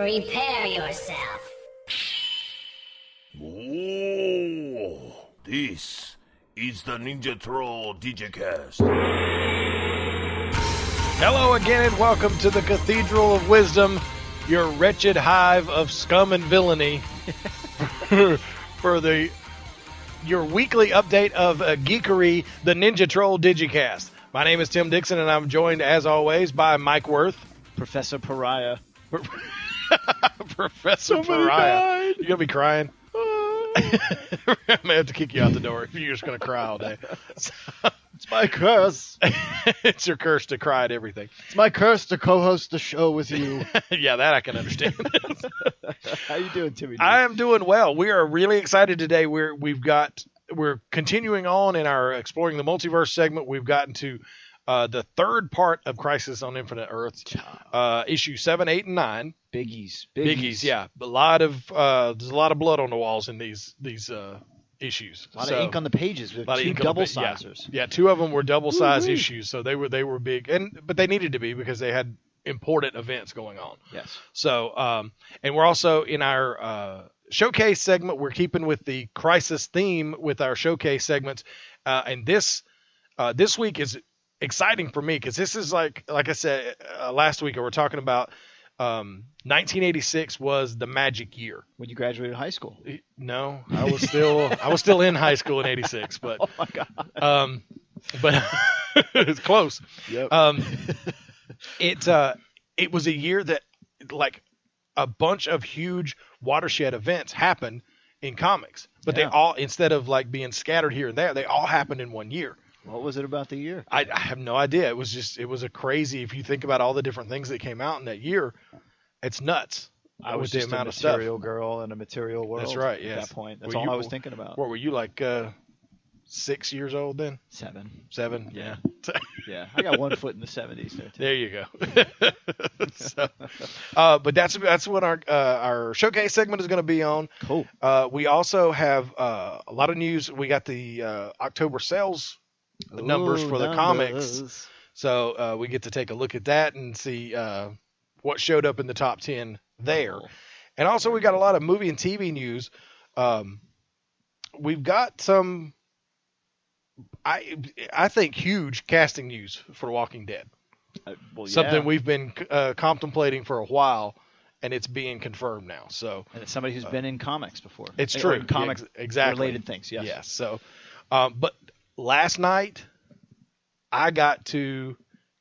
Prepare yourself. Oh, this is the Ninja Troll Digicast. Hello again and welcome to the Cathedral of Wisdom, your wretched hive of scum and villainy, for your weekly update of geekery, the Ninja Troll Digicast. My name is Tim Dixon and I'm joined as always by Mike Worth. Professor Pariah. Professor Pariah. You gonna be crying? I may have to kick you out the door if you're just gonna cry all day. It's my curse. It's your curse to cry at everything. It's my curse to co-host the show with you. Yeah, that I can understand. How you doing, Timmy? I am doing well. We are really excited today. We're continuing on in our Exploring the Multiverse segment. We've gotten to the third part of Crisis on Infinite Earths, issue 7, 8, and 9. Biggies. Yeah. There's a lot of blood on the walls in these issues. A lot of ink on the pages with two double-sizers. Yeah, two of them were double-size issues, so they were big, but they needed to be because they had important events going on. Yes. So, and we're also in our showcase segment. We're keeping with the Crisis theme with our showcase segments, and this week is exciting for me because this is like I said last week, we were talking about 1986 was the magic year. When you graduated high school? No, I was still in high school in '86, but oh my god, but it's close. Yep. It was a year that like a bunch of huge watershed events happened in comics, but they all, instead of like being scattered here and there, they all happened in one year. What was it about the year? I have no idea. It was a crazy, if you think about all the different things that came out in that year, it's nuts. I was just a material girl in a material world. That's right, yes. At that point. That's all I was thinking about. What were you, like 6 years old then? 7. 7? Yeah. Yeah. I got one foot in the 70s there, too. There you go. So, but that's what our showcase segment is going to be on. Cool. We also have a lot of news. We got the October sales numbers for the comics. So we get to take a look at that and see what showed up in the top 10 there. Cool. And also we got a lot of movie and TV news. We've got some, I think, huge casting news for Walking Dead. Something we've been contemplating for a while, and it's being confirmed now. So, and it's somebody who's been in comics before. It's true. In comics, exactly. Related things. Yes. Yes. So, but last night I got to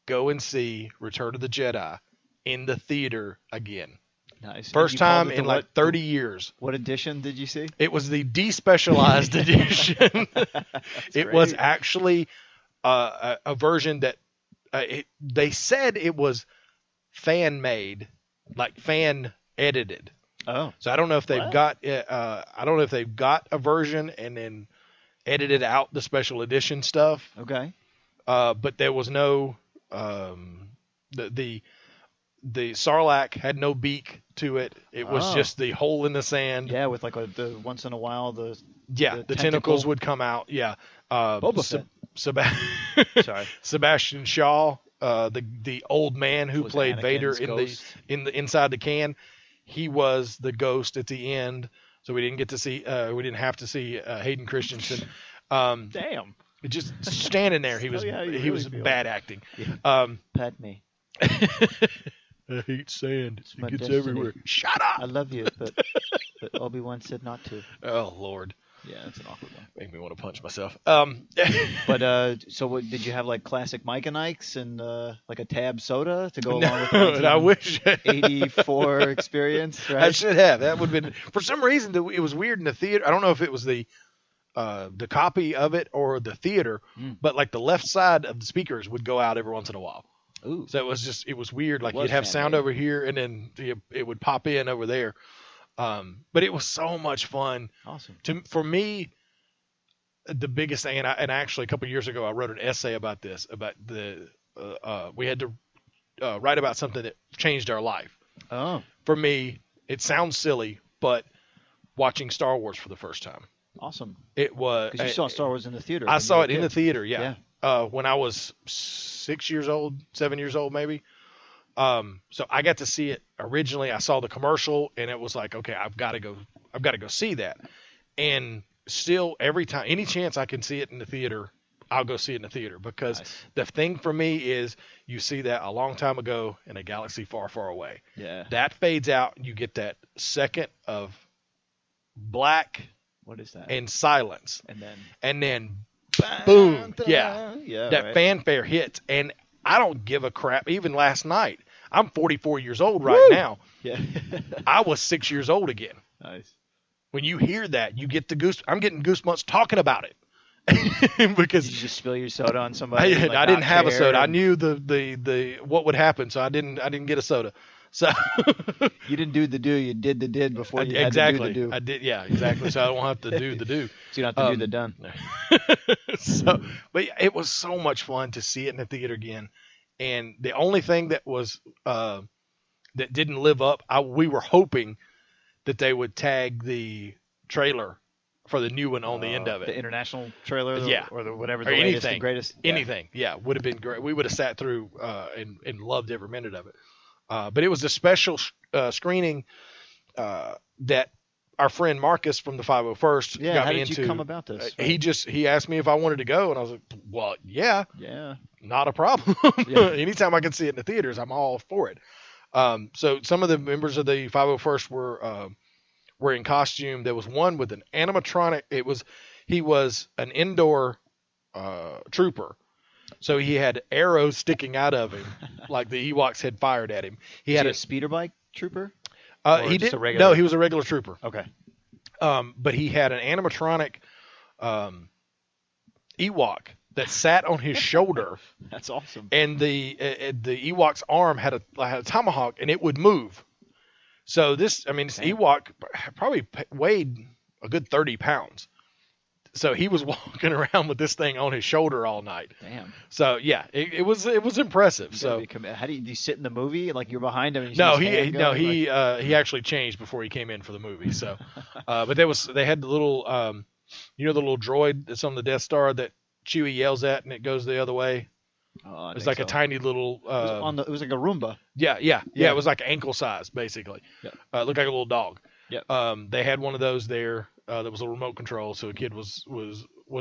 go and see Return of the Jedi in the theater again. Nice. First time in like 30 years. What edition did you see? It was the despecialized edition. It was actually a version that they said it was fan made, like fan edited. Oh. So I don't know if they've got a version and then edited out the special edition stuff. Okay. But there was no the Sarlacc had no beak to it. It was just the hole in the sand. Yeah, with like the once in a while the tentacles would come out. Yeah. Boba Fett. Sorry. Sebastian Shaw, the old man who played Anakin's Vader inside the can. He was the ghost at the end, so we didn't have to see Hayden Christensen. Damn. Just standing there, he was was bad acting. Yeah. Pat me. I hate sand. It gets destiny. everywhere. Shut up! I love you, but Obi-Wan said not to. Oh, Lord. Yeah, that's an awkward one. Make me want to punch myself. But so did you have like classic Mike and Ike's and like a tab soda to go along with the I wish 84 experience? Right? I should have. That would have been, for some reason, it was weird in the theater. I don't know if it was the copy of it or the theater, but like the left side of the speakers would go out every once in a while. Ooh. So it was weird. Like you'd have sound over here and then it would pop in over there. But it was so much fun. Awesome. For me, the biggest thing, and actually a couple of years ago, I wrote an essay about this, about we had to write about something that changed our life. Oh. For me, it sounds silly, but watching Star Wars for the first time. Awesome. It was. Because you saw Star Wars in the theater. I saw it in the theater, yeah. When I was 7 years old maybe. So I got to see it originally. I saw the commercial, and it was like, okay, I've got to go see that. And still, every time, any chance I can see it in the theater, I'll go see it in the theater, because the thing for me is you see that a long time ago in a galaxy far, far away. Yeah. That fades out. You get that second of black. What is that? And silence. And then boom. Yeah. That right. fanfare hits. And I don't give a crap. Even last night, I'm 44 years old right now. Yeah. I was 6 years old again. Nice. When you hear that, you get the goose. I'm getting goosebumps talking about it. Because did you just spill your soda on somebody? I didn't have a soda. I knew the what would happen, so I didn't get a soda. So you didn't do the do. You did the did before you had to do the do. I did, yeah, exactly. So I don't have to do the do. So you don't have to do the done. So, but it was so much fun to see it in the theater again. And the only thing that was that didn't live up, we were hoping that they would tag the trailer for the new one on the end of it. The international trailer, or the whatever, the or latest anything, and greatest. Anything, would have been great. We would have sat through and loved every minute of it. But it was a special screening that our friend Marcus from the 501st got how me did into. You come about this? He asked me if I wanted to go, and I was like, well, yeah, not a problem. Anytime I can see it in the theaters, I'm all for it. So some of the members of the 501st were in costume. There was one with an animatronic. He was an indoor trooper. So he had arrows sticking out of him, like the Ewoks had fired at him. He had a speeder bike trooper. He did. No, he was a regular trooper. Okay. But he had an animatronic Ewok that sat on his shoulder. That's awesome. And the Ewok's arm had a tomahawk, and it would move. So this Ewok probably weighed a good 30 pounds. So he was walking around with this thing on his shoulder all night. Damn. So yeah, it was impressive. So how do you sit in the movie like you're behind him? And he actually changed before he came in for the movie. So, but they had the little the little droid that's on the Death Star that Chewie yells at and it goes the other way. It's like a tiny little. It was like a Roomba. Yeah. It was like ankle size basically. Yep. It looked like a little dog. Yep. They had one of those there. That was a remote control, so a kid was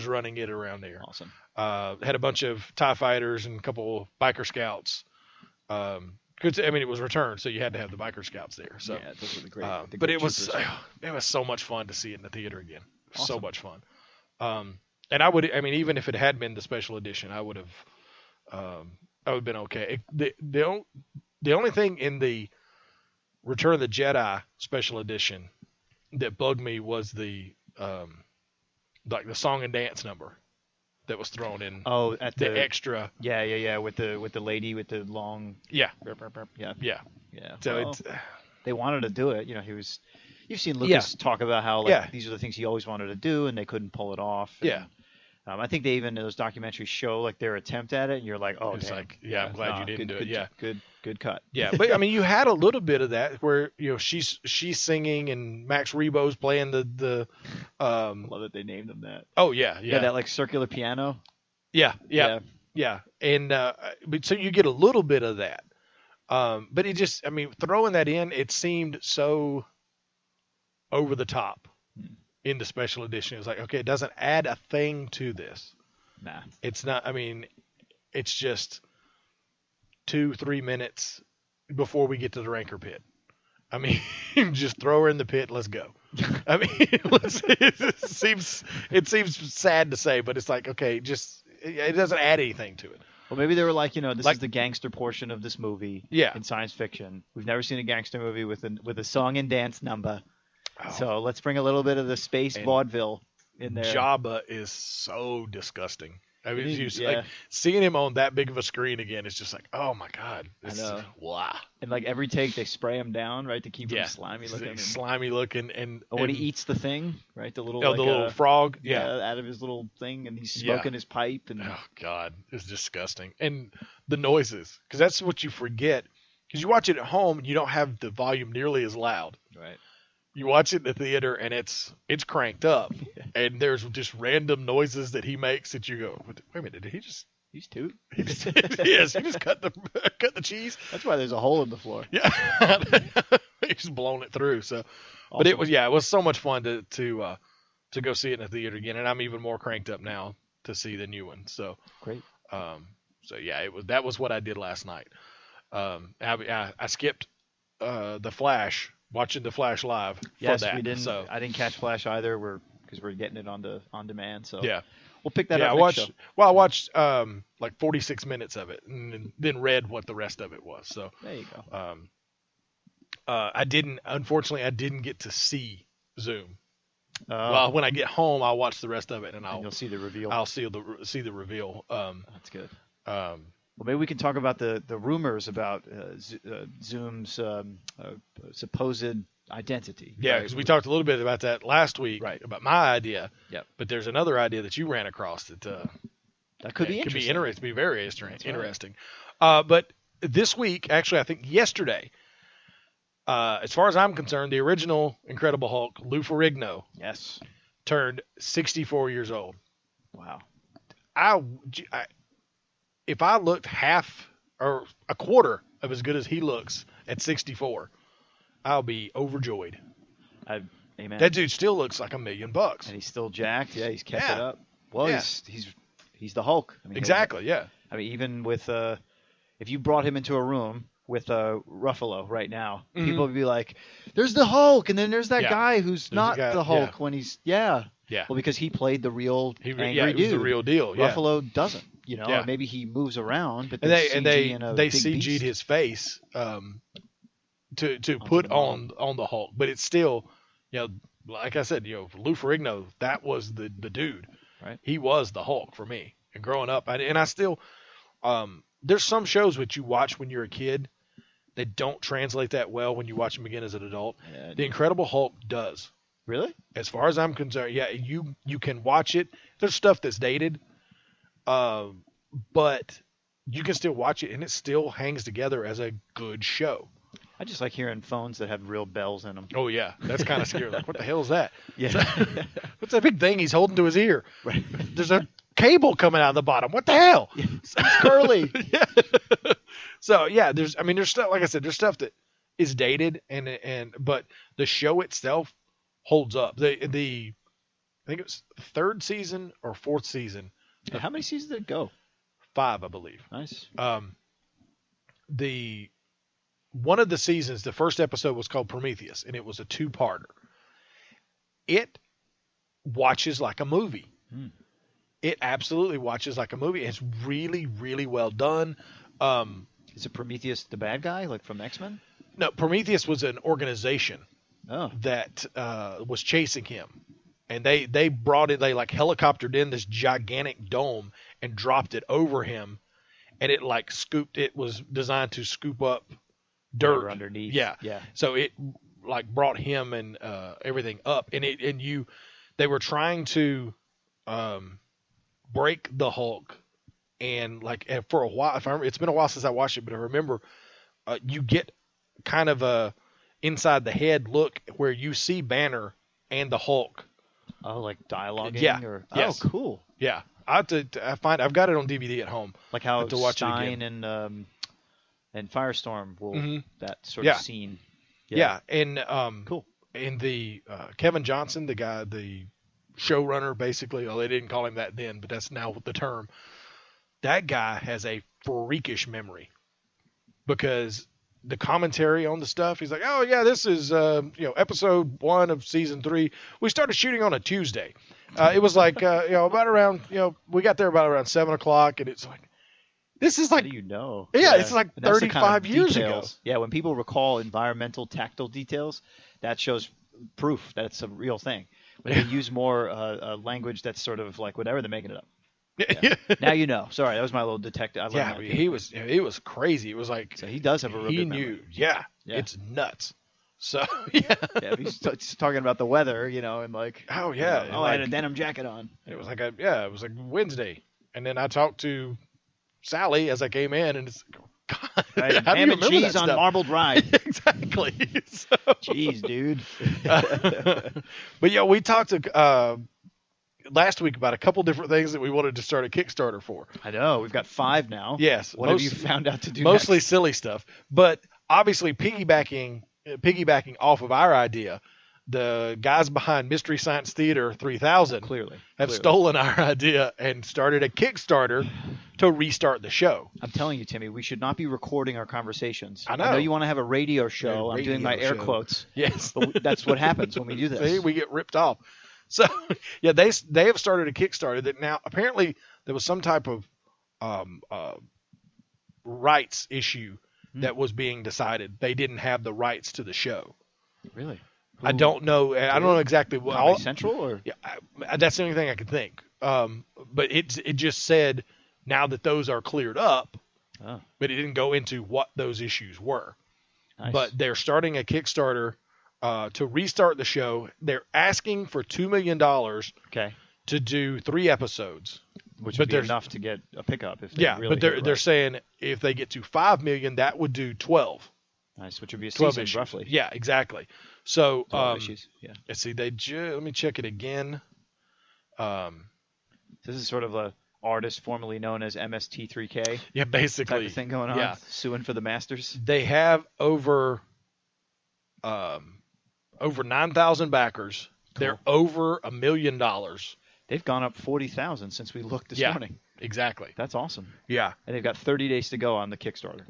running it around there. Awesome. Had a bunch of TIE fighters and a couple biker scouts. It was returned, so you had to have the biker scouts there. So those were the great. But it was so much fun to see it in the theater again. Awesome. So much fun. And I would, even if it had been the special edition, I would have been okay. The only thing in the Return of the Jedi special edition that bugged me was the song and dance number that was thrown in. Oh, at the extra. Yeah. With the lady with the long. Yeah. Yeah. So they wanted to do it. You've seen Lucas talk about how these are the things he always wanted to do and they couldn't pull it off. And, I think they even in those documentaries show their attempt at it, and you're like, oh, it's damn. I'm glad you didn't do it. Yeah, good cut. Yeah, but you had a little bit of that where she's singing and Max Rebo's playing the. I love that they named him that. Oh yeah. That circular piano. Yeah. And but so you get a little bit of that, but it just throwing that in, it seemed so over the top. In the special edition, it was like, okay, it doesn't add a thing to this. Nah. It's not, it's just 2-3 minutes before we get to the Rancor pit. Just throw her in the pit, let's go. It seems sad to say, but it's like, okay, it doesn't add anything to it. Well, maybe they were like, this is the gangster portion of this movie in science fiction. We've never seen a gangster movie with a song and dance number. Oh. So let's bring a little bit of the space vaudeville in there. Jabba is so disgusting. Seeing him on that big of a screen again is just like, oh my god! I know. Wow. And every take they spray him down, right, to keep him slimy looking. Slimy looking, and when he eats the thing, right, the little the little frog, out of his little thing, and he's smoking his pipe, and oh god, it's disgusting. And the noises, because that's what you forget, because you watch it at home and you don't have the volume nearly as loud, right. You watch it in the theater and it's cranked up, and there's just random noises that he makes that you go, wait a minute, did he just He's too. Yes, he just cut the cheese. That's why there's a hole in the floor. Yeah, he's blown it through. So, Awesome. but it was so much fun to go see it in the theater again, and I'm even more cranked up now to see the new one. So great. So yeah, that was what I did last night. I skipped the Flash, watching the Flash live. Yes, for that, we didn't. So. I didn't catch Flash either. Because we're getting it on demand. So yeah, we'll pick that up. I watched like 46 minutes of it, and then read what the rest of it was. So there you go. Unfortunately, I didn't get to see Zoom. Well, when I get home, I'll watch the rest of it, and you'll see the reveal. I'll see the reveal. That's good. Well, maybe we can talk about the rumors about Zoom's supposed identity. Yeah, because we talked a little bit about that last week, right? About my idea. Yep. But there's another idea that you ran across that could be interesting. Could be very interesting. Right. But this week, actually, I think yesterday, as far as I'm concerned, the original Incredible Hulk, Lou Ferrigno, yes, turned 64 years old. Wow. If I looked half or a quarter of as good as he looks at 64, I'll be overjoyed. Amen. That dude still looks like $1 million. And he's still jacked. Yeah, he's kept it up. Well, yeah. he's the Hulk. I mean, exactly. Yeah. I mean, even with if you brought him into a room with Ruffalo right now, people would be like, "There's the Hulk," and then there's that guy who's not the Hulk when he's Yeah. Well, because he played the real angry dude. He was the real deal. Yeah. Ruffalo doesn't. Maybe he moves around, but they CG'd CG'd his face to put on the Hulk, but it's still, like I said, Lou Ferrigno, that was the dude. Right. He was the Hulk for me. And growing up, I still there's some shows which you watch when you're a kid, they don't translate that well when you watch them again as an adult. Yeah, the Incredible Hulk does. Really? As far as I'm concerned, yeah, you can watch it. There's stuff that's dated, but you can still watch it, and it still hangs together as a good show. I just like hearing phones that have real bells in them. Oh, yeah. That's kind of scary. Like, what the hell is that? Yeah. What's that big thing he's holding to his ear? Right. There's a cable coming out of the bottom. What the hell? Yeah. It's curly. Yeah. So, yeah, there's stuff, like I said, there's stuff that is dated, but the show itself holds up. I think it was third season or fourth season. Yeah, how many seasons did it go? 5, I believe. Nice. One of the seasons, the first episode was called Prometheus, and it was a 2-parter. It watches like a movie. It absolutely watches like a movie. It's really, really well done. Is it Prometheus the bad guy, like from X-Men? No, Prometheus was an organization that was chasing him. And they like helicoptered in this gigantic dome and dropped it over him. And it like it was designed to scoop up dirt or underneath. Yeah. So it like brought him and everything up, and they were trying to break the Hulk, and like for a while, it's been a while since I watched it, but I remember you get kind of a inside the head look where you see Banner and the Hulk. Oh, like dialoguing? Yeah. Yes. Oh, cool. Yeah. I've got it on DVD at home. Like how to watch Stein and Firestorm will that sort of scene. Yeah. And cool. And the Kevin Johnson, the guy, the showrunner, basically. Well, they didn't call him that then, but that's now the term. That guy has a freakish memory because the commentary on the stuff, he's like, oh yeah, this is episode 1 of season 3. We started shooting on a Tuesday. It was like about around we got there about around 7:00, and it's like, this is like, how do you know? Yeah, it's like 35 years ago. Yeah, when people recall environmental tactile details, that shows proof that it's a real thing. When they use more language that's sort of like whatever, they're making it up. Yeah. Now you know. Sorry, that was my little detective. It was crazy. It was like, so he does have a real good memory. Knew. Yeah, it's nuts. So yeah, he's talking about the weather, and like, oh yeah, I had a denim jacket on. It was like it was like Wednesday, and then I talked to Sally as I came in, and it's God, right, ham and cheese on marbled rye. Exactly. So, jeez, dude. But yeah, we talked to last week about a couple different things that we wanted to start a Kickstarter for. I know. We've got 5 now. Yes. What have you found out to do Mostly next? silly stuff. But obviously piggybacking off of our idea, the guys behind Mystery Science Theater 3000 Clearly. have stolen our idea and started a Kickstarter to restart the show. I'm telling you, Timmy, we should not be recording our conversations. I know. I know you want to have a radio show. I'm doing my air quotes. Yes. But that's what happens when we do this. See, we get ripped off. So, yeah, they have started a Kickstarter that now apparently there was some type of rights issue that was being decided. They didn't have the rights to the show. Really? I don't know. I don't know exactly what. Comedy Central or yeah, that's the only thing I could think. But it just said now that those are cleared up, but it didn't go into what those issues were. Nice. But they're starting a Kickstarter to restart the show. They're asking for $2 million to do 3 episodes. Which would be enough to get a pickup if they really but they're saying if they get to $5 million, that would do 12. Nice, which would be a 12 season issues. roughly. Yeah, exactly. So 12 issues. Yeah. Let's see. Let me check it again. This is sort of a artist formerly known as MST3K. Yeah, basically. Type of thing going on. Yeah. Suing for the masters. They have over 9,000 backers. Cool. They're over $1 million. They've gone up 40,000 since we looked this morning. Exactly. That's awesome. Yeah. And they've got 30 days to go on the Kickstarter.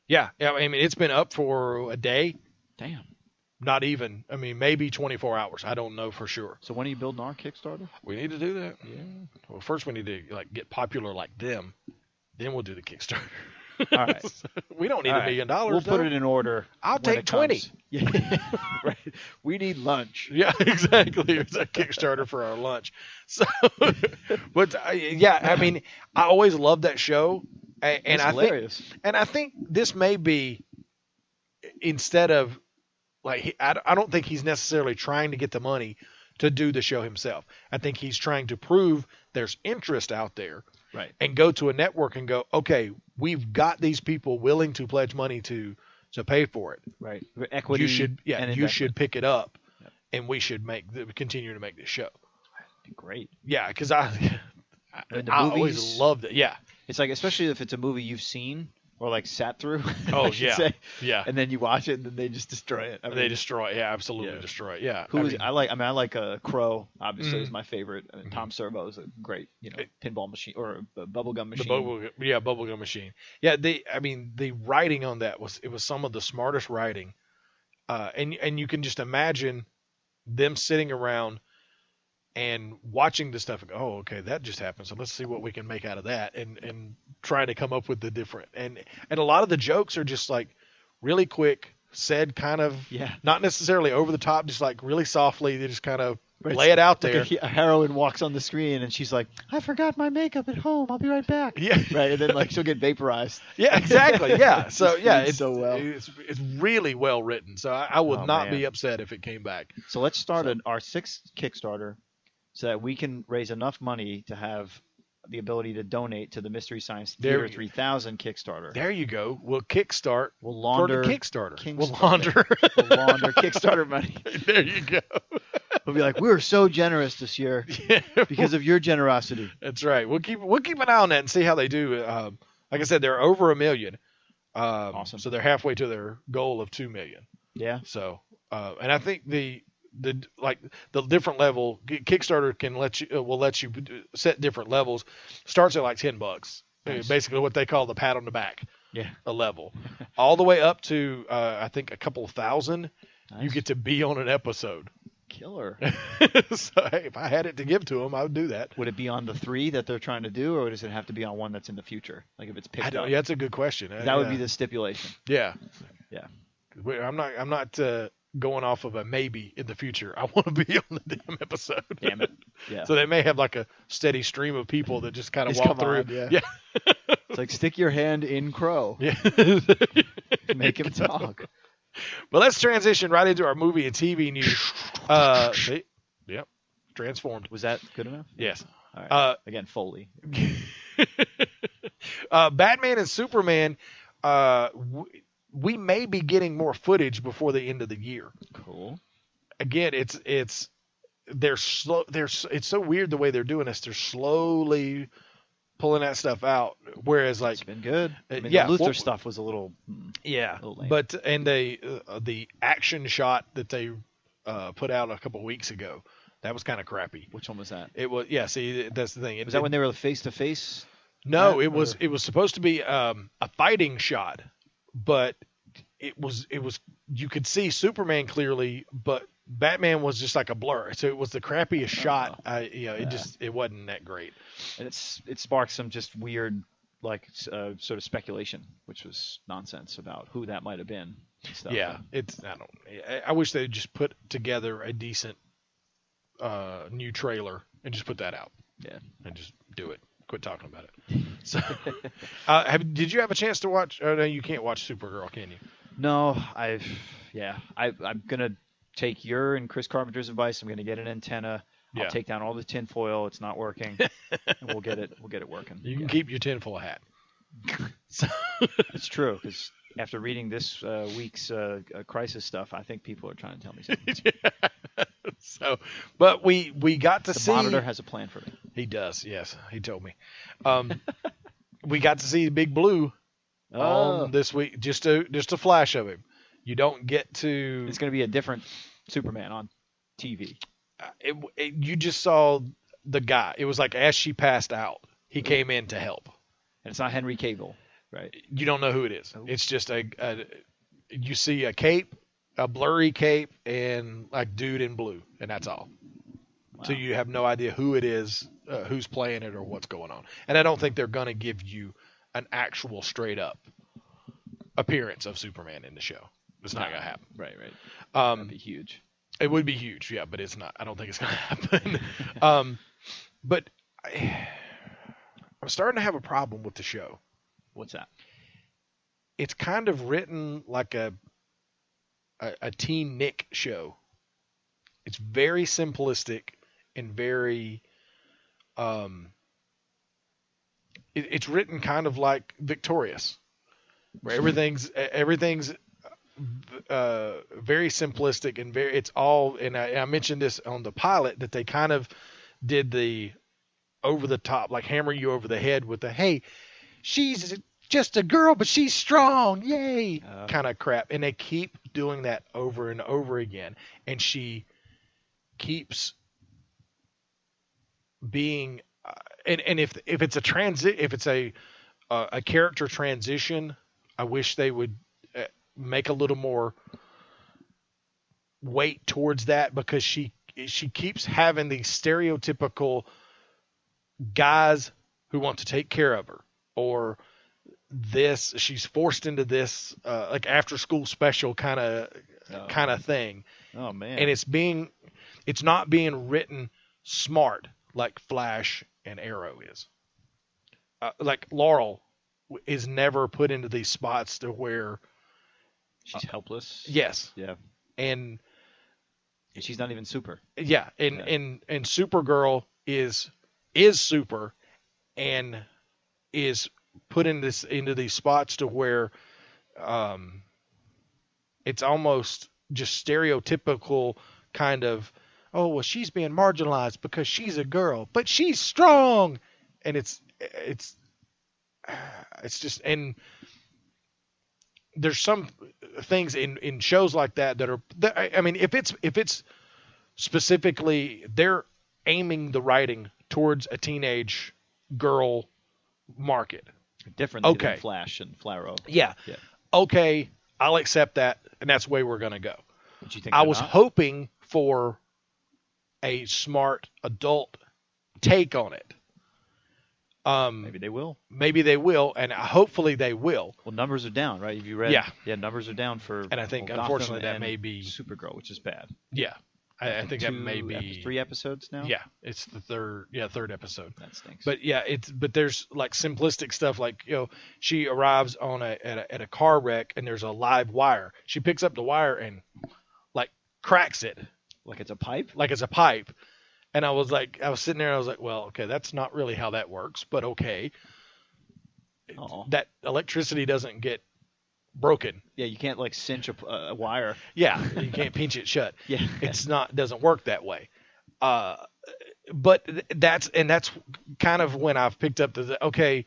Yeah. I mean, it's been up for a day. Damn. Not even. I mean, maybe 24 hours. I don't know for sure. So when are you building our Kickstarter? We need to do that. Yeah. Well, first we need to get popular like them. Then we'll do the Kickstarter. All right. We don't need $1 million. We'll put it in order. I'll when take it 20. comes. Yeah. Right. We need lunch. Yeah, exactly. It's a Kickstarter for our lunch. So, but yeah, I mean, I always loved that show, and It's hilarious. I think this may be instead of like I don't think he's necessarily trying to get the money to do the show himself. I think he's trying to prove there's interest out there. Right. And go to a network and go, okay, we've got these people willing to pledge money to pay for it. Right. Equity. You should pick it up, and we should continue to make this show. Great. Yeah, because I always loved it. Yeah. It's like, especially if it's a movie you've seen or like sat through. Oh, I should yeah. say. Yeah. And then you watch it and then they just destroy it. They destroy it. Yeah, absolutely destroy it. Yeah. I like Crow, obviously, is my favorite. I mean, Tom Servo is a great, pinball machine or a bubblegum machine. Bubblegum machine. Yeah, the writing on that was some of the smartest writing. And you can just imagine them sitting around and watching this stuff and go, oh, okay, that just happened. So let's see what we can make out of that, and trying to come up with the different. And a lot of the jokes are just like really quick, said kind of not necessarily over the top, just like really softly. They just kind of lay it out there. Like a heroine walks on the screen and she's like, I forgot my makeup at home. I'll be right back. Yeah. Right. And then like she'll get vaporized. Yeah, exactly. Yeah. So yeah, it's so well. It's really well written. So I would not be upset if it came back. So let's start our 6th Kickstarter so that we can raise enough money to have the ability to donate to the Mystery Science Theater 3000 Kickstarter. There you go. We'll kickstart. We'll launder for the Kickstarter. We'll launder Kickstarter money. There you go. We'll be like, we were so generous this year because of your generosity. That's right. We'll keep an eye on that and see how they do. Like I said, they're over $1 million. Awesome. So they're halfway to their goal of $2 million. Yeah. So, and I think the different level Kickstarter will let you set different levels. Starts at like $10. Nice. Basically what they call the pat on the back. Yeah. A level. All the way up to I think a couple thousand. Nice. You get to be on an episode. Killer. So hey, if I had it to give to them, I would do that. Would it be on the 3 that they're trying to do, or does it have to be on one that's in the future? Like if it's picked up. Yeah, that's a good question. That would be the stipulation. Yeah. Yeah. I'm not going off of a maybe in the future. I want to be on the damn episode. Damn it. Yeah. So they may have like a steady stream of people that just kind of walk through. On, yeah. It's like stick your hand in Crow. Yeah. Make him talk. But let's transition right into our movie and TV news. Yep. Transformed. Was that good enough? Yes. All right. Again, Foley. Batman and Superman. We may be getting more footage before the end of the year. Cool. Again, it's they're slow. It's so weird the way they're doing this. They're slowly pulling that stuff out. Whereas like It's been good. I mean, yeah, the Luther stuff was a little. yeah, a little lame. but and the action shot that they put out a couple weeks ago, that was kind of crappy. Which one was that? It was yeah. See, that's the thing. Was that when they were face to face? No, it was supposed to be a fighting shot, but it was you could see Superman clearly, but Batman was just like a blur. So it was the crappiest shot. It wasn't that great. And it sparked some just weird like sort of speculation, which was nonsense about who that might have been. And stuff. Yeah, I wish they'd just put together a decent new trailer and just put that out. Yeah, and just do it. Quit talking about it. So, did you have a chance to watch? Oh, no, you can't watch Supergirl, can you? No, I'm gonna take your and Chris Carpenter's advice. I'm gonna get an antenna. Yeah. I'll take down all the tinfoil. It's not working, and we'll get it working. You can keep your tinfoil hat. So, it's true because after reading this week's crisis stuff, I think people are trying to tell me something. So, but we got to The see. Monitor has a plan for me. He does. Yes, he told me. We got to see Big Blue this week. Just a flash of him. You don't get to. It's going to be a different Superman on TV. You just saw the guy. It was like as she passed out, he came in to help. And it's not Henry Cavill, right? You don't know who it is. Oh. It's just you see a cape, a blurry cape, and like dude in blue, and that's all. Wow. So you have no idea who it is, who's playing it, or what's going on. And I don't think they're going to give you an actual straight up appearance of Superman in the show. It's not going to happen. Right. That'd be huge. It would be huge, yeah, but it's not. I don't think it's going to happen. But I'm starting to have a problem with the show. What's that? It's kind of written like a Teen Nick show. It's very simplistic and very it's written kind of like Victorious, where everything's very simplistic and it's all. And I mentioned this on the pilot that they kind of did the over the top, like hammer you over the head with the hey, she's just a girl, but she's strong, yay, kind of crap. And they keep doing that over and over again. And she keeps being, and if it's a character transition, I wish they would make a little more weight towards that, because she keeps having these stereotypical guys who want to take care of her, or she's forced into this like after school special kind of thing. Oh man. And it's not being written smart like Flash and Arrow is. Like Laurel is never put into these spots to where she's helpless. Yes. Yeah. And she's not even super. Yeah, and Supergirl is super and is put into these spots to where it's almost just stereotypical kind of, oh well, she's being marginalized because she's a girl, but she's strong, and it's just, and there's some things in shows like that are, I mean, if it's specifically they're aiming the writing towards a teenage girl market. Differently than Flash and Flarrow. Yeah. Okay, I'll accept that, and that's the way we're going to go. But you think I was hoping for a smart adult take on it. Maybe they will. And hopefully they will. Well, numbers are down, right? Have you read? Yeah, numbers are down for. And I think, unfortunately, that may be Supergirl, which is bad. Yeah, I think that may be 3 episodes now. Yeah, it's the third episode. That stinks. But yeah, but there's like simplistic stuff, like, you know, she arrives at a car wreck and there's a live wire. She picks up the wire and like cracks it like it's a pipe. And I was sitting there and I was like, well, okay, that's not really how that works, but okay. That electricity doesn't get broken. Yeah, you can't like cinch a wire. Yeah, you can't pinch it shut. Yeah. Doesn't work that way. But that's kind of when I've picked up okay.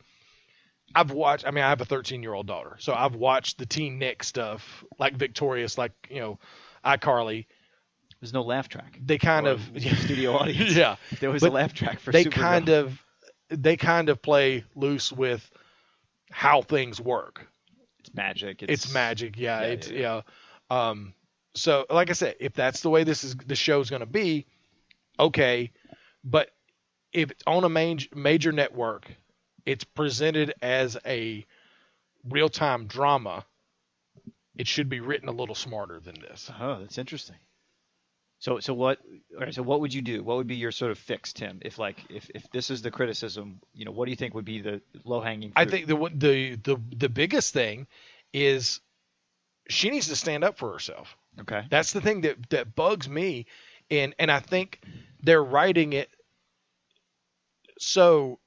I've watched. I mean, I have a 13-year-old daughter, so I've watched the Teen Nick stuff, like Victorious, like iCarly. There's no laugh track. They kind of studio audience. Yeah, there was but a laugh track for they Supergirl. kind of play loose with how things work. It's magic. It's magic. Yeah. So like I said, if that's the way the show's going to be, okay. But if it's on a major network, it's presented as a real-time drama. It should be written a little smarter than this. Oh, that's interesting. So what? All right, so what would you do? What would be your sort of fix, Tim? If this is the criticism, what do you think would be the low-hanging fruit? I think the biggest thing is she needs to stand up for herself. Okay. That's the thing that bugs me, and I think they're writing it so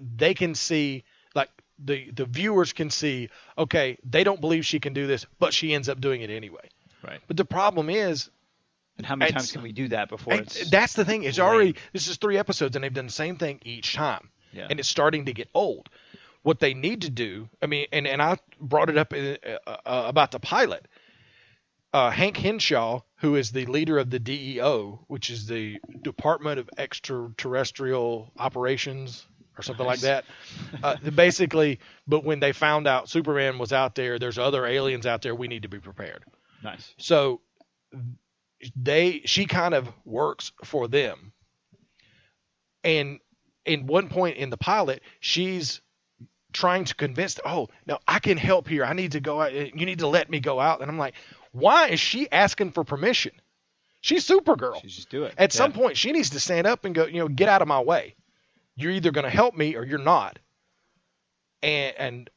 they can see, like the viewers can see, okay, they don't believe she can do this, but she ends up doing it anyway. Right. But the problem is, and how many times can we do that before it's that's the thing. It's lame. already, this is 3 episodes and they've done the same thing each time. Yeah. And it's starting to get old. What they need to do, I mean, and I brought it up about the pilot. Hank Henshaw, who is the leader of the DEO, which is the Department of Extraterrestrial Operations or something like that. Basically, but when they found out Superman was out there, there's other aliens out there, we need to be prepared. Nice. So she kind of works for them. And in one point in the pilot, she's trying to convince, no, I can help here. I need to go out. You need to let me go out. And I'm like, why is she asking for permission? She's Supergirl. She just do it. At some point, she needs to stand up and go, get out of my way. You're either going to help me or you're not. And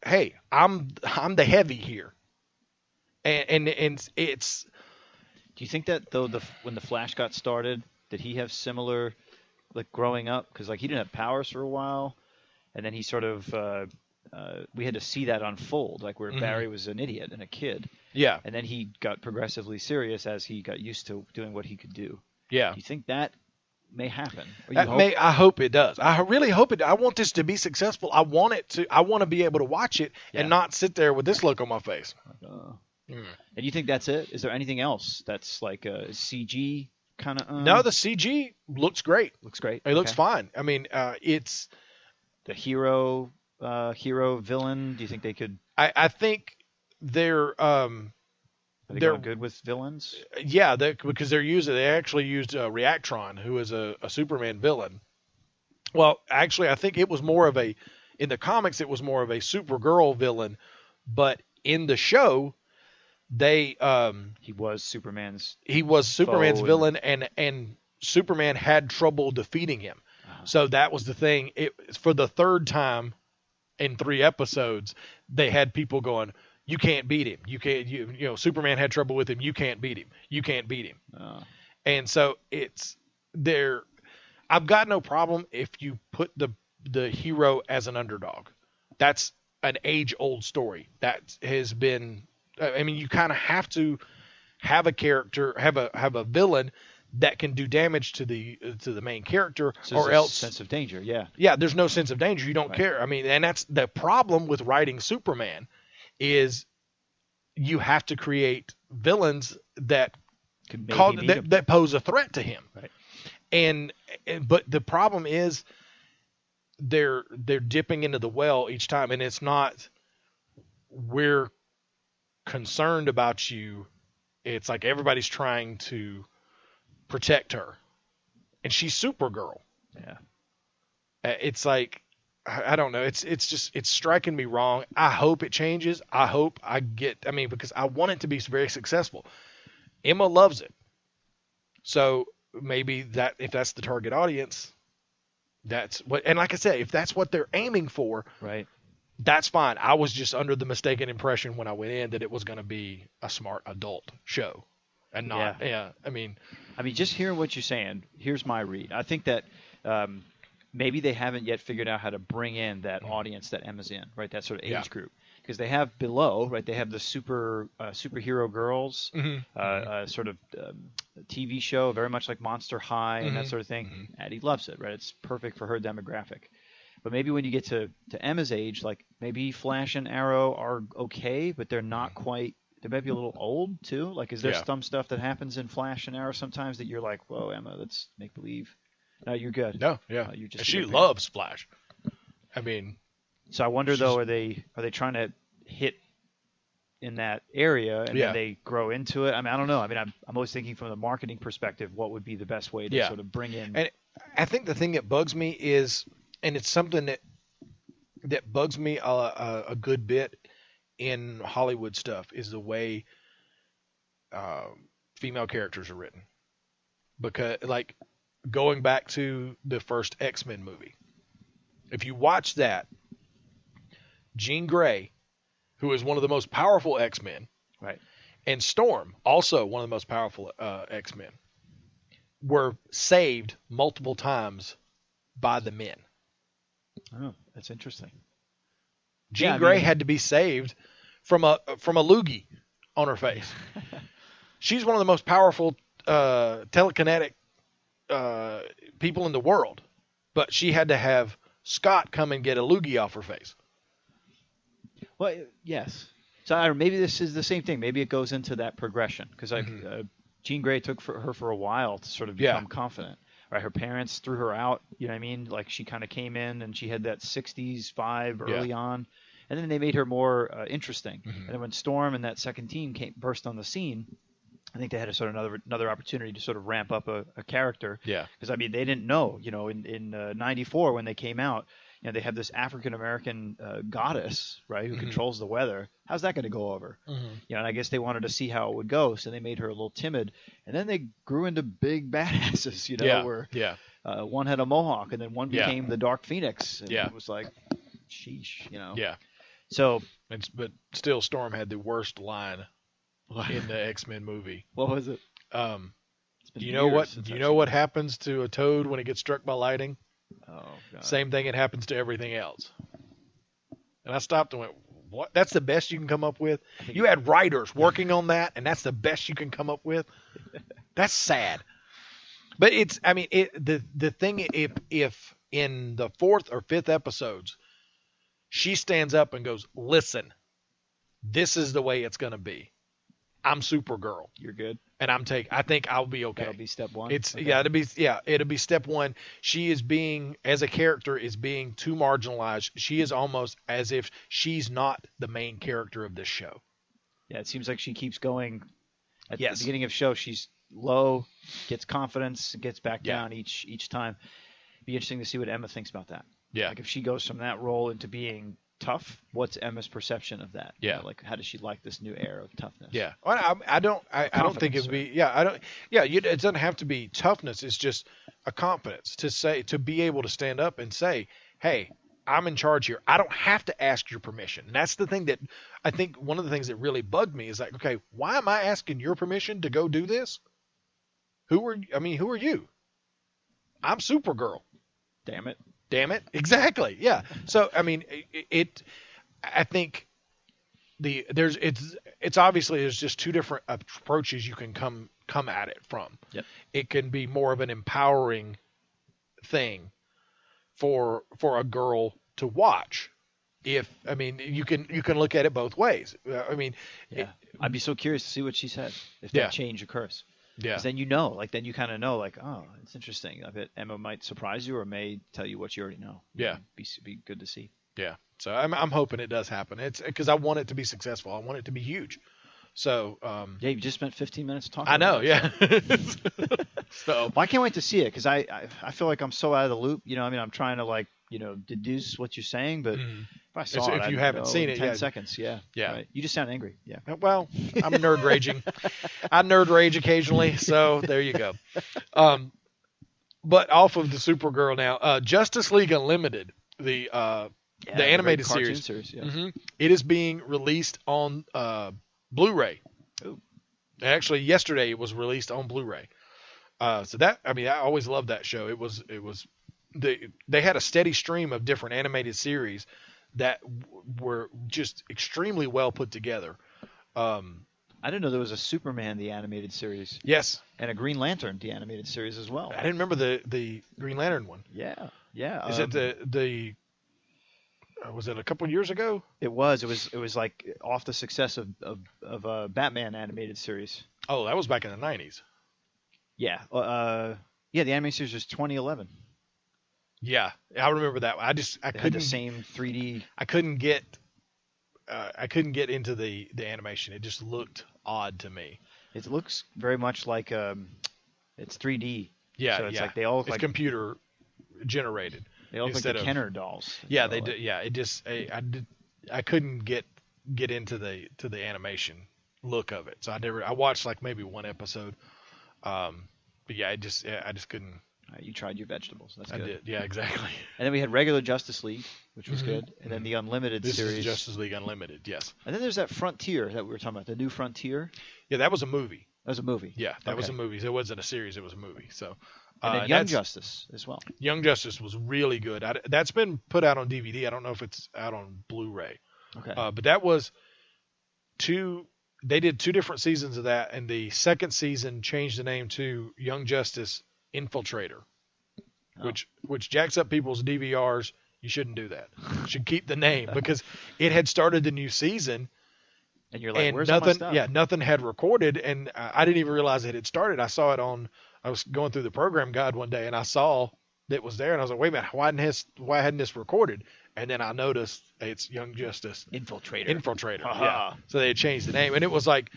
hey, I'm the heavy here. And it's. Do you think that though when the Flash got started, did he have similar, like growing up? Because like he didn't have powers for a while, and then he sort of we had to see that unfold, like where Barry was an idiot and a kid. Yeah. And then he got progressively serious as he got used to doing what he could do. Yeah. Do you think that may happen? I hope it does. I really hope it. I want this to be successful. I want it to. I want to be able to watch it and not sit there with this look on my face. And you think that's it? Is there anything else that's like a CG kind of? No, the CG looks great. Looks great. It looks fine. I mean, it's the hero villain. Do you think they could? I think they're going good with villains. Yeah, because they actually used Reactron, who is a Superman villain. Well, actually, I think it was more of in the comics it was more of a Supergirl villain, but in the show he was Superman's villain, and Superman had trouble defeating him. So that was the thing. For the third time in 3 episodes, they had people going, you can't beat him. You can't. Superman had trouble with him. You can't beat him. You can't beat him. And so it's there. I've got no problem if you put the hero as an underdog. That's an age-old story that has been. I mean, you kind of have to have a character, have a villain that can do damage to the main character, so or else sense of danger. Yeah. Yeah. There's no sense of danger. You don't care. I mean, and that's the problem with writing Superman. Is you have to create villains that that pose a threat to him, right? But the problem is they're dipping into the well each time, and it's not we're concerned about you. It's like everybody's trying to protect her, and she's Supergirl. Yeah, it's like. I don't know. It's striking me wrong. I hope it changes. I hope because I want it to be very successful. Emma loves it. So maybe if that's the target audience, that's what, and like I said, if that's what they're aiming for, right, that's fine. I was just under the mistaken impression when I went in that it was going to be a smart adult show and not, I mean, just hearing what you're saying, here's my read. I think that, maybe they haven't yet figured out how to bring in that audience that Emma's in, right? That sort of age group. because they have below, right? They have the superhero girls, sort of TV show, very much like Monster High and that sort of thing. Addie loves it, right? It's perfect for her demographic. But maybe when you get to Emma's age, like maybe Flash and Arrow are okay, but they're not quite. They might be a little old too. Like, is there some stuff that happens in Flash and Arrow sometimes that you're like, whoa, Emma, let's make believe. No, you're good. No, yeah. You're just she loves Flash. I mean, so I wonder though, are they trying to hit in that area and then they grow into it? I mean, I don't know. I mean, I'm always thinking from the marketing perspective, what would be the best way to sort of bring in. And I think the thing that bugs me is, and it's something that bugs me a good bit in Hollywood stuff, is the way female characters are written. Because, like, going back to the first X-Men movie, if you watch that, Jean Grey, who is one of the most powerful X-Men, right, and Storm, also one of the most powerful X-Men, were saved multiple times by the men. Oh, that's interesting. Jean Grey had to be saved from a loogie on her face. She's one of the most powerful telekinetic people in the world, but she had to have Scott come and get a loogie off her face. Well, yes. So maybe this is the same thing. Maybe it goes into that progression because Jean Grey took her for a while to sort of become confident. Right, her parents threw her out. You know what I mean? Like she kind of came in and she had that '60s vibe early on, and then they made her more interesting. And then when Storm and that second team burst on the scene, I think they had a sort of another opportunity to sort of ramp up a character. Yeah. Because I mean, they didn't know. You know, in '94 when they came out, you know, they have this African American goddess, right, who controls the weather. How's that going to go over? You know, and I guess they wanted to see how it would go, so they made her a little timid, and then they grew into big badasses. You know, where one had a mohawk, and then one became the Dark Phoenix. And it was like, sheesh, you know. Yeah. So, but still, Storm had the worst line in the X-Men movie. What was it? Do you know what happens to a toad when it gets struck by lightning? Oh, God. Same thing. It happens to everything else. And I stopped and went, "What? That's the best you can come up with? You had writers working on that, and that's the best you can come up with? That's sad." But it's, I mean, the thing, if in the 4th or 5th episodes, she stands up and goes, "Listen, this is the way it's going to be. I'm Supergirl. You're good." And I think I'll be okay. That'll be step one. It'll be step one. She is as a character, is being too marginalized. She is almost as if she's not the main character of this show. Yeah, it seems like she keeps going. At the beginning of the show, she's low, gets confidence, gets back down each time. Be interesting to see what Emma thinks about that. Yeah. Like if she goes from that role into being tough, what's Emma's perception of that? Yeah. You know, like how does she like this new era of toughness? Yeah. Well, I don't think it'd be. Yeah. I don't. Yeah. It doesn't have to be toughness. It's just a confidence to be able to stand up and say, "Hey, I'm in charge here. I don't have to ask your permission." And that's the thing that I think one of the things that really bugged me is like, okay, why am I asking your permission to go do this? Who are you? I'm Supergirl. Damn it. Exactly. Yeah. So, I mean, I think it's obviously there's just two different approaches you can come at it from. Yep. It can be more of an empowering thing for a girl to watch. You can look at it both ways. I mean, I'd be so curious to see what she said if that change occurs. Yeah. 'Cause then then you kind of know, like, oh, it's interesting. I bet Emma might surprise you or may tell you what you already know. Yeah. Be good to see. Yeah. So I'm hoping it does happen. It's because I want it to be successful. I want it to be huge. So you just spent 15 minutes talking. I know. About Yeah. So I can't wait to see it because I feel like I'm so out of the loop. You know, I mean, I'm trying to like deduce what you're saying, but if I saw it, if you haven't seen it, 10 seconds. Yeah. Right. You just sound angry. Yeah. Well, I'm nerd raging. I nerd rage occasionally, so there you go. But off of the Supergirl now, Justice League Unlimited, the animated series. It is being released on Blu-ray. Ooh. Actually, yesterday it was released on Blu-ray. So that, I mean, I always loved that show. They had a steady stream of different animated series that were just extremely well put together. I didn't know there was a Superman the animated series. Yes, And a Green Lantern the animated series as well. I didn't remember the Green Lantern one. Yeah. Is it the was it a couple years ago? It was like off the success of a Batman animated series. Oh, that was back in the 90s. Yeah. The animated series was 2011. Yeah, I remember that. I They couldn't had the same 3D. I couldn't get into the animation. It just looked odd to me. It looks very much like it's 3D. Yeah, So it's yeah. like they all look it's like computer generated. they all look like instead the of- Kenner dolls. Yeah, they do. Yeah, it just I couldn't get into the animation look of it. So I watched like maybe one episode. But yeah, I just couldn't. You tried your vegetables. That's I good. did. Yeah, exactly. And then we had regular Justice League, which was good, and then the Unlimited This series. is Justice League Unlimited. Yes. And then there's that Frontier that we were talking about, the new Frontier. Yeah, that was a movie. That was a movie. Yeah, that was a Okay. movie. It wasn't a series. It was a movie. So. And then Young that's- Justice as well. Young Justice was really good. That's been put out on DVD. I don't know if it's out on Blu-ray. Okay. But that was they did 2 different seasons of that, and the second season changed the name to Young Justice Infiltrator, which jacks up people's DVRs. You shouldn't do that. You should keep the name because it had started the new season, and you're like, and where's all my nothing. stuff? Yeah, nothing had recorded, and I didn't even realize it had started. I saw it on. I was going through the program guide one day, and I saw that it was there, and I was like, wait a minute, why hadn't this recorded? And then I noticed it's Young Justice Infiltrator. Haha. Yeah. So they had changed the name, and it was like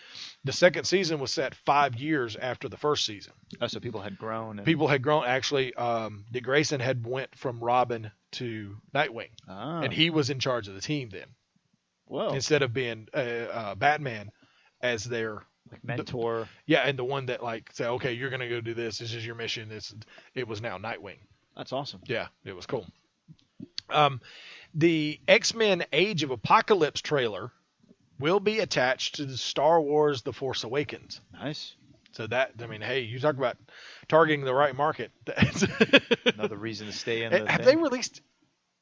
the second season was set 5 years after the first season. Oh, so people had grown. And... People had grown. Actually, Dick Grayson had went from Robin to Nightwing, Ah. and he was in charge of the team then, Whoa. instead of being Batman as their Like mentor. yeah, and the one that like say, okay, you're gonna go do this. This is your mission. It was now Nightwing. That's awesome. Yeah, it was cool. The X-Men Age of Apocalypse trailer will be attached to the Star Wars The Force Awakens. Nice. So that, I mean, hey, you talk about targeting the right market. Another reason to stay in. Have they released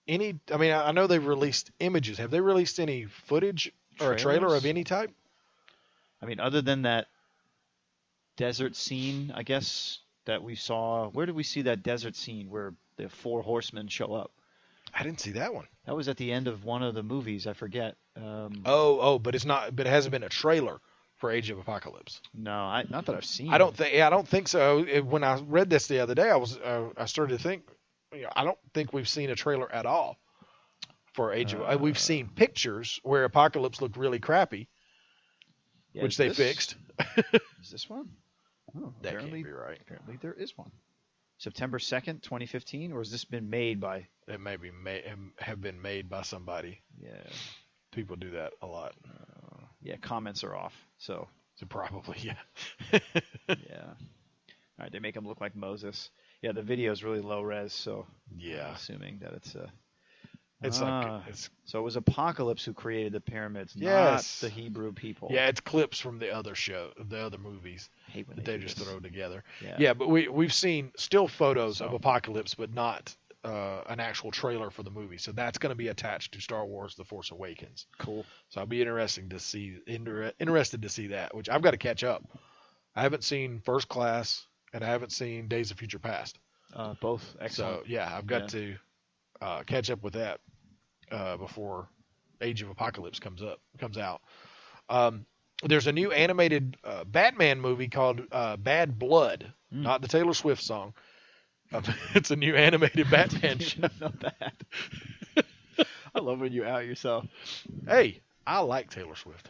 any, I mean, I know they've released images. Have they released any footage or a trailer Trailers? of any type? I mean, other than that desert scene, I guess, that we saw. Where did we see that desert scene where the 4 horsemen show up? I didn't see that one. That was at the end of one of the movies. I forget. But it's not. But it hasn't been a trailer for Age of Apocalypse. No, not that I've seen. I don't think. Yeah, I don't think so. When I read this the other day, I started to think. I don't think we've seen a trailer at all for Age of. We've seen pictures where Apocalypse looked really crappy, Yeah, which is they this- fixed. Is this one? Oh, That apparently, can't be right. apparently there is one. September 2nd, 2015, or has this been made by? It may be have been made by somebody. Yeah, People do that a lot. yeah. Comments are off, so So probably, yeah. yeah. All right, they make him look like Moses. Yeah, the video is really low res, so Yeah. I'm assuming that it's It's like it's So it was Apocalypse who created the pyramids, Yes. not the Hebrew people. yeah, it's clips from the other movies I hate when that they they do just this. throw together. Yeah. Yeah, but we've seen still photos of So- Apocalypse, but not an actual trailer for the movie. So that's going to be attached to Star Wars: The Force Awakens. Cool. So I'll be interested to see that, which I've got to catch up. I haven't seen First Class, and I haven't seen Days of Future Past. Both excellent. So yeah, I've got to catch up with that before Age of Apocalypse comes out. There's a new animated Batman movie called Bad Blood, not the Taylor Swift song. It's a new animated Batman show. Not bad. I love when you out yourself. Hey, I like Taylor Swift.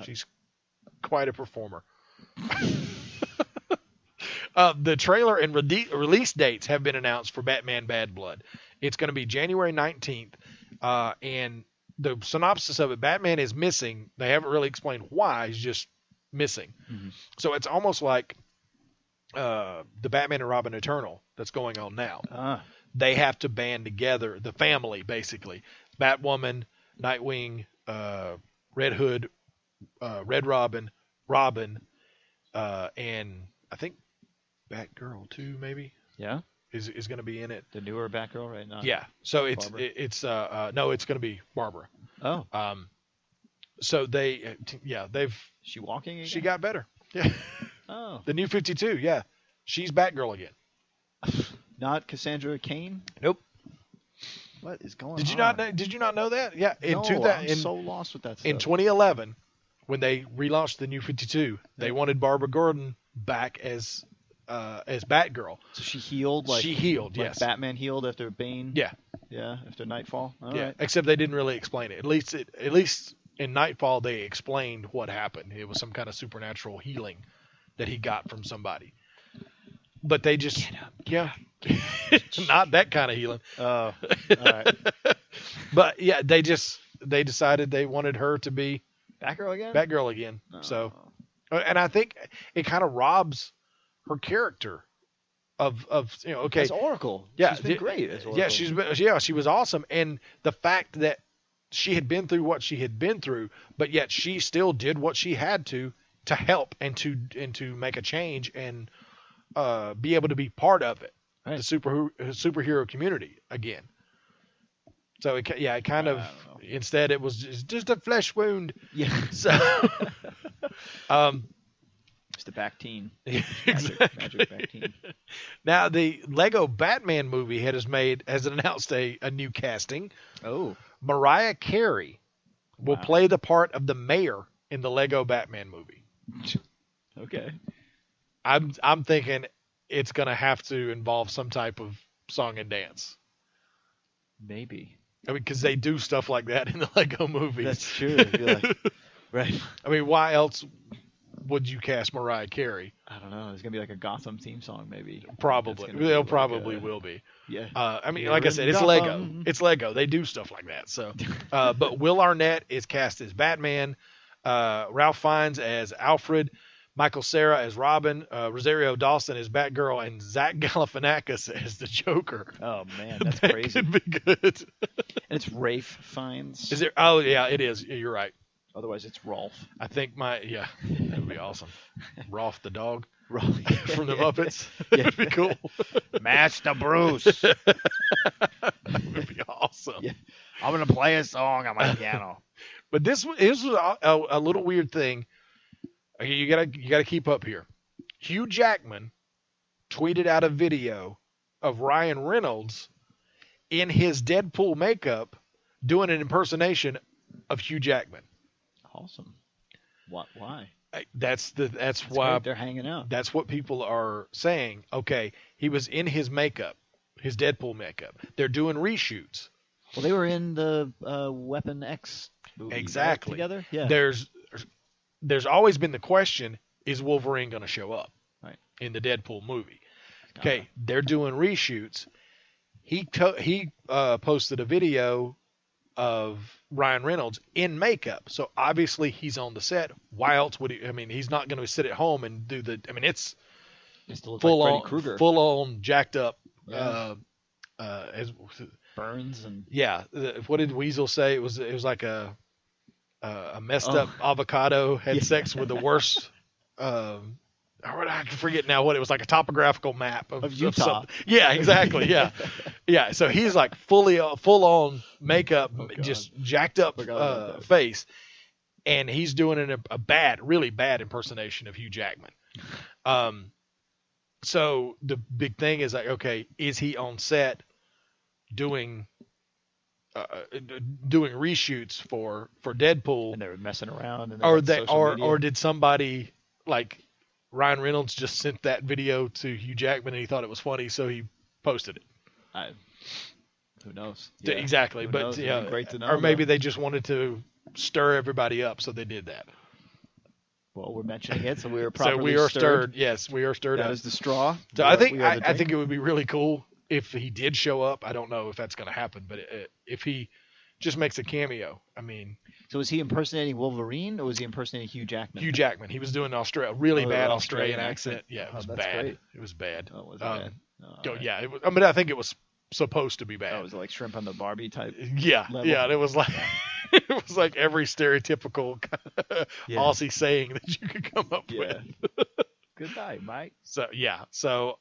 She's quite a performer. The trailer and release dates have been announced for Batman Bad Blood. It's going to be January 19th, and the synopsis of it, Batman is missing. They haven't really explained why. He's just missing. Mm-hmm. So it's almost like the Batman and Robin Eternal that's going on now. They have to band together, the family, basically. Batwoman, Nightwing, Red Hood, Red Robin, and I think Batgirl too, maybe. Yeah. is going to be in it. The newer Batgirl, right now. Yeah. So it's Barbara? it's no, it's going to be Barbara. Oh, So they've is she walking again? she got better. Yeah. Oh, The New 52. Yeah. She's Batgirl again. not Cassandra Cain. Nope. What is going on? Did you not know that? Yeah. I'm so lost with that stuff. In 2011, when they relaunched the New 52, they wanted Barbara Gordon back as Batgirl. So she healed, like She healed, like yes. Batman healed after Bane. Yeah. Yeah, after Nightfall. All Yeah. right. Except they didn't really explain it. At least in Nightfall they explained what happened. It was some kind of supernatural healing that he got from somebody. But they just not that kind of healing. Oh, all right. But yeah, they decided they wanted her to be Batgirl again. Batgirl again. No. So, and I think it kind of robs her character of okay, As Oracle. yeah, she's been great as Oracle. yeah, she was awesome, and the fact that she had been through what she had been through, but yet she still did what she had to help and to make a change and be able to be part of it, Right. the superhero community again. So it kind of I don't know. instead it was just a flesh wound. Yeah. So It's the back teen. exactly. Magic back teen. Now the Lego Batman movie has announced a new casting. Oh. Mariah Carey will Wow. play the part of the mayor in the Lego Batman movie. Okay. I'm thinking it's gonna have to involve some type of song and dance. Maybe. I mean, because they do stuff like that in the Lego movies. That's true. I feel like, right. I mean, why else would you cast Mariah Carey? I don't know. There's gonna be like a Gotham theme song, maybe. Probably. That's gonna be They'll like probably a- will be. Yeah. I mean, Here like I in said, it's Gotham. Lego. It's Lego. They do stuff like that. So, but Will Arnett is cast as Batman. Ralph Fiennes as Alfred. Michael Cera as Robin. Rosario Dawson as Batgirl, and Zach Galifianakis as the Joker. Oh man, that's That crazy. could be good. And it's Rafe Fiennes. Is there? Oh yeah, it is. You're right. Otherwise, it's Rolf. I think that would be awesome. Rolf the dog Rolf from the Muppets. Yeah. That'd be cool. Master Bruce. That would be awesome. Yeah. I'm gonna play a song on my piano. But this was a little weird thing. Okay, you gotta keep up here. Hugh Jackman tweeted out a video of Ryan Reynolds in his Deadpool makeup doing an impersonation of Hugh Jackman. Awesome. What? Why? That's That's why great. They're hanging out. that's what people are saying. Okay, he was in his makeup, his Deadpool makeup. They're doing reshoots. Well, they were in the Weapon X movie, right, Exactly. together. Yeah. There's always been the question: is Wolverine going to show up Right. in the Deadpool movie? Okay, they're doing reshoots. He posted a video of Ryan Reynolds in makeup, so obviously he's on the set. Why else would he? I mean, he's not going to sit at home and do the. I mean, it's It still looks full like on, Freddy Krueger. full on jacked up. Yeah. As, Burns and yeah, what did Weasel say? It was like a messed up avocado had sex with the worst. I can forget now what it was, like a topographical map of Utah. something. Yeah, exactly. Yeah, yeah. So he's like full on makeup, God. just jacked up Forgot about that. face, and he's doing a really bad impersonation of Hugh Jackman. So the big thing is like, okay, is he on set doing reshoots for Deadpool, and they were messing around. And or on social media. or did somebody like Ryan Reynolds just sent that video to Hugh Jackman and he thought it was funny, so he posted it. Who knows? Exactly, Who but knows? It'd yeah, be great to know, or maybe though. they just wanted to stir everybody up, so they did that. Well, we're mentioning it, so we were So properly we are stirred. Yes, we are stirred That up. is the straw. So We I are- think we are the I drink. think it would be really cool if he did show up. I don't know if that's going to happen, but if he just makes a cameo, I mean, So was he impersonating Wolverine, or was he impersonating Hugh Jackman? Hugh Jackman, he was doing really Oh, bad Australian Australian accent. Yeah, it Oh, was that's bad. great. It was bad. Oh, was it bad? Oh, all right. Yeah, it was, I mean, I think it was supposed to be bad. Oh, was it like shrimp on the Barbie type? Yeah, level? yeah, and it was like it was like every stereotypical Yeah. Aussie saying that you could come up Yeah. with. Good night, Mike. So yeah, so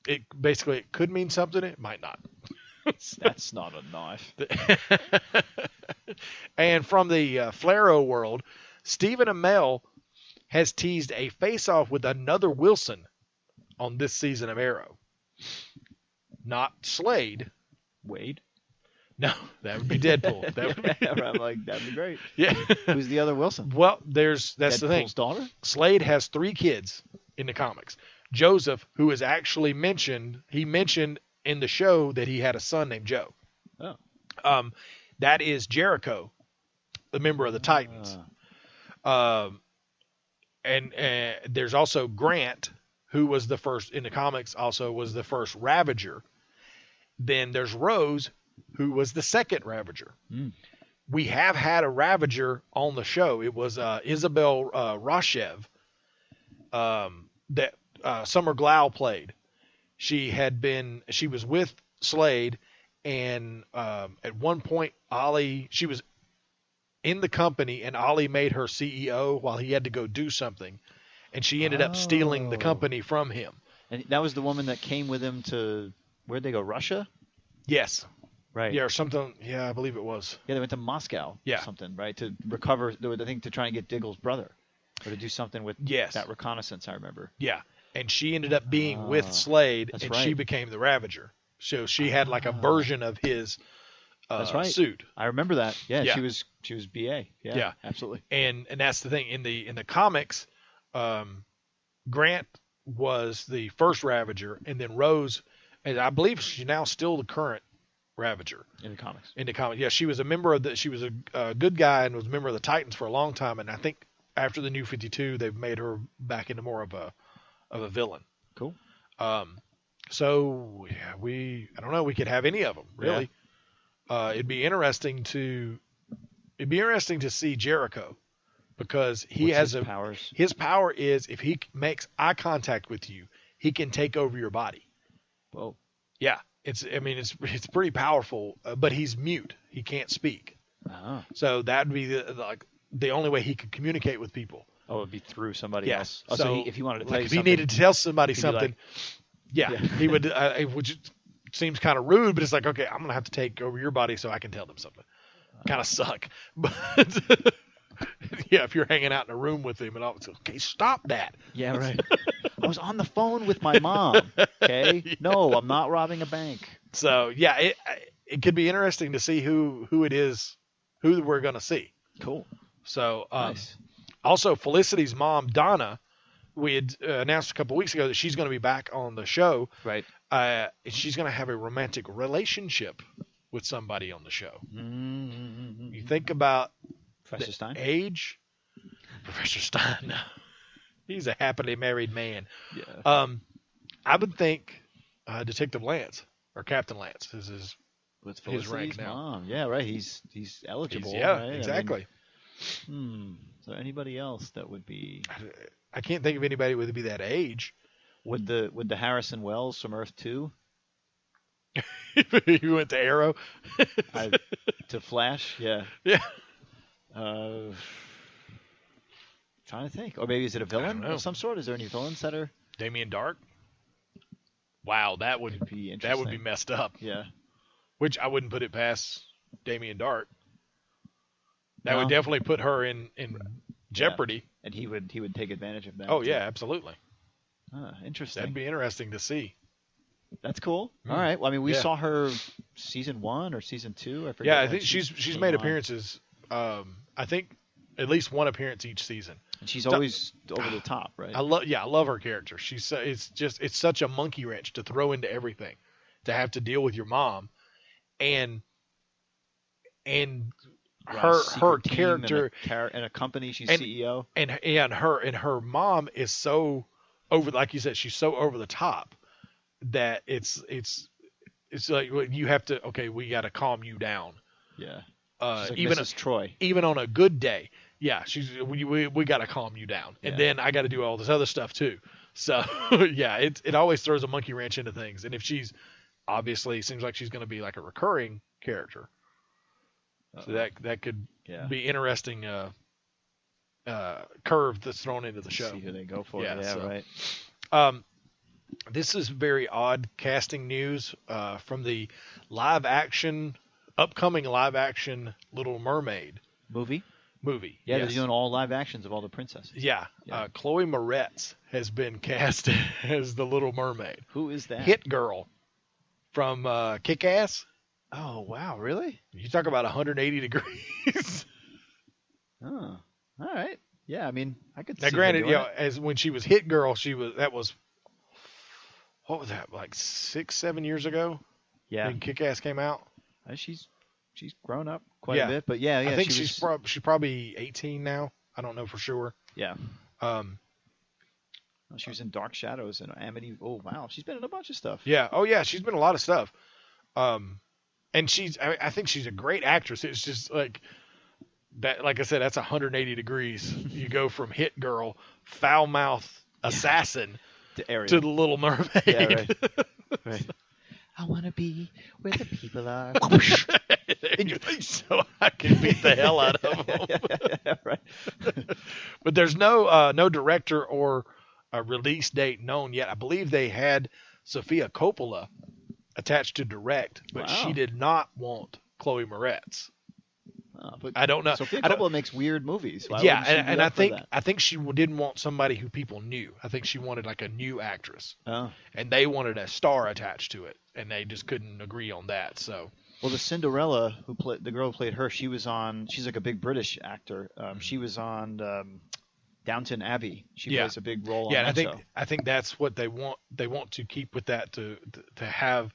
it basically it could mean something. It might not. That's not a knife. And from the Flaro world, Stephen Amell has teased a face-off with another Wilson on this season of Arrow. Not Slade. Wade. No, that would be Deadpool. That would be... I'm like, that'd be great. Yeah. Who's the other Wilson? Well, that's the thing. Deadpool's daughter? Slade has 3 kids in the comics. Joseph, who is actually mentioned in the show that he had a son named Joe. Oh. That is Jericho, the member of the Titans. And there's also Grant, who was the first in the comics, also was the first Ravager. Then there's Rose, who was the second Ravager. Mm. We have had a Ravager on the show. It was Isabel Rashev that Summer Glau played. She was with Slade, and at one point, she was in the company, and Ollie made her CEO while he had to go do something, and she ended up stealing the company from him. And that was the woman that came with him to, where'd they go, Russia? Yes. Right. Yeah, or something. Yeah, I believe it was. Yeah, they went to Moscow. Yeah. Or something, right? To recover, I think, to try and get Diggle's brother. Or to do something with that reconnaissance, I remember. Yeah. And she ended up being with Slade, and she became the Ravager. So she had like a version of his that's right. suit. I remember that. Yeah, she was BA. Yeah, absolutely. And that's the thing. In the comics, Grant was the first Ravager, and then Rose, and I believe she's now still the current Ravager in the comics. Yeah, she was a member of she was a good guy and was a member of the Titans for a long time, and I think after the New 52, they've made her back into more of a villain. Cool. So yeah, I don't know. We could have any of them really. Yeah. It'd be interesting to see Jericho, because he has his powers. His power is if he makes eye contact with you, he can take over your body. Whoa. Yeah, it's pretty powerful, but he's mute. He can't speak. Uh-huh. So that would be the only way he could communicate with people. Oh, it would be through somebody else. Oh, so if he wanted to tell you if something, he needed to tell somebody something, he would. Which seems kind of rude, but it's like, okay, I'm gonna have to take over your body so I can tell them something. Kind of suck, but yeah, if you're hanging out in a room with him and all, it's okay, stop that. Yeah, right. I was on the phone with my mom. Okay, no, I'm not robbing a bank. So yeah, it could be interesting to see who it is, who we're gonna see. Cool. So nice. Also, Felicity's mom, Donna, we had announced a couple weeks ago that she's going to be back on the show. Right. She's going to have a romantic relationship with somebody on the show. Mm-hmm. You think about Professor Stein? Age. Professor Stein. He's a happily married man. Yeah. I would think Detective Lance or Captain Lance is his rank now. Mom. Yeah, right. He's eligible. Right? I Exactly. mean, so anybody else that would be? I can't think of anybody would be that age. Would the Harrison Wells from Earth 2? You went to Arrow? To Flash? Yeah. Yeah. Trying to think. Or maybe is it a villain of some sort? Is there any villains that are? Damien Dark? Wow, that would be interesting. That would be messed up. Yeah. Which I wouldn't put it past Damien Dark. That would definitely put her in jeopardy. Yeah. And he would take advantage of that. Oh yeah, absolutely. Interesting. That'd be interesting to see. That's cool. All right. Well, I mean, we saw her season 1 or season 2. I forget. Yeah, I think she's made appearances. I think at least one appearance each season. And she's always over the top, right? I love her character. It's such a monkey wrench to throw into everything, to have to deal with your mom, and her character and a company. She's CEO, and her mom is so over, like you said, she's so over the top that it's like you have to, okay, we got to calm you down. Yeah. Like even Mrs. Troy, even on a good day, we got to calm you down, and then I got to do all this other stuff too. So yeah, it always throws a monkey wrench into things. And if she's obviously seems like she's going to be like a recurring character, so that could be interesting. Curve that's thrown into the show. See who they go for. Yeah, so, right. This is very odd casting news from the upcoming live action Little Mermaid Movie? movie. Yeah, Yes. they're doing all live actions of all the princesses. Yeah. Yeah. Chloe Moretz has been cast as the Little Mermaid. Who is that? Hit Girl from Kick-Ass. Oh, wow, really? You talk about 180 degrees. Oh, all right. Yeah, I mean, I could Now, see granted, her doing it. as when she was Hit Girl, that was what was that, like 6-7 years ago? Yeah, When Kick-Ass came out. she's grown up quite Yeah. a bit, but yeah, I think she she's was, she's probably 18 now. I don't know for sure. yeah. Um, She was in Dark Shadows and Amity. Oh wow, she's been in a bunch of stuff. yeah. Oh yeah, she's been in a lot of stuff. And I think she's a great actress. It's just like that. Like I said, that's 180 degrees. You go from Hit Girl, foul mouth assassin, To Ariel. to the Little Mermaid. Yeah, right. Right. I want to be where the people are. In your face, so I can beat the hell out of them. Right. But there's no director or a release date known yet. I believe they had Sophia Coppola attached to direct, but Wow. she did not want Chloe Moretz. But I don't know. Sophia I don't- Coppola makes weird movies. Why yeah, wouldn't she be and up for that? I think she didn't want somebody who people knew. I think she wanted like a new actress, Oh. and they wanted a star attached to it, and they just couldn't agree on that. So Well, the Cinderella, the girl who played her, she's like a big British actor. She was on Downton Abbey. She Yeah. plays a big role on yeah, and that show. I think that's what they want. They want to keep with that to have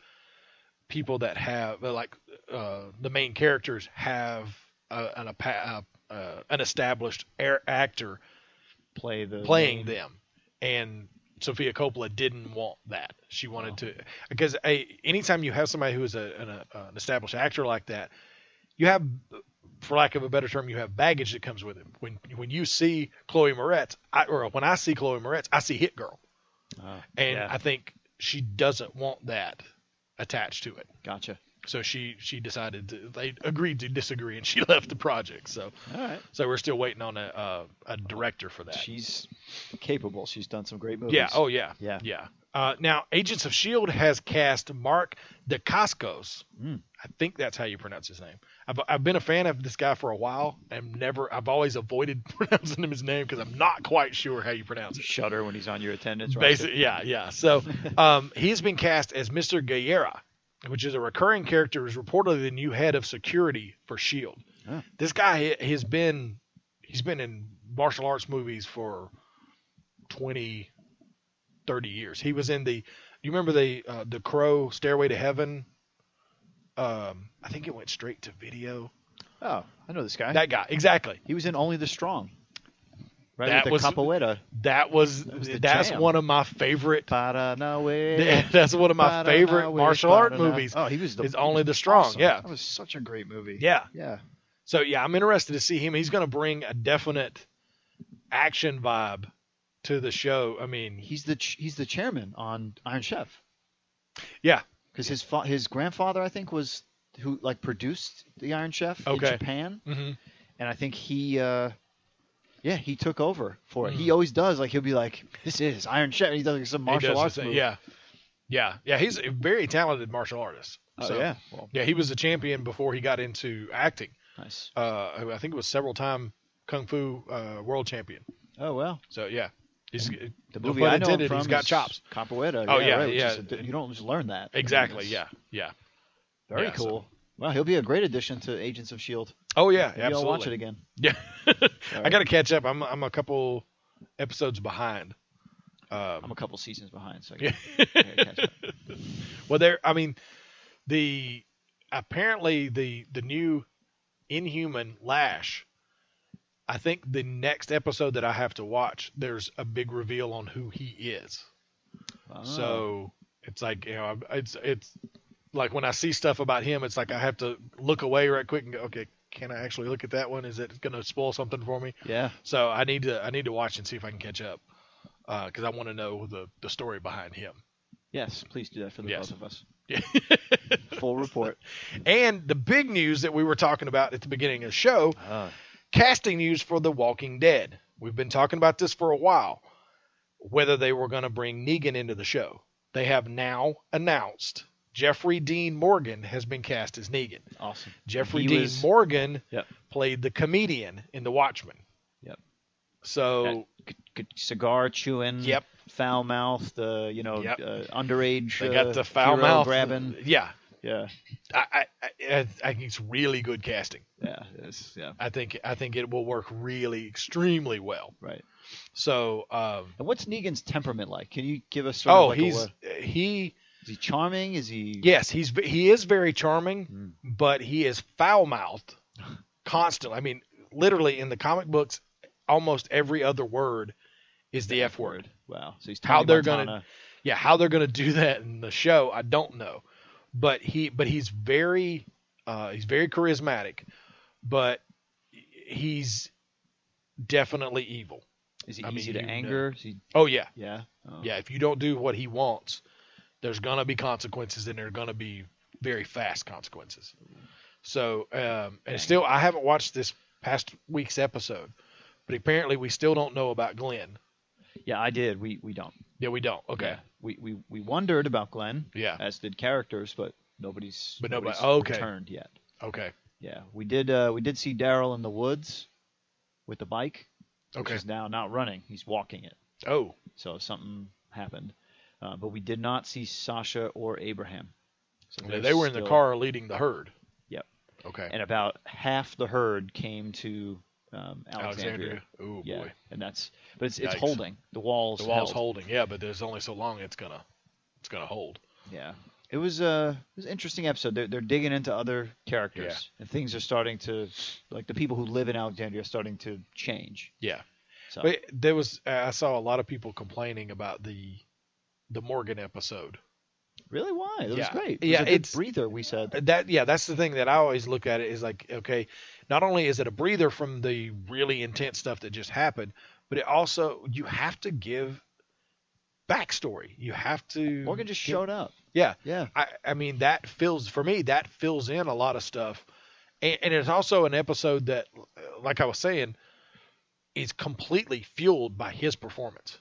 people that have like the main characters have an established actor playing them, and Sophia Coppola didn't want that. She wanted to, because anytime you have somebody who is an established actor like that, you have, for lack of a better term, you have baggage that comes with it. When you see Chloe Moretz, when I see Chloe Moretz, I see Hit Girl, and yeah. I think she doesn't want that attached to it. Gotcha. So she decided they agreed to disagree, and she left the project. So All right. so we're still waiting on a director for that. She's capable. She's done some great movies. Yeah. Oh yeah. Yeah. Yeah. Now, Agents of S.H.I.E.L.D. has cast Mark Dacascos. I think that's how you pronounce his name. I've been a fan of this guy for a while, and I've always avoided pronouncing his name because I'm not quite sure how you pronounce it. Shudder when he's on your attendance. Basically, yeah. So he's been cast as Mr. Guerra, which is a recurring character who's reportedly the new head of security for S.H.I.E.L.D. Oh. This guy he's been in martial arts movies for 20, 30 years. He was in you remember the Crow Stairway to Heaven? I think it went straight to video. Oh, I know this guy. That guy, exactly. He was in Only the Strong. Right, That with the was- capoeira. That's jam. one of my favorite. Paranauê. That's one of my favorite Paranauê, martial art Paranauê. movies. Oh, he was Is Only the Strong. awesome. Yeah. That was such a great movie. Yeah. Yeah. So yeah, I'm interested to see him. He's going to bring a definite action vibe to the show. I mean, He's the chairman on Iron Chef. yeah, Because his grandfather, I think, was who like produced the Iron Chef Okay. in Japan, hmm and I think he took over for it. He always does. Like he'll be like, "This is Iron Chef." And he does like some martial arts move. Yeah. He's a very talented martial artist. Oh So, yeah. Well, yeah, he was a champion before he got into acting. nice. I think it was several-time kung fu world champion. Oh well. So yeah, he's The no movie pun I know him intended, from he's got is chops. Capoeira. Oh, yeah, right, which yeah. is you don't just learn that. Exactly. It's Yeah. Very Yeah, so- cool. Well, he'll be a great addition to Agents of S.H.I.E.L.D. Oh yeah, Maybe absolutely. I'll watch it again. Yeah, All I right. got to catch up. I'm a couple episodes behind. I'm a couple seasons behind, so I Yeah. gotta catch up. Well, apparently the new Inhuman Lash. I think the next episode that I have to watch, there's a big reveal on who he is. Oh. So it's like, it's like when I see stuff about him, it's like I have to look away right quick and go, okay, can I actually look at that one? Is it going to spoil something for me? Yeah. So I need to watch and see if I can catch up because I want to know the story behind him. Yes, please do that for the Yes. both of us. Yeah. Full report. And the big news that we were talking about at the beginning of the show, casting news for The Walking Dead. We've been talking about this for a while. whether they were going to bring Negan into the show. They have now announced Jeffrey Dean Morgan has been cast as Negan. Awesome. Jeffrey Dean Morgan Yep. played the comedian in The Watchmen. Yep. So Good cigar chewing. Yep. Foul mouth. Yep. Underage. They got the foul hero mouth grabbing. Yeah. Yeah. I think it's really good casting. Yeah. Yeah. I think it will work really extremely well. Right. So And what's Negan's temperament like? Can you give us sort of like is he charming? Is he? Yes, he is very charming, but he is foul mouthed constantly. I mean, literally in the comic books, almost every other word is the F word. Wow. So he's how Tony they're Montana. gonna do that in the show, I don't know. But he's very charismatic, but he's definitely evil. Is he I mean, easy to you anger? know. Is he, Oh yeah. yeah. Oh. Yeah, if you don't do what he wants, there's going to be consequences, and they're going to be very fast consequences. So, and still, I haven't watched this past week's episode, but apparently we still don't know about Glenn. Yeah, I did. We don't. Yeah, we don't. Okay. Yeah. We wondered about Glenn. Yeah. As did characters, but nobody's okay. returned yet. Okay. Yeah, we did see Daryl in the woods with the bike. Which Okay. is now not running. He's walking it. Oh. So something happened. But we did not see Sasha or Abraham. So They were in the car leading the herd. Yep. Okay. And about half the herd came to Alexandria. Oh Yeah. boy. And but it's Yikes. holding. The wall's held. holding. Yeah, but there's only so long it's gonna hold. Yeah. It was an interesting episode. They're digging into other characters, and things are starting to, like the people who live in Alexandria, are starting to change. Yeah. So But there was I saw a lot of people complaining about the Morgan episode. really, why? It was Yeah. great. Yeah, it was a good it's- breather. We said. That's the thing that I always look at it is like, okay, not only is it a breather from the really intense stuff that just happened, but it also, you have to give backstory. You have to. Morgan just showed up. Yeah. Yeah. I mean, that fills in a lot of stuff. And it's also an episode that, like I was saying, is completely fueled by his performance.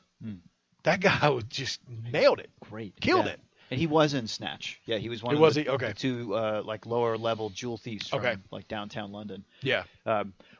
That guy just nailed it. Great. Killed Yeah. it. And he was in Snatch. Yeah, he was one of Was the, he? Okay. the two like lower level jewel thieves from Okay. like downtown London. Yeah.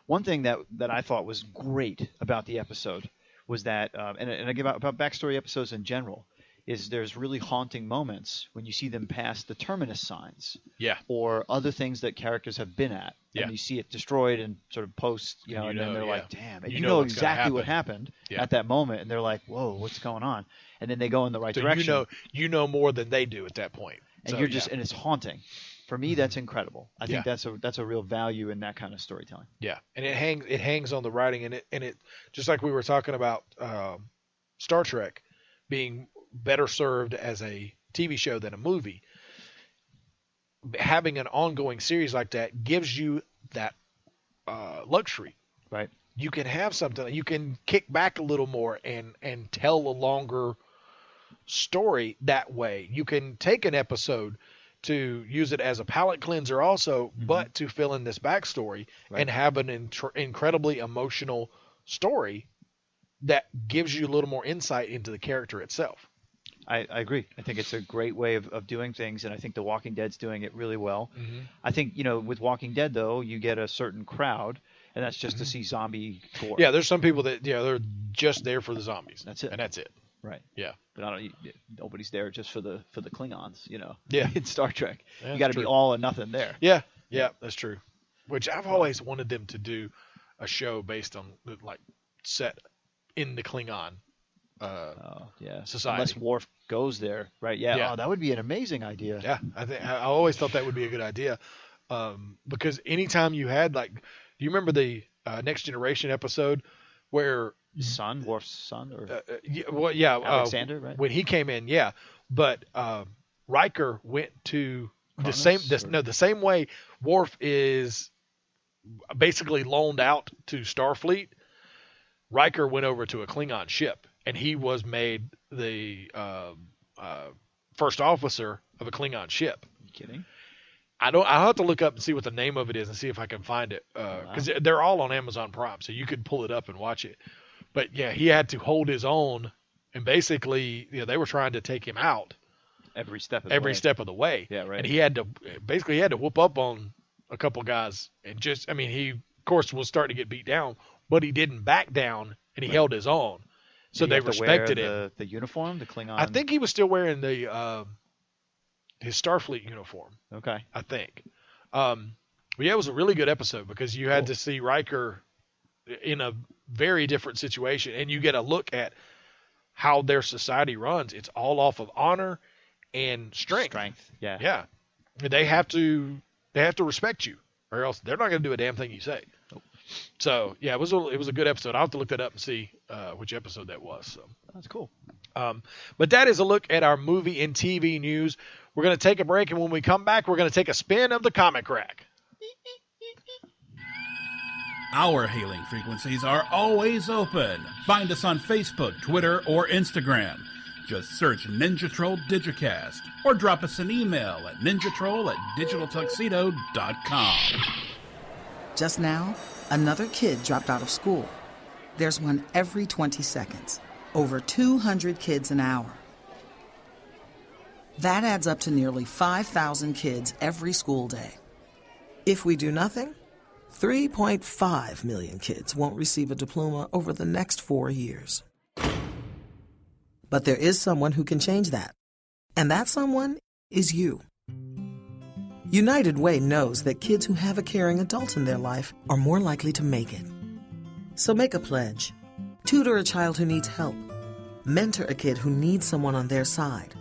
One thing that I thought was great about the episode was that, and I give out about backstory episodes in general, is there's really haunting moments when you see them pass the terminus signs. Yeah. Or other things that characters have been at. Yeah. And you see it destroyed and sort of post, and then they're yeah. like, damn. And You you know know what's gonna exactly what happen. happened Yeah. at that moment. And they're like, whoa, what's going on? And then they go in the right So direction. you know more than they do at that point. And So, you're just, yeah. and it's haunting. For me, that's incredible. I think Yeah. that's a real value in that kind of storytelling. Yeah, and it hangs on the writing, and it just like we were talking about Star Trek being better served as a TV show than a movie. Having an ongoing series like that gives you that luxury. Right. You can have something, you can kick back a little more and tell a longer story that way. You can take an episode to use it as a palate cleanser also, but to fill in this backstory and have an incredibly emotional story that gives you a little more insight into the character itself. I agree. I think it's a great way of doing things, and I think The Walking Dead's doing it really well. I think, with Walking Dead, though, you get a certain crowd, and that's just to see zombie gore. Yeah, there's some people that they're just there for the zombies. That's it. And that's it. Right. Yeah. But nobody's there just for the Klingons, Yeah. in Star Trek. Yeah, you got to true. be all or nothing there. Yeah, that's true. Which I've always wanted them to do a show based on like set in the Klingon society. Unless Worf goes there, right? Yeah. Yeah. Oh, that would be an amazing idea. Yeah, I always thought that would be a good idea, because anytime you had do you remember the Next Generation episode where Worf's son, or Alexander, right? When he came in, yeah, but Riker went to the same way Worf is basically loaned out to Starfleet. Riker went over to a Klingon ship, and he was made the first officer of a Klingon ship. Are you kidding? I'll have to look up and see what the name of it is and see if I can find it, because they're all on Amazon Prime, so you could pull it up and watch it. But yeah, he had to hold his own and basically, they were trying to take him out Every step of the way. Yeah, right. And he had to whoop up on a couple guys, and he of course was starting to get beat down, but he didn't back down, and he held his own. So they respected him. The uniform, the Klingon. I think he was still wearing his Starfleet uniform. Okay. I think. But yeah, it was a really good episode because you had to see Riker in a very different situation, and you get a look at how their society runs. It's all off of honor and strength. Yeah. Yeah. They have to respect you, or else they're not going to do a damn thing you say. Nope. So yeah, it was a good episode. I'll have to look that up and see which episode that was. So that's cool. But that is a look at our movie and TV news. We're going to take a break, and when we come back, we're going to take a spin of the comic rack. Our hailing frequencies are always open. Find us on Facebook, Twitter, or Instagram. Just search Ninja Troll Digicast or drop us an email at ninjatroll@digitaltuxedo.com. Just now, another kid dropped out of school. There's one every 20 seconds. Over 200 kids an hour. That adds up to nearly 5,000 kids every school day. If we do nothing, 3.5 million kids won't receive a diploma over the next 4 years. But there is someone who can change that. And that someone is you. United Way knows that kids who have a caring adult in their life are more likely to make it. So make a pledge. Tutor a child who needs help. Mentor a kid who needs someone on their side.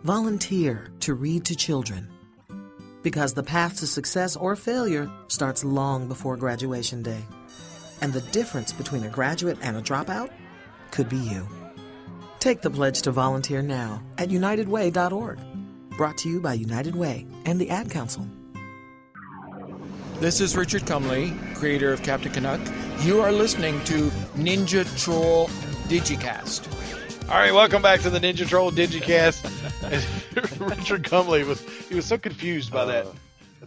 Volunteer to read to children. Because the path to success or failure starts long before graduation day. And the difference between a graduate and a dropout could be you. Take the pledge to volunteer now at unitedway.org. Brought to you by United Way and the Ad Council. This is Richard Cumley, creator of Captain Canuck. You are listening to Ninja Troll Digicast. All right, welcome back to the Ninja Troll Digicast. Richard Cumley was so confused by that.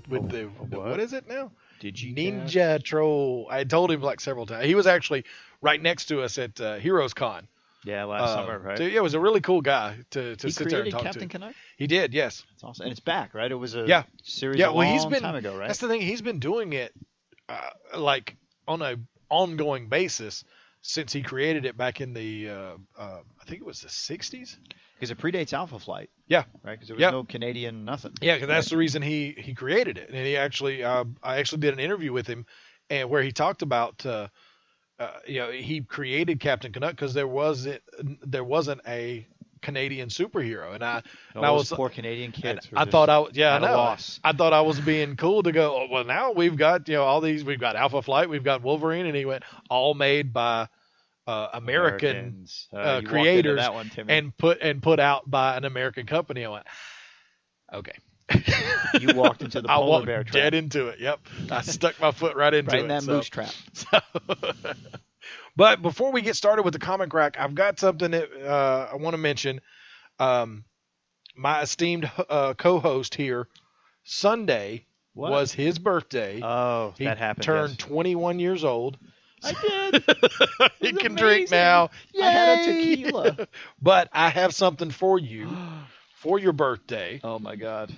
With the what is it now? Ninja Troll. I told him like several times. He was actually right next to us at Heroes Con. Yeah, last summer, right? So yeah, it was a really cool guy to sit there and talk Captain to. Canuck? He did, yes. That's awesome, and it's back, right? It was a series a long time ago, right? That's the thing. He's been doing it like on a ongoing basis since he created it back in the I think it was the 60s. Because it predates Alpha Flight. Yeah. Right? Because there was no Canadian nothing. Yeah, because that's the reason he created it. And he actually, I actually did an interview with him, and where he talked about, he created Captain Canuck because there wasn't a Canadian superhero, and I was poor Canadian kids. I thought I thought I was being cool to go. Oh, well, now we've got all these. We've got Alpha Flight, we've got Wolverine, and he went all made by American creators that one, Timmy. and put out by an American company. I went, okay. You walked into the polar bear trap. Dead into it. Yep, I stuck my foot right into it. Right in that moose trap. But before we get started with the comic rack, I've got something that I want to mention. My esteemed co-host here, Sunday was his birthday. Oh, he that happened. Turned 21 years old. I did. He can drink now. Yay! I had a tequila. But I have something for you for your birthday. Oh my God.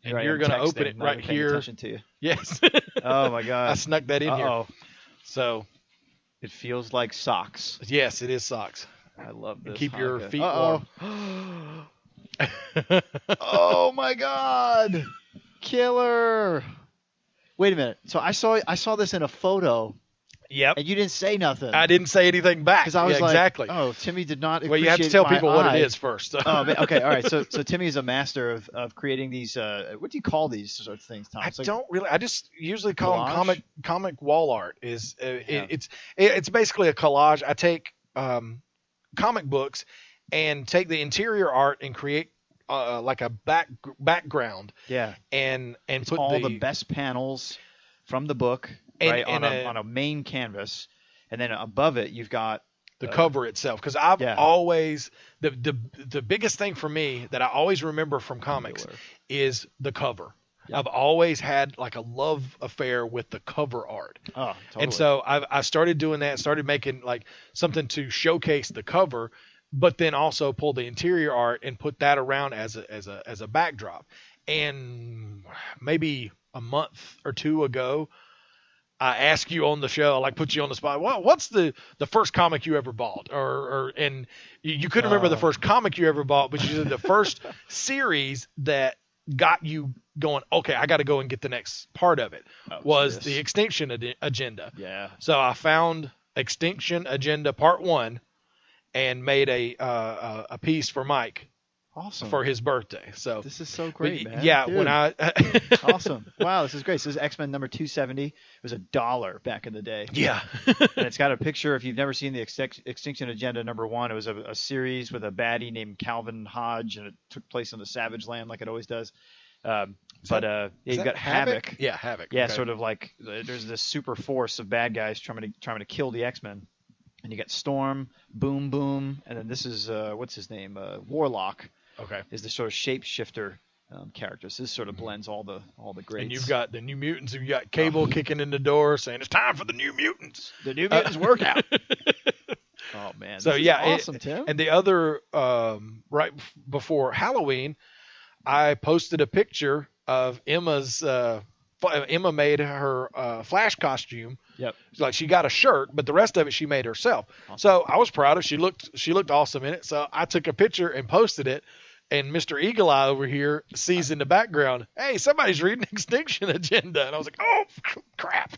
And you're going to open it right here. To you. Yes. Oh my God. I snuck that in here. So it feels like socks. Yes, it is socks. I love this. And keep your feet warm. Oh my God. Killer. Wait a minute. So I saw this in a photo. Yep. And you didn't say nothing. I didn't say anything back. Because I was like, exactly. Oh, Timmy did not appreciate. Well, you have to tell people what it is first. Oh, okay. All right. So Timmy is a master of creating these. What do you call these sorts of things, Tom? I just usually call collage? them comic wall art. It's basically a collage. I take comic books and take the interior art and create like a background. Yeah. And it's put all the best panels from the book. Right, on a main canvas, and then above it you've got the cover itself. Because I've always the biggest thing for me that I always remember from comics is the cover. I've always had like a love affair with the cover art. Oh, totally. And so I started doing that, started making like something to showcase the cover, but then also pull the interior art and put that around as a backdrop. And maybe a month or two ago, I asked you on the show, like put you on the spot. Well, what's the first comic you ever bought? And you couldn't remember the first comic you ever bought, but you said the first series that got you going, okay, I got to go and get the next part of it, was the Extinction Agenda. Yeah. So I found Extinction Agenda Part 1 and made a piece for Mike. Awesome. For his birthday. So this is so great, man. Yeah, Dude. when I awesome. Wow, this is great. So this is X-Men number 270. It was $1 back in the day. Yeah. And it's got a picture. If you've never seen the Extinction Agenda number 1, it was a series with a baddie named Calvin Hodge, and it took place on the Savage Land like it always does. You've got Havoc. Yeah, Havoc. Yeah, okay. sort of like there's this super force of bad guys trying to kill the X-Men. And you got Storm, Boom Boom, and then this is what's his name? Warlock. Okay. Is the sort of shapeshifter character. So this sort of blends all the greats. And you've got the New Mutants. You've got Cable kicking in the door saying it's time for the New Mutants. The New Mutants workout. Oh man. So yeah, awesome, Tim. And the other right before Halloween, I posted a picture of Emma's. Emma made her Flash costume. Yep. Like she got a shirt, but the rest of it she made herself. Awesome. So I was proud of. She looked awesome in it. So I took a picture and posted it. And Mr. Eagle Eye over here sees in the background, hey, somebody's reading Extinction Agenda, and I was like, oh crap.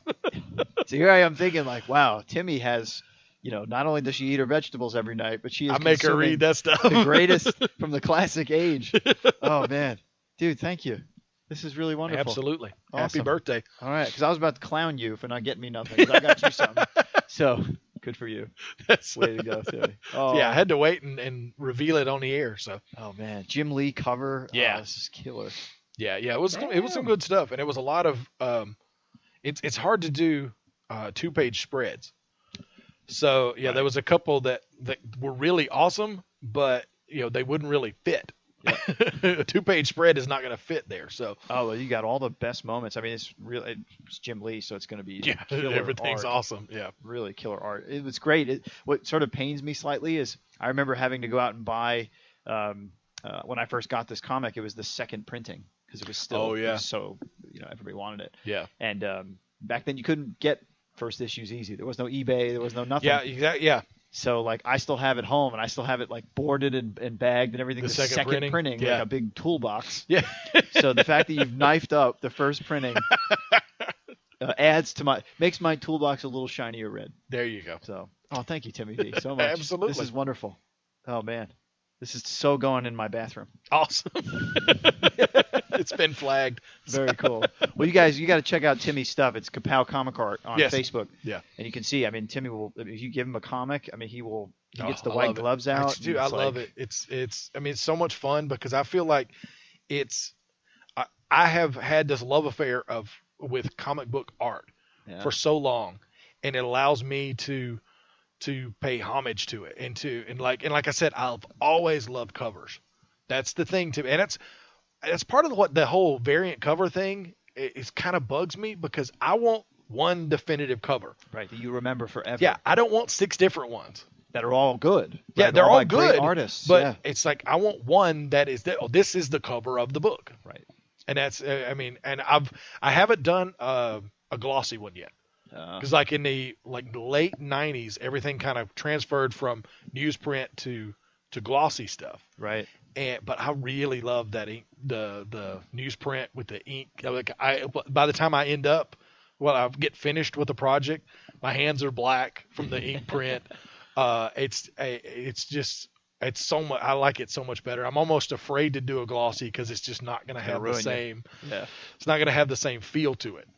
So here I am thinking like, wow, Timmy has. Not only does she eat her vegetables every night, but she is I make her read that stuff. The greatest from the classic age. Oh man, dude, thank you. This is really wonderful. Absolutely. Awesome. Happy birthday. All right, because I was about to clown you for not getting me nothing, 'cause I got you something. So good for you. Way to go, Timmy. Oh. Yeah, I had to wait and reveal it on the air. So. Oh man, Jim Lee cover. Yeah, this is killer. Yeah, it was some good stuff, and it was a lot of. It's hard to do 2-page spreads. So yeah, there was a couple that were really awesome, but they wouldn't really fit. Yeah. A 2-page spread is not going to fit there. So. Oh well, you got all the best moments. I mean, it's Jim Lee, so it's going to be everything's art. Awesome. Yeah, really killer art. It was great. What sort of pains me slightly is I remember having to go out and buy when I first got this comic. It was the second printing because it was still it was so everybody wanted it. Yeah. And back then you couldn't get first issues easy. There was no eBay. There was no nothing. Yeah, exactly. Yeah. So like I still have it home, and I still have it like boarded and bagged and everything. The second printing, like a big toolbox. Yeah. So the fact that you've knifed up the first printing makes my toolbox a little shinier red. There you go. So thank you, Timmy D, so much. Absolutely. This is wonderful. Oh man, this is so going in my bathroom. Awesome. It's been flagged. Very cool. Well, you guys, you got to check out Timmy's stuff. It's Kapow Comic Art on Facebook. Yeah. And you can see, I mean, Timmy will, if you give him a comic, I mean, he gets the white gloves out. Dude, I love it. It's so much fun because I feel like I have had this love affair with comic book art for so long, and it allows me to pay homage to it and like I said, I've always loved covers. That's the thing and that's part of what the whole variant cover thing is kind of bugs me because I want one definitive cover. Right, that you remember forever. Yeah, I don't want 6 different ones. That are all good. Yeah, right? they're all good. Great artists. But it's like I want one that is this is the cover of the book. Right. And that's I haven't done a glossy one yet. Because like in the late 90s, everything kind of transferred from newsprint to glossy stuff. Right. But I really love that ink, the newsprint with the ink. By the time I I get finished with the project, my hands are black from the ink print. It's so much. I like it so much better. I'm almost afraid to do a glossy because it's just not going to have the same. Yeah. It's not going to have the same feel to it.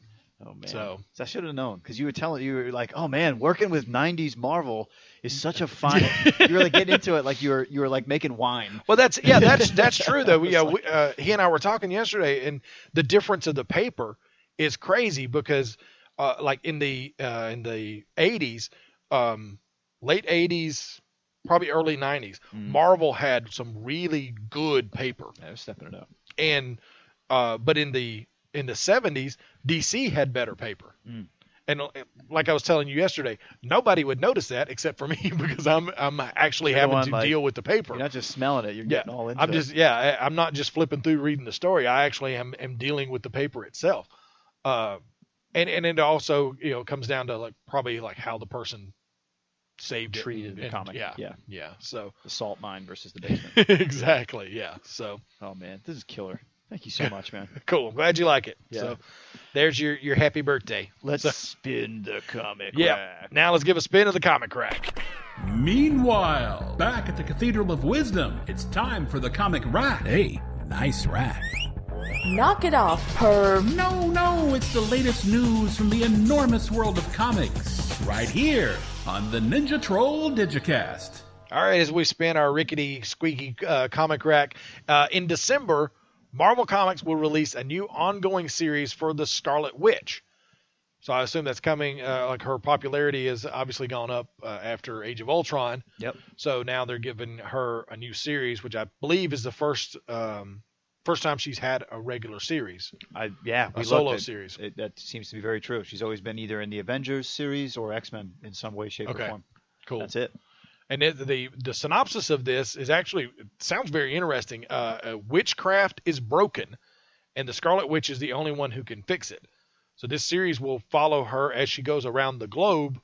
Oh man. So I should have known because you were like, oh man, working with 90s Marvel is such a fun. You were like getting into it like you were like making wine. Well, that's true though. He and I were talking yesterday, and the difference of the paper is crazy because like in the 80s, late 80s, probably early 90s, Marvel had some really good paper. Yeah, they're stepping it up. And but in the in the 70s, DC had better paper. And like I was telling you yesterday, nobody would notice that except for me because I'm actually having to deal with the paper. You're not just smelling it; you're getting all into it. I'm not just flipping through reading the story. I actually am dealing with the paper itself. And it also comes down to probably how the person saved treated the comic. Yeah. So the salt mine versus the basement. Exactly. Yeah. So. Oh man, this is killer. Thank you so much, man. Cool. I'm glad you like it. Yeah. So there's your happy birthday. Let's spin the comic rack. Now let's give a spin of the comic rack. Meanwhile, back at the Cathedral of Wisdom, it's time for the comic rack. Hey, nice rack. Knock it off, perv. No, it's the latest news from the enormous world of comics. Right here on the Ninja Troll Digicast. All right, as we spin our rickety, squeaky comic rack, in December, Marvel Comics will release a new ongoing series for the Scarlet Witch. So I assume that's coming, her popularity has obviously gone up after Age of Ultron. Yep. So now they're giving her a new series, which I believe is the first time she's had a regular series. A solo series. That seems to be very true. She's always been either in the Avengers series or X-Men in some way, shape, or form. Cool. That's it. And the synopsis of this is actually sounds very interesting. Witchcraft is broken, and the Scarlet Witch is the only one who can fix it. So this series will follow her as she goes around the globe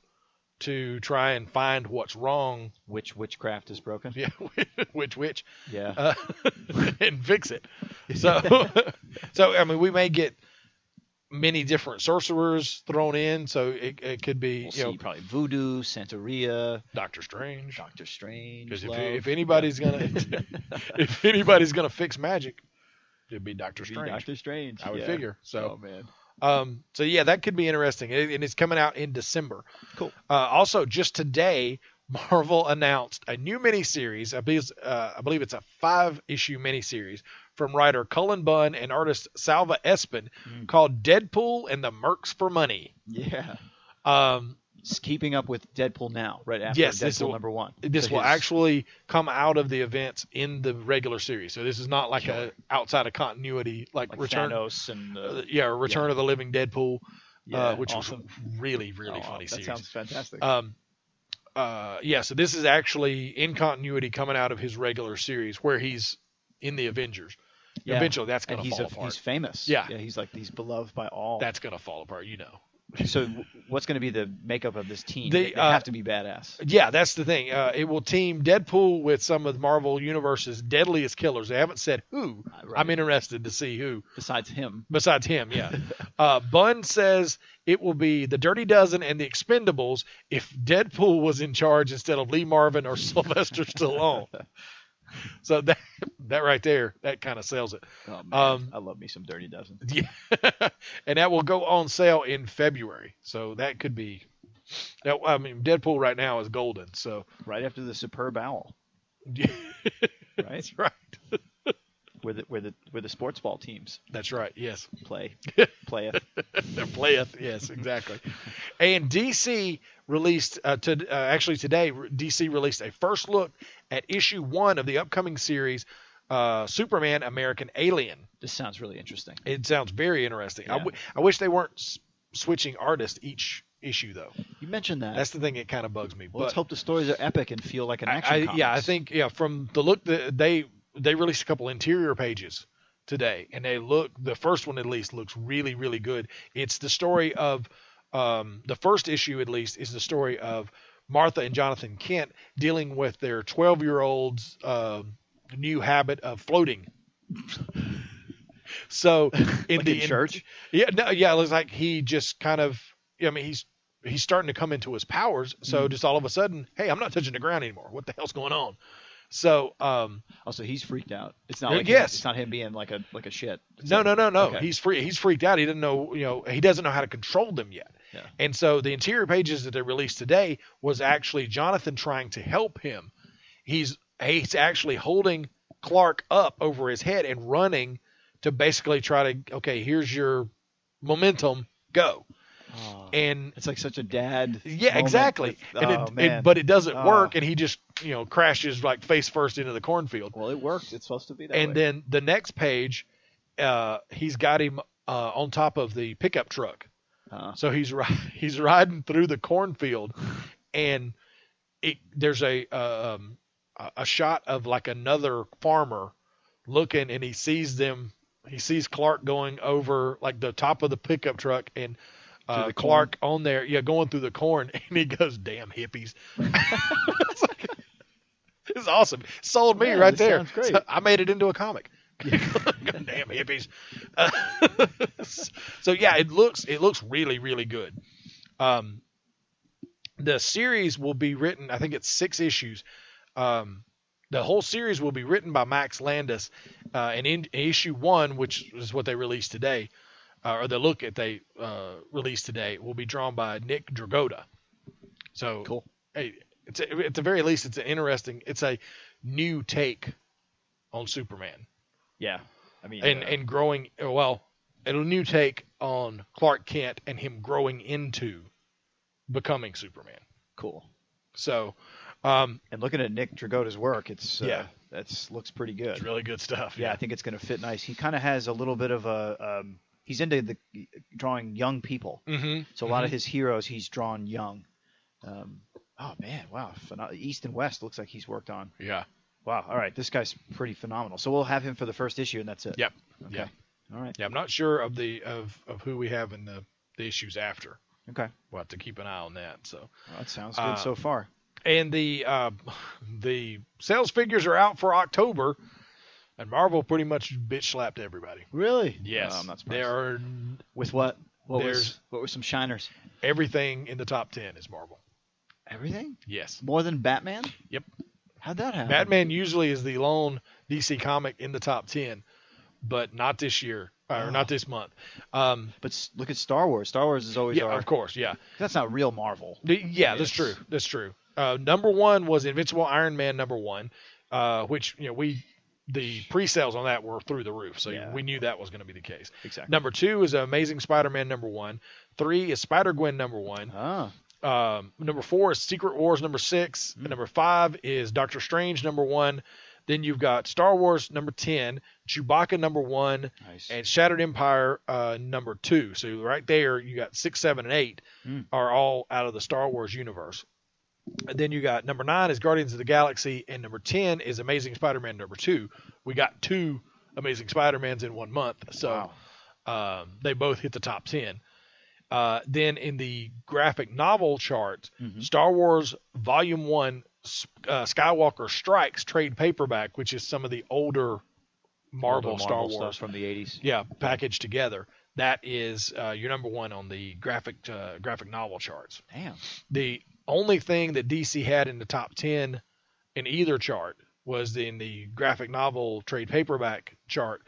to try and find what's wrong. Which witchcraft is broken? Yeah, which witch? Yeah, and fix it. So I mean, we may get many different sorcerers thrown in, so it could be we'll see probably Voodoo, Santeria, Doctor Strange. Because if anybody's gonna fix magic, it'd be Doctor Strange. I would figure. So, oh man. So yeah, that could be interesting, and it's coming out in December. Cool. Also, just today, Marvel announced a new miniseries. I believe it's a 5-issue miniseries from writer Cullen Bunn and artist Salva Espin called Deadpool and the Mercs for Money. Yeah. It's keeping up with Deadpool now, right after Deadpool number 1. This will actually come out of the events in the regular series. So this is not like a outside of continuity, like Return Thanos and Return of the Living Deadpool, which awesome. was really funny series. That sounds fantastic. So this is actually in continuity coming out of his regular series where he's in the Avengers. Yeah. Eventually, that's going to fall apart. He's famous. Yeah, he's beloved by all. That's going to fall apart, So what's going to be the makeup of this team? They have to be badass. Yeah, that's the thing. It will team Deadpool with some of the Marvel Universe's deadliest killers. They haven't said who. Right. I'm interested to see who. Besides him, yeah. Bunn says it will be the Dirty Dozen and the Expendables if Deadpool was in charge instead of Lee Marvin or Sylvester Stallone. So that right there, that kind of sells it. Oh, man. I love me some Dirty Dozen. Yeah. And that will go on sale in February. So that could be. I mean, Deadpool right now is golden. So right after the Superb Owl. Yeah. Right. That's right. Where the sports ball teams. That's right. Yes. Playeth. Playeth. Yes, exactly. And DC released today. DC released a first look at issue 1 of the upcoming series, Superman American Alien. This sounds really interesting. It sounds very interesting. Yeah. I wish they weren't switching artists each issue though. You mentioned that. That's the thing that kind of bugs me. Well, let's hope the stories are epic and feel like an action comics. I think from the look that they released a couple interior pages today, and the first one at least looks really, really good. It's the story of the first issue at least is the story of Martha and Jonathan Kent dealing with their 12-year-old's new habit of floating. So in church, it looks like he just kind of, he's starting to come into his powers. So just all of a sudden, hey, I'm not touching the ground anymore. What the hell's going on? So, also he's freaked out. It's not like it's not him being like a shit. No. Okay. He's freaked out. He didn't know, he doesn't know how to control them yet. Yeah. And so the interior pages that they released today was actually Jonathan trying to help him. He's actually holding Clark up over his head and running to basically try to, okay, here's your momentum, go. Oh, and it's like such a dad. Yeah, exactly. But it doesn't work, and he just crashes like face first into the cornfield. Well, it worked. It's supposed to be that way. And then the next page, he's got him on top of the pickup truck. Uh-huh. So he's riding through the cornfield, and there's a shot of like another farmer looking, and he sees them. He sees Clark going over like the top of the pickup truck, and Clark on there, going through the corn, and he goes, "Damn hippies!" It's awesome. Sold me right there. Sounds great. So I made it into a comic. Damn hippies. So yeah, it looks really, really good. The series will be written, I think it's 6 issues. The whole series will be written by Max Landis, and in issue 1, which is what they released today, or the look at they released today, will be drawn by Nick Dragotta. So cool. Hey, at the very least, it's a new take on Superman. Yeah, I mean, and growing, a new take on Clark Kent and him growing into becoming Superman. Cool. So, and looking at Nick Dragotta's work, looks pretty good. It's really good stuff. Yeah, I think it's going to fit nice. He kind of has a little bit of a he's into drawing young people. Mm-hmm. So a lot of his heroes he's drawn young. Oh man, wow! East and West looks like he's worked on. Yeah. Wow. All right, this guy's pretty phenomenal. So we'll have him for the first issue, and that's it. Yep. Okay. Yeah. All right. Yeah, I'm not sure of who we have in the issues after. Okay. We'll have to keep an eye on that. So. Well, that sounds good so far. And the sales figures are out for October, and Marvel pretty much bitch slapped everybody. Really? Yes. I'm not surprised. There are with what? What were some shiners? Everything in the top 10 is Marvel. Everything? Yes. More than Batman? Yep. How'd that happen? Batman usually is the lone DC comic in the top 10, but not this year, or not this month. But look at Star Wars. Star Wars is always of course, yeah. That's not real Marvel. That's true. That's true. Number 1 was Invincible Iron Man #1, which the pre-sales on that were through the roof, so we knew that was going to be the case. Exactly. Number 2 is Amazing Spider-Man #1. 3 is Spider-Gwen #1. Number 4 is Secret Wars #6. And number 5 is Doctor Strange #1. Then you've got Star Wars #10, Chewbacca #1, nice. and Shattered Empire #2. So right there, you got 6, 7, and 8 are all out of the Star Wars universe. And then you got number 9 is Guardians of the Galaxy, and number 10 is Amazing Spider-Man #2. We got 2 Amazing Spider-Mans in 1 month, so they both hit the top 10. Then in the graphic novel chart, Star Wars Volume 1 Skywalker Strikes trade paperback, which is some of the older Marvel Star Wars stuff from the 80s. Yeah, packaged together. That is your number 1 on the graphic novel charts. Damn. The only thing that DC had in the top 10 in either chart was in the graphic novel trade paperback chart.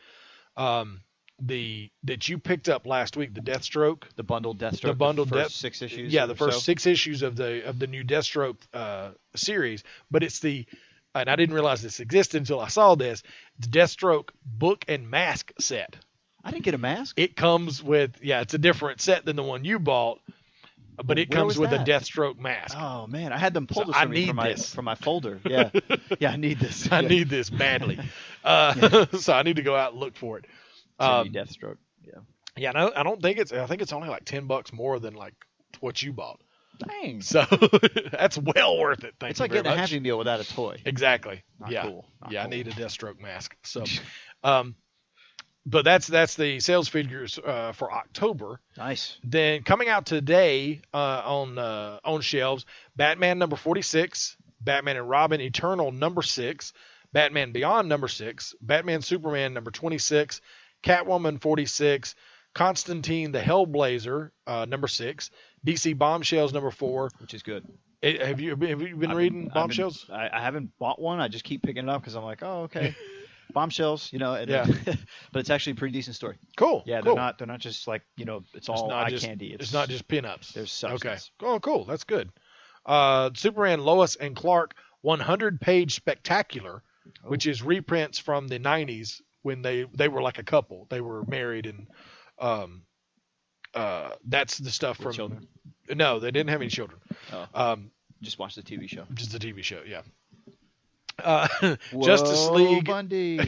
That you picked up last week, the Deathstroke, the bundled Deathstroke, the first 6 issues. Yeah, the first 6 issues of the new Deathstroke series. But it's and I didn't realize this existed until I saw this. The Deathstroke book and mask set. I didn't get a mask. It comes with it's a different set than the one you bought, but it comes with a Deathstroke mask. Oh man, I had them pull this from my folder. Yeah, I need this. I need this badly. So I need to go out and look for it. Deathstroke. Yeah. No, I don't think I think it's only like $10 more than like what you bought. Dang. So that's well worth it. It's like getting a Happy Meal without a toy. Exactly. Not cool. Not cool. I cool. need a Deathstroke mask. So, but that's the sales figures for October. Nice. Then coming out today on shelves, Batman #46, Batman and Robin Eternal #6, Batman Beyond #6, Batman Superman #26, Catwoman 46, Constantine the Hellblazer #6, DC Bombshells #4, which is good. Have you been reading Bombshells? I haven't bought one. I just keep picking it up because I'm like, oh okay, Bombshells, but it's actually a pretty decent story. Cool. Yeah, cool. they're not just like it's all eye candy. It's not just pinups. There's substance. Okay. Oh, cool. That's good. Superman, Lois and Clark 100-page spectacular, which is reprints from the 90s when they were like a couple. They were married, and that's the stuff With from children? No, they didn't have any children. Just watch the TV show. Just the TV show, yeah. Justice League Bundy.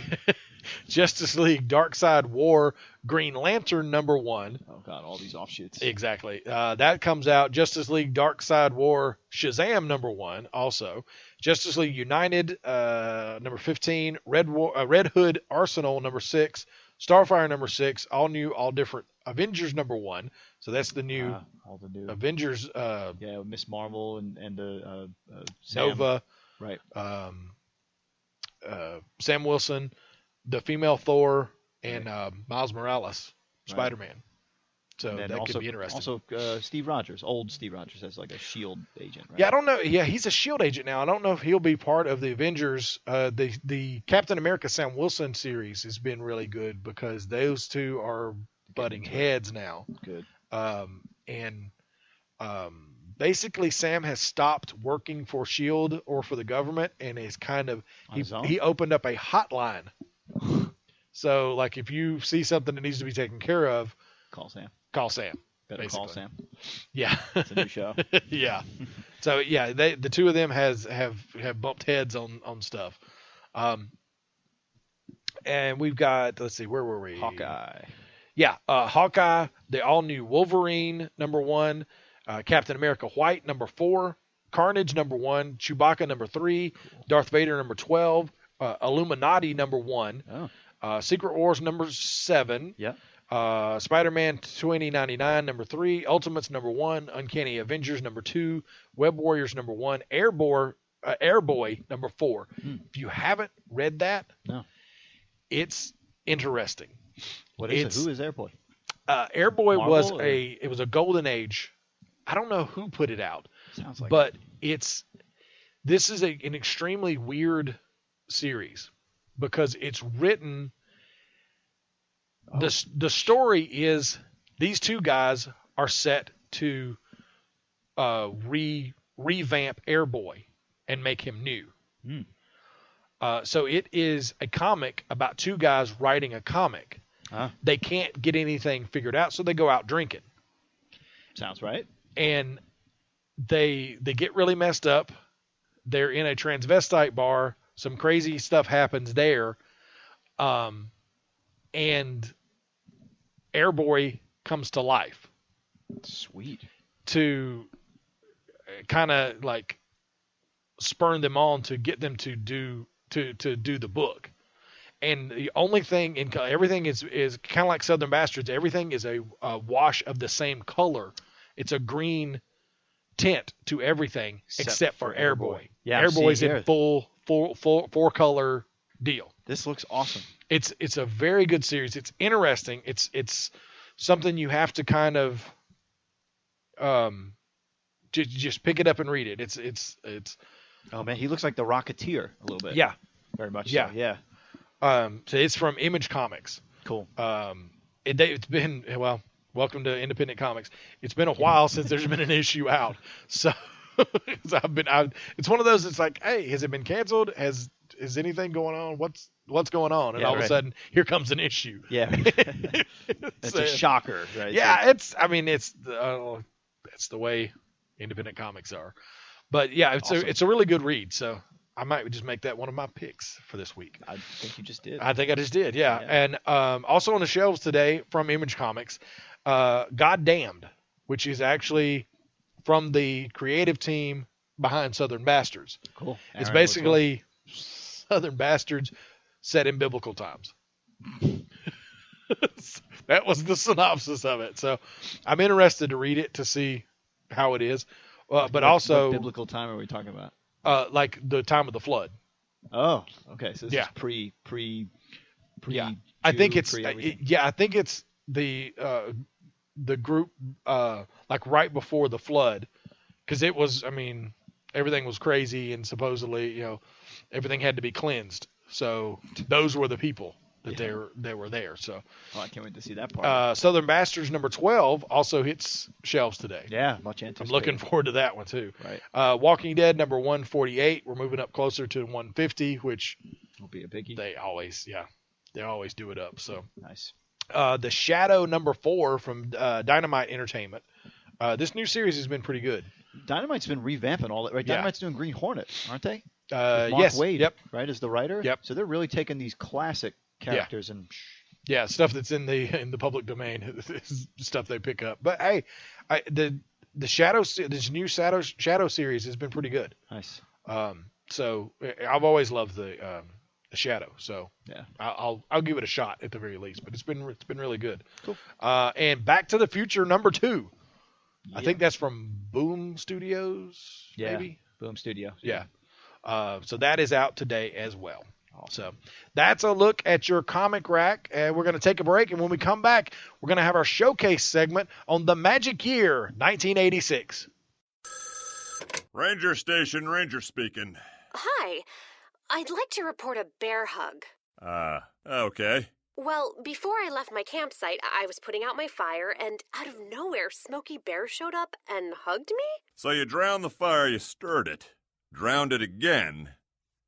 Justice League Darkseid War Green Lantern #1. Oh God, all these offshoots. Exactly. That comes out. Justice League Darkseid War Shazam #1 also. Justice League United #15. Red Hood Arsenal #6. Starfire #6. All new, all different. Avengers #1. So that's the new all the new Avengers. Miss Marvel and Sam. Nova. Right. Sam Wilson, the female Thor, and Miles Morales, Spider-Man. So and then that also, could be interesting. Also, Steve Rogers, old Steve Rogers, as like a S.H.I.E.L.D. agent, right? Yeah, I don't know. Yeah, he's a S.H.I.E.L.D. agent now. I don't know if he'll be part of the Avengers. The Captain America Sam Wilson series has been really good because those two are butting heads now. Good. Basically, Sam has stopped working for S.H.I.E.L.D. or for the government and is kind of he opened up a hotline. So, like, if you see something that needs to be taken care of, call Sam. Better basically. call Sam. Yeah, It's a new show. yeah. So yeah, the two of them have bumped heads on stuff. And we've got, let's see, where were we? Hawkeye. Yeah, Hawkeye, the all new Wolverine #1, Captain America White #4, Carnage #1, Chewbacca #3, Darth Vader #12, Illuminati #1, Secret Wars #7. Yeah. Spider-Man 2099 #3, Ultimates #1, Uncanny Avengers #2, Web Warriors #1, Airboy #4. If you haven't read that, no, it's interesting. What is it? Who is Airboy? Airboy Marvel, was a golden age. I don't know who put it out, Sounds like but this is an extremely weird series because it's written. The story is these two guys are set to revamp Airboy and make him new. So it is a comic about two guys writing a comic. They can't get anything figured out, so they go out drinking. Sounds right. And they get really messed up. They're in a transvestite bar. Some crazy stuff happens there. And Airboy comes to life. Sweet. To kind of like spurn them on to get them to do the book. And the only thing everything is kind of like Southern Bastards. Everything is a wash of the same color. It's a green tint to everything except for Airboy. Yeah, Airboy's in full 4-color deal. This looks awesome. It's a very good series. It's interesting. It's something you have to kind of just pick it up and read it. It's oh man, he looks like the Rocketeer a little bit. Yeah, very much. Yeah, so. Yeah. So it's from Image Comics. Cool. It's been welcome to independent comics. It's been a while since there's been an issue out. So it's one of those. It's like, hey, has it been canceled? Is anything going on? What's going on? And all of a sudden, here comes an issue. Yeah. It's a shocker, right? Yeah, it's the way independent comics are. But yeah, it's a really good read. So I might just make that one of my picks for this week. I think you just did. I think I just did, yeah. And also on the shelves today from Image Comics, God Damned, which is actually from the creative team behind Southern Bastards. Cool. It's basically Southern Bastards set in biblical times. That was the synopsis of it. So I'm interested to read it to see how it is. But also, what biblical time are we talking about? Like the time of the flood. Oh, okay. So this is pre. Yeah, I think it's I think it's the group like right before the flood, because it was. I mean, everything was crazy and supposedly everything had to be cleansed. So those were the people that they were there. So I can't wait to see that part. Southern Bastards #12 also hits shelves today. Yeah, much anticipated. I'm looking forward to that one too. Right. Walking Dead #148. We're moving up closer to 150, which will be a biggie. They always do it up. So nice. The Shadow #4 from Dynamite Entertainment. This new series has been pretty good. Dynamite's been revamping all that, right? Dynamite's doing Green Hornet, aren't they? Yes. Wade, yep. right, is the writer. Yep. So they're really taking these classic characters and. Yeah, stuff that's in the public domain is stuff they pick up. But hey, the this new Shadow series has been pretty good. Nice. So I've always loved the Shadow. So yeah, I'll give it a shot at the very least. But it's been really good. Cool. And Back to the Future #2. Yeah. I think that's from Boom Studios. Yeah. Maybe Boom Studio. Yeah. So that is out today as well. So that's a look at your comic rack. And we're going to take a break. And when we come back, we're going to have our showcase segment on the magic year, 1986. Ranger Station, Ranger speaking. Hi. I'd like to report a bear hug. Okay. Well, before I left my campsite, I was putting out my fire, and out of nowhere, Smokey Bear showed up and hugged me? So you drowned the fire, you stirred it, drowned it again,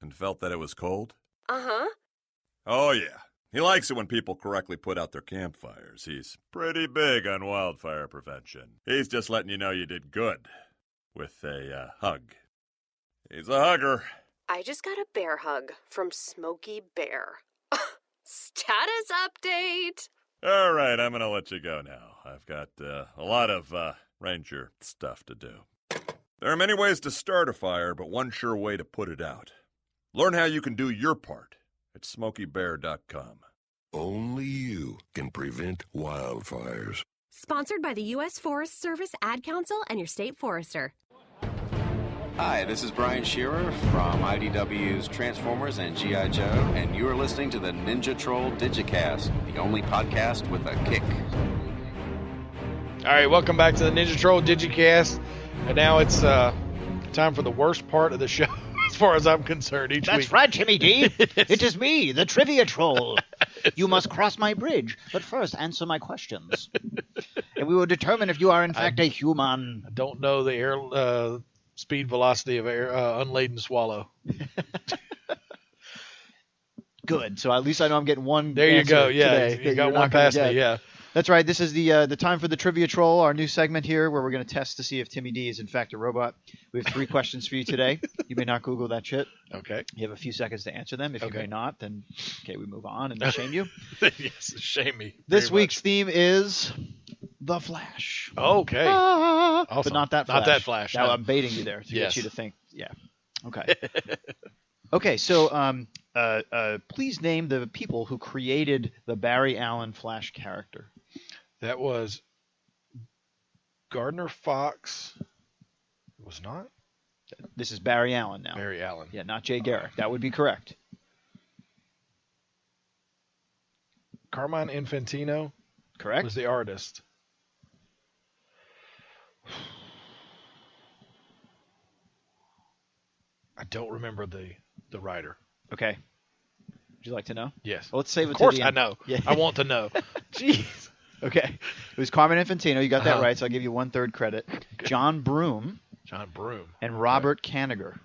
and felt that it was cold? Uh-huh. Oh, yeah. He likes it when people correctly put out their campfires. He's pretty big on wildfire prevention. He's just letting you know you did good with a hug. He's a hugger. I just got a bear hug from Smokey Bear. Status update! All right, I'm going to let you go now. I've got a lot of ranger stuff to do. There are many ways to start a fire, but one sure way to put it out. Learn how you can do your part at SmokeyBear.com. Only you can prevent wildfires. Sponsored by the U.S. Forest Service, Ad Council, and your state forester. Hi, this is Brian Shearer from IDW's Transformers and G.I. Joe, and you are listening to the Ninja Troll Digicast, the only podcast with a kick. All right, welcome back to the Ninja Troll Digicast. And now it's time for the worst part of the show, as far as I'm concerned, each week. That's right, Jimmy D. It is me, the Trivia Troll. You must cross my bridge, but first answer my questions. And we will determine if you are in fact a human. I don't know the air speed velocity of air unladen swallow. Good. So at least I know I'm getting one. There you go. Yeah, today you got one past me. Yeah. That's right. This is the time for the Trivia Troll, our new segment here where we're going to test to see if Timmy D is in fact a robot. We have 3 questions for you today. You may not Google that shit. Okay. You have a few seconds to answer them. If you Okay. may not, then we move on and shame you. Yes, shame me. This very week's theme is The Flash. Okay. But not that Flash. Not that Flash. Now no. I'm baiting you there to Yes. get you to think. Yeah. Okay. Okay. So, please name the people who created the Barry Allen Flash character. That was Gardner Fox. It was not? This is Barry Allen now. Barry Allen. Yeah, not Jay Garrick. That would be correct. Carmine Infantino Correct. was the artist. I don't remember the writer. Okay. Would you like to know? Yes. Well, let's save it Of course to the I end. know. Yeah. I want to know. Jeez. Okay. It was Carmen Infantino. You got that Uh-huh. right, so I'll give you 1/3 credit. John Broome John Broome. and Robert Kanigher.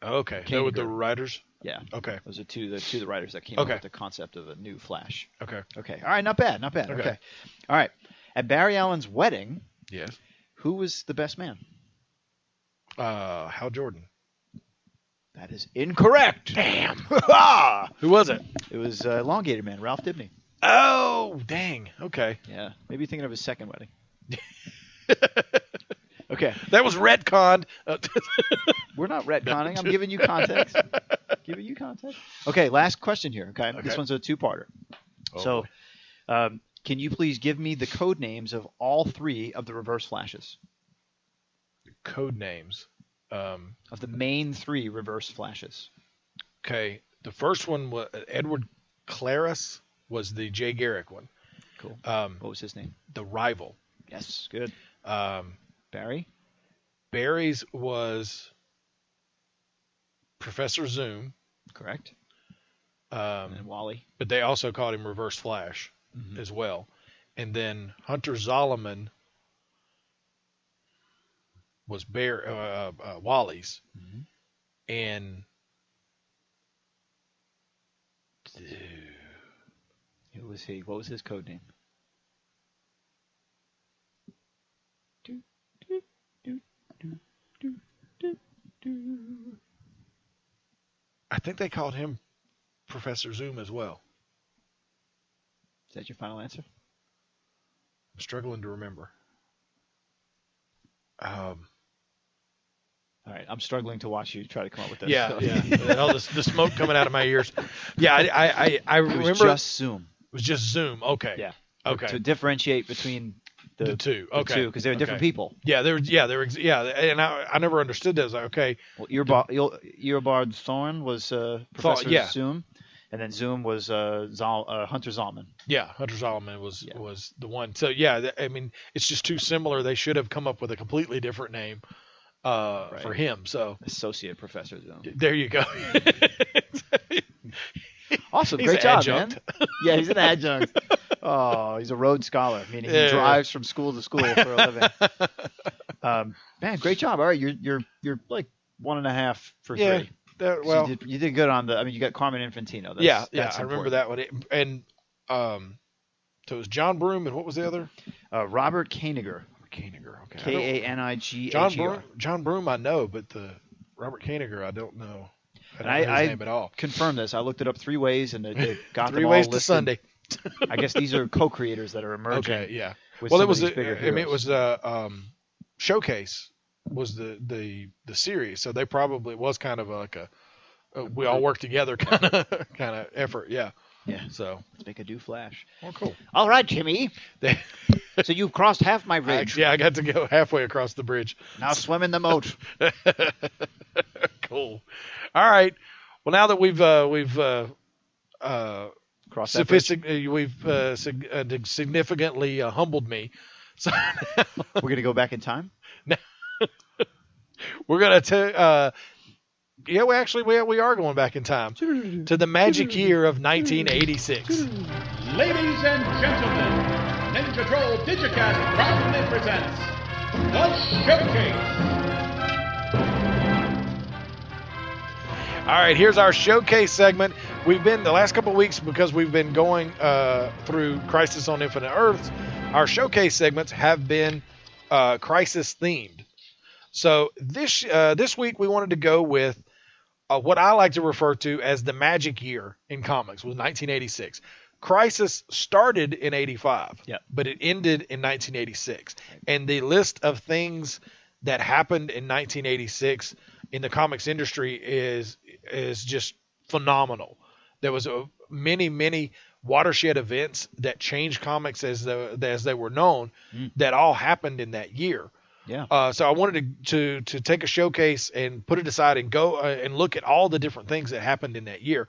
Okay. They were the Kanigher. writers? Yeah. Okay. Those are the writers that came up Okay. with the concept of a new Flash. Okay. Okay. All right. Not bad. Not bad. Okay. Okay. All right. At Barry Allen's wedding, Yes. who was the best man? Hal Jordan. That is incorrect. Damn. Ah! Who was it? It was Elongated Man, Ralph Dibny. Oh, dang. Okay. Yeah. Maybe you're thinking of his second wedding. Okay. That was retconned. We're not retconning. I'm giving you context. Okay, last question here. Okay, this one's a 2-parter. Oh, So, can you please give me the code names of all 3 of the Reverse Flashes? Code names. Of the main 3 Reverse Flashes. Okay. The first one was Edward Claris was the Jay Garrick one. Cool. What was his name? The Rival. Yes, good. Barry? Barry's was Professor Zoom. Correct. And Wally. But they also called him Reverse Flash as well. And then Hunter Zolomon was Wally's. And Who was he? What was his code name? I think they called him Professor Zoom as well. Is that your final answer? I'm struggling to remember. All right, I'm struggling to watch you try to come up with this. Yeah, yeah. All the smoke coming out of my ears. Yeah, I remember. It was just Zoom. It was just Zoom. Okay. Yeah. Okay. To differentiate between the two. Okay. Because they're different people. Yeah, and I never understood that. I was like, okay. Well, Eobard Thorn was Professor Zoom, and then Zoom was Hunter Zalman. Yeah, Hunter Zalman was the one. So yeah, I mean, it's just too similar. They should have come up with a completely different name for him. So Associate Professor Zoom. There you go. Awesome, He's great an job, adjunct. man. Yeah, he's an adjunct. Oh, he's a Rhodes Scholar, meaning he drives from school to school for a living. Man, great job. All right, you're like 1.5 for 3. Well, so you did good on the. I mean, you got Carmen Infantino. That's I remember that one. And so it was John Broom, and what was the other? Robert Koeniger. Okay. Koeniger. John Broom, I know, but the Robert Koeniger, I don't know. I don't know his name at all. Confirmed this. I looked it up 3 ways, and they got three them ways all to listed. Sunday. I guess these are co-creators that are emerging. Okay, yeah. Well, it was Showcase was the series, so they probably was kind of like a we all work together kind of effort. Yeah. Yeah. So let's make a new Flash. Oh, cool. All right, Jimmy. So you've crossed half my bridge. I got to go halfway across the bridge. Now swim in the moat. Cool. All right. Well, now that we've crossed significantly humbled me, so we're gonna go back in time. We're gonna we are going back in time to the magic year of 1986. Ladies and gentlemen, Ninja Troll Digicast proudly presents The Showcase. All right, here's our showcase segment. We've been the last couple of weeks because we've been going through Crisis on Infinite Earths. Our showcase segments have been Crisis themed. So this week we wanted to go with what I like to refer to as the magic year in comics, was 1986. Crisis started in 85, but it ended in 1986. And the list of things that happened in 1986 in the comics industry is just phenomenal. There was many watershed events that changed comics as they were known that all happened in that year. Yeah. So I wanted to take a showcase and put it aside and go and look at all the different things that happened in that year.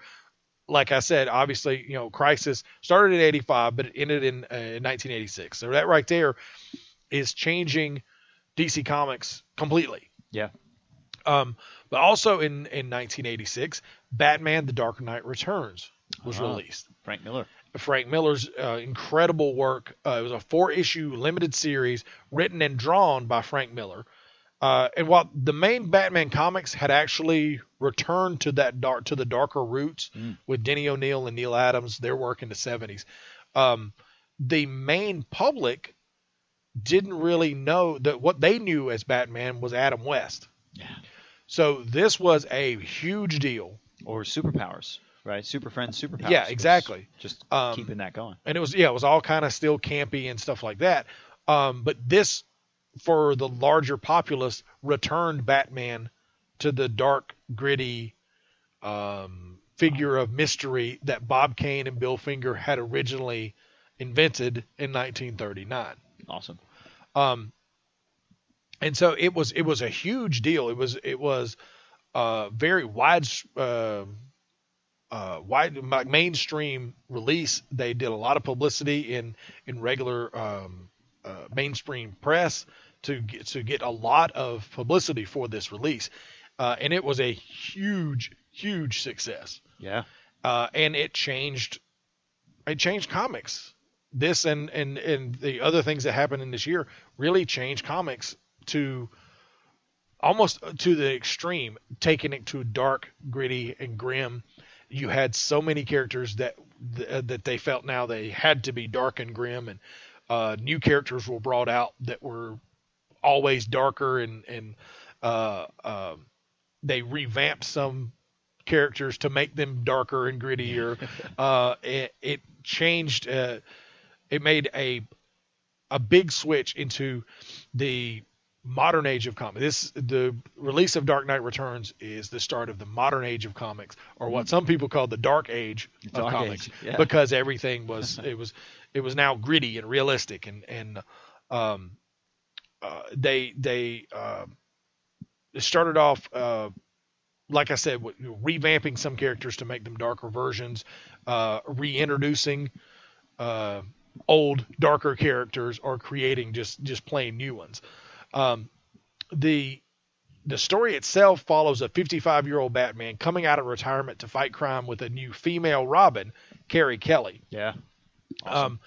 Like I said, obviously, Crisis started in 85, but it ended in 1986. So that right there is changing DC Comics completely. Yeah. But also in 1986, Batman: The Dark Knight Returns was released. Frank Miller's incredible work. It was a 4-issue limited series written and drawn by Frank Miller. And while the main Batman comics had actually returned to the darker roots with Denny O'Neil and Neil Adams, their work in the 70s, the main public didn't really know that what they knew as Batman was Adam West. Yeah. So this was a huge deal. Or superpowers. Right, Super Friends, Superpowers. Yeah, exactly. Just keeping that going. And it was all kind of still campy and stuff like that. But this, for the larger populace, returned Batman to the dark, gritty figure of mystery that Bob Kane and Bill Finger had originally invented in 1939. Awesome. And so it was a huge deal. It was very wide mainstream release. They did a lot of publicity in regular mainstream press to get a lot of publicity for this release, and it was a huge success. Yeah. And it changed comics. This and the other things that happened in this year really changed comics to almost to the extreme, taking it to dark, gritty, and grim. You had so many characters that they felt now they had to be dark and grim, and new characters were brought out that were always darker, and they revamped some characters to make them darker and grittier. It changed. It made a big switch into the modern age of comics. The release of Dark Knight Returns is the start of the modern age of comics, or what some people call the dark age of comics, because everything was it was now gritty and realistic, and they started off like I said, revamping some characters to make them darker versions, reintroducing old darker characters, or creating just plain new ones. The story itself follows a 55-year-old Batman coming out of retirement to fight crime with a new female Robin, Carrie Kelly. Yeah. Awesome.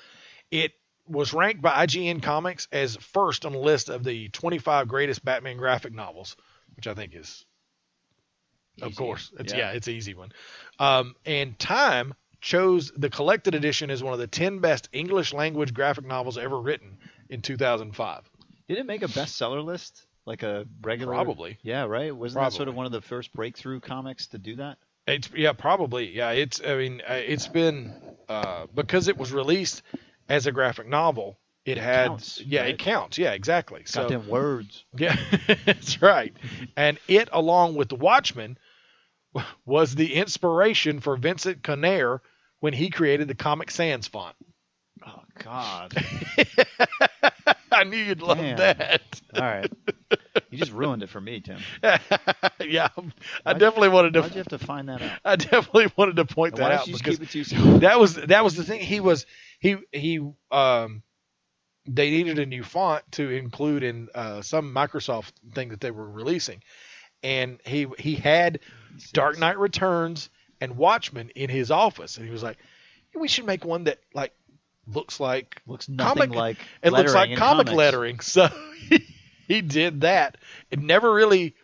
It was ranked by IGN Comics as first on the list of the 25 greatest Batman graphic novels, which I think is, of course, it's an easy one. And Time chose the collected edition as one of the 10 best English language graphic novels ever written in 2005. Did it make a bestseller list? Like a regular? Probably. Yeah, right? Wasn't that sort of one of the first breakthrough comics to do that? Probably. Yeah, it's been, because it was released as a graphic novel, it counts. It counts. Yeah, exactly. Got them words. Yeah, that's right. And it, along with The Watchmen, was the inspiration for Vincent Conner when he created the Comic Sans font. Oh, God. I knew you'd love that. All right. You just ruined it for me, Tim. Yeah, I definitely wanted to. Why'd you have to find that out? I definitely wanted to point that out, because because keep it to yourself? that was the thing. They needed a new font to include in some Microsoft thing that they were releasing, and he had Dark Knight Returns and Watchmen in his office, and he was like, "We should make one that looks nothing like it looks like comic comics. lettering." So he did that. It never really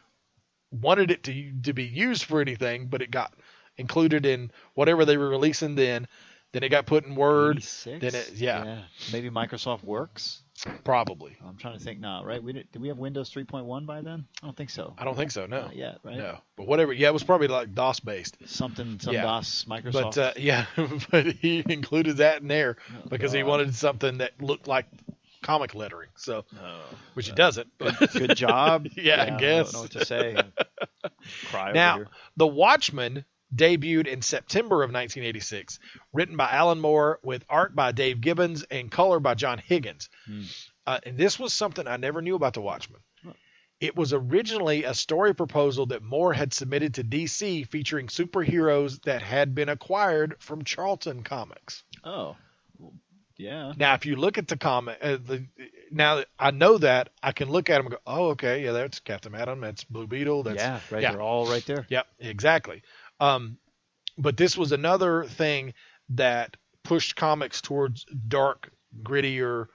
wanted it to be used for anything, but it got included in whatever they were releasing then. Then it got put in Word. 86? Then it, Maybe Microsoft Works? Probably. I'm trying to think now, right? Did we have Windows 3.1 by then? I don't think so. I don't think so, no. Not yet, right? No. But whatever. Yeah, it was probably like DOS based. Some DOS, Microsoft. But but he included that in there because he wanted something that looked like comic lettering. So, which it doesn't. Good job. I guess. I don't know what to say. Cry now, over here. The Watchmen debuted in September of 1986, written by Alan Moore with art by Dave Gibbons and color by John Higgins. And this was something I never knew about The Watchmen. It was originally a story proposal that Moore had submitted to DC featuring superheroes that had been acquired from Charlton Comics. Oh, yeah. Now, if you look at the comic, now that I know that, I can look at them and go, oh, okay, yeah, that's Captain Atom, that's Blue Beetle. They're all right there. Yep, exactly. But this was another thing that pushed comics towards dark, grittier.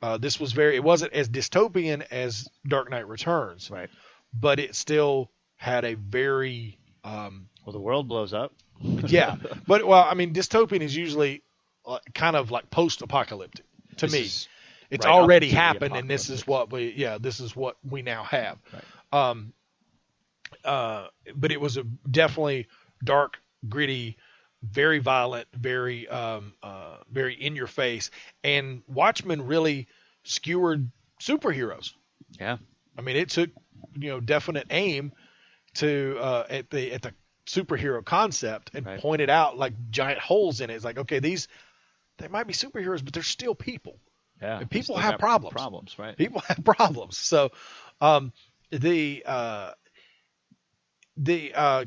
It wasn't as dystopian as Dark Knight Returns, right? But it still had a very the world blows up. Yeah, but dystopian is usually kind of like post-apocalyptic to me. It's already happened, and this is what we now have. Right. But it was definitely dark, gritty, very violent, very in your face, and Watchmen really skewered superheroes. Yeah, it took definite aim to at the superhero concept and pointed out like giant holes in it. It's like, okay, they might be superheroes, but they're still people. Yeah, and people have problems. Problems, right? People have problems. So the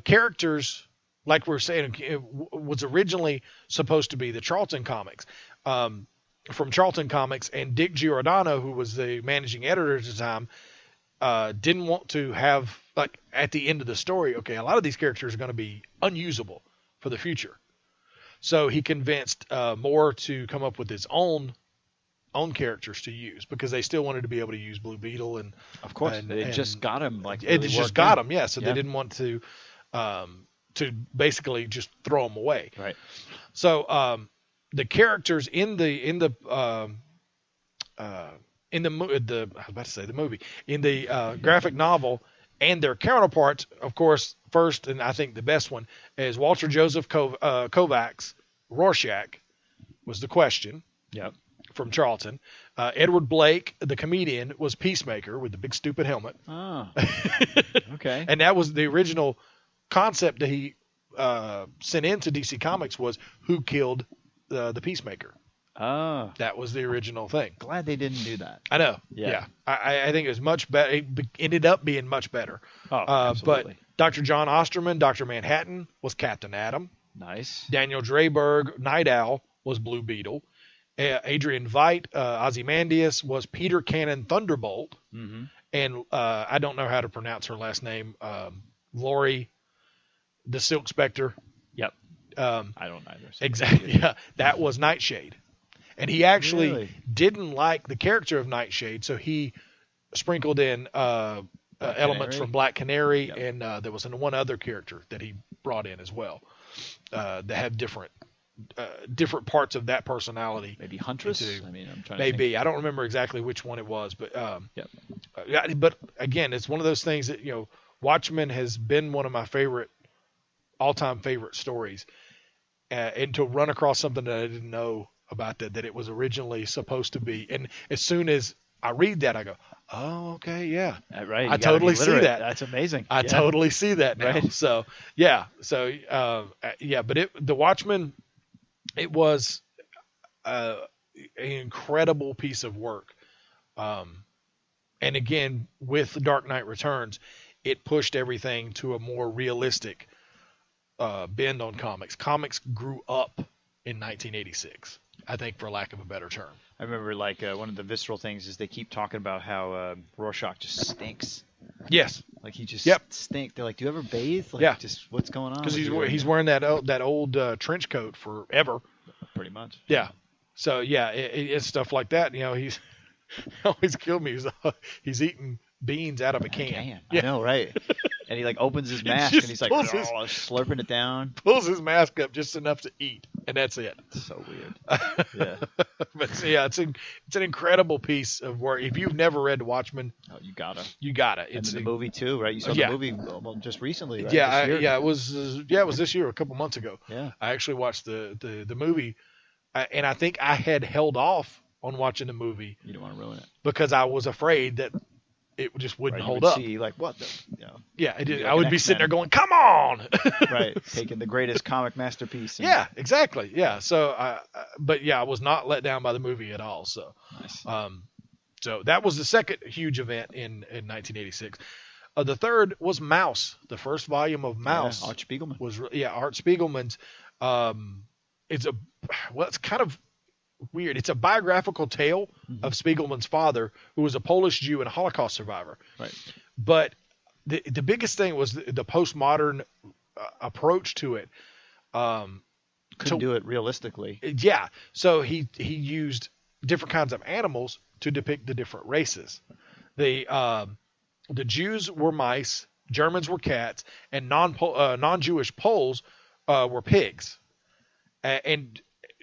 characters, like we were saying, it was originally supposed to be the Charlton Comics, from Charlton Comics, and Dick Giordano, who was the managing editor at the time, didn't want to have, like, at the end of the story, okay, a lot of these characters are going to be unusable for the future. So he convinced Moore to come up with his own characters to use, because they still wanted to be able to use Blue Beetle, and of course they just got him so they didn't want to basically just throw them away. Right. So the characters in the movie, in the graphic novel, And their counterparts, of course, first, and I think the best one, is Walter Joseph Kovacs. Rorschach was the Question. Yep. From Charlton. Edward Blake, the comedian, was Peacemaker with the big stupid helmet. Oh. Okay. And that was the original concept that he sent into DC Comics was who killed the Peacemaker. Oh. That was the original thing. Glad they didn't do that. I know. Yeah. I think it was much better. It ended up being much better. Oh, absolutely. But Dr. John Osterman, Dr. Manhattan, was Captain Atom. Nice. Daniel Dreyberg, Night Owl, was Blue Beetle. Adrian Veidt, Ozymandias, was Peter Cannon Thunderbolt. Mm-hmm. And I don't know how to pronounce her last name. Laurie, the Silk Spectre. Yep. I don't either. So Exactly. Yeah, that was Nightshade. And he actually didn't like the character of Nightshade, so he sprinkled in elements from Black Canary, and there was one other character that he brought in as well that had different parts of that personality. Maybe Huntress. I mean, I'm trying. Maybe I don't remember exactly which one it was, but but again, it's one of those things that Watchmen has been one of my all-time favorite stories, and to run across something that I didn't know about that it was originally supposed to be, and as soon as I read that, I go, oh, okay, yeah, right. I totally see that. That's amazing. I totally see that now. Right. So but the Watchmen, it was an incredible piece of work, and again with The Dark Knight Returns, it pushed everything to a more realistic bend on comics. Comics grew up in 1986. I think, for lack of a better term. I remember, one of the visceral things is they keep talking about how Rorschach just stinks. Yes. Like, he just stinks. They're like, do you ever bathe? Like, just what's going on? Because he's wearing that old trench coat forever. Pretty much. Yeah. So, it's stuff like that. He's always killed me. He's eating beans out of a can. I know, right? And he opens his mask and he's slurping it down. Pulls his mask up just enough to eat, and that's it. So weird. Yeah. But it's an incredible piece of work. If you've never read Watchmen, you gotta. It's the movie too, right? You saw the movie just recently, right? It was this year, a couple months ago. Yeah. I actually watched the movie, and I think I had held off on watching the movie. You don't want to ruin it because I was afraid that it just wouldn't hold up. See, what the, I would be sitting there going, "Come on!" Right, taking the greatest comic masterpiece. Yeah, exactly. Yeah. So, I was not let down by the movie at all. So, nice. So that was the second huge event in 1986. The third was Mouse, the first volume of Mouse. Art Spiegelman Art Spiegelman's. It's kind of weird. It's a biographical tale of Spiegelman's father, who was a Polish Jew and a Holocaust survivor. Right. But the biggest thing was the postmodern approach to it. Couldn't do it realistically. Yeah. So he used different kinds of animals to depict the different races. The Jews were mice, Germans were cats, and non-Jewish Poles were pigs. And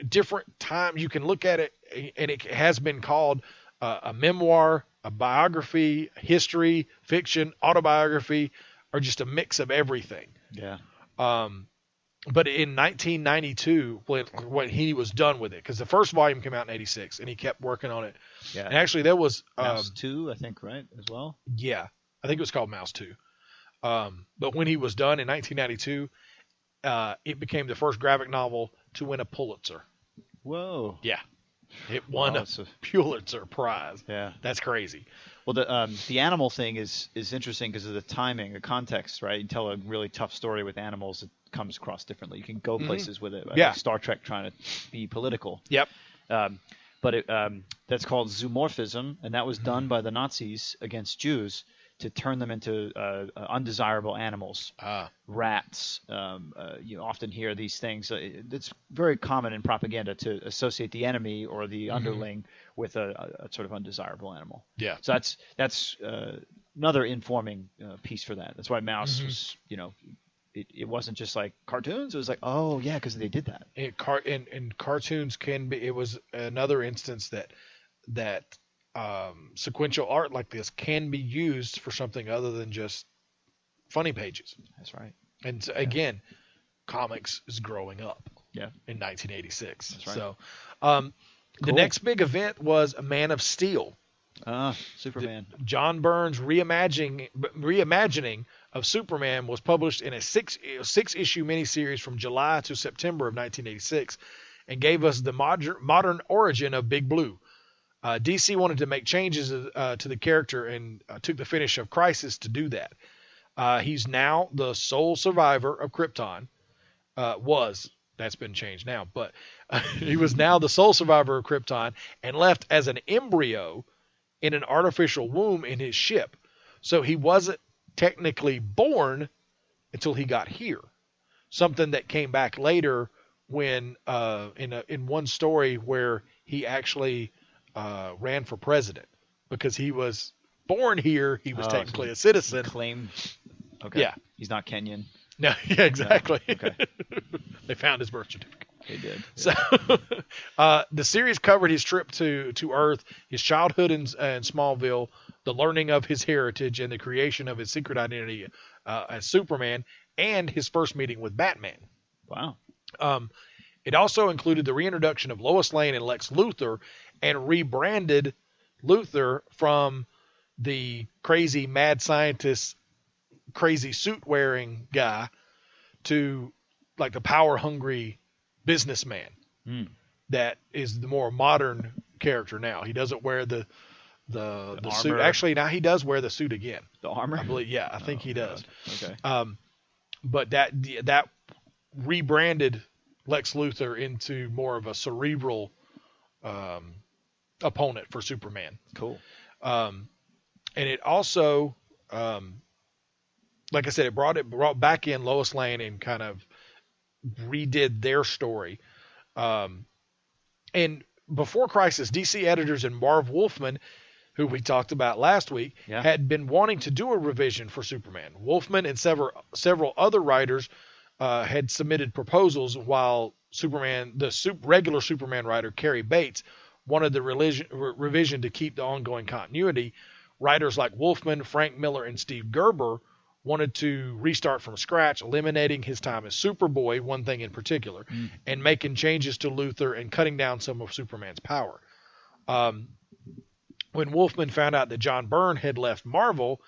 different time you can look at it, and it has been called a memoir, a biography, history, fiction, autobiography, or just a mix of everything. Yeah. But in 1992, when he was done with it, because the first volume came out in 86, and he kept working on it. Yeah. And actually, there was Mouse 2, I think, right, as well. Yeah, I think it was called Mouse 2. But when he was done in 1992, it became the first graphic novel to win a Pulitzer. Whoa. Yeah. It won a Pulitzer Prize. Yeah. That's crazy. Well, the animal thing is interesting because of the timing, the context, right? You tell a really tough story with animals, it comes across differently. You can go places with it. Right? Yeah. Like Star Trek trying to be political. Yep. But that's called zoomorphism, and that was done by the Nazis against Jews to turn them into undesirable animals. Rats. You often hear these things. It's very common in propaganda to associate the enemy or the underling with a sort of undesirable animal. Yeah. So that's another informing piece for that. That's why Mouse was, it wasn't just like cartoons. It was like, oh yeah, because they did that. And cartoons can be. It was another instance that sequential art like this can be used for something other than just funny pages. That's right. And so, again, comics is growing up. Yeah. In 1986. That's right. So, Cool. the next big event was Man of Steel. Superman. John Byrne's reimagining of Superman was published in a six-issue miniseries from July to September of 1986 and gave us the modern origin of Big Blue. DC wanted to make changes to the character and took the finish of Crisis to do that. He's now the sole survivor of Krypton. That's been changed now, but he was now the sole survivor of Krypton and left as an embryo in an artificial womb in his ship. So he wasn't technically born until he got here. Something that came back later when in one story where he actually ran for president because he was born here. He was technically a citizen. Claimed. Okay. Yeah. He's not Kenyan. No. Yeah. Exactly. No. Okay. They found his birth certificate. They did. So, the series covered his trip to Earth, his childhood in Smallville, the learning of his heritage, and the creation of his secret identity as Superman, and his first meeting with Batman. Wow. It also included the reintroduction of Lois Lane and Lex Luthor, and rebranded Luthor from the crazy mad scientist, crazy suit wearing guy to like the power hungry businessman that is the more modern character now. He doesn't wear the suit. Actually, now he does wear the suit again. The armor? I believe. Yeah, I think he does. Okay. But that rebranded Lex Luthor into more of a cerebral opponent for Superman. Cool. And it also, like I said, it brought back in Lois Lane and kind of redid their story. And before Crisis, DC editors and Marv Wolfman, who we talked about last week, had been wanting to do a revision for Superman. Wolfman and several other writers had submitted proposals, while regular Superman writer Cary Bates wanted the revision to keep the ongoing continuity. Writers like Wolfman, Frank Miller, and Steve Gerber wanted to restart from scratch, eliminating his time as Superboy, one thing in particular, and making changes to Luthor and cutting down some of Superman's power. When Wolfman found out that John Byrne had left Marvel,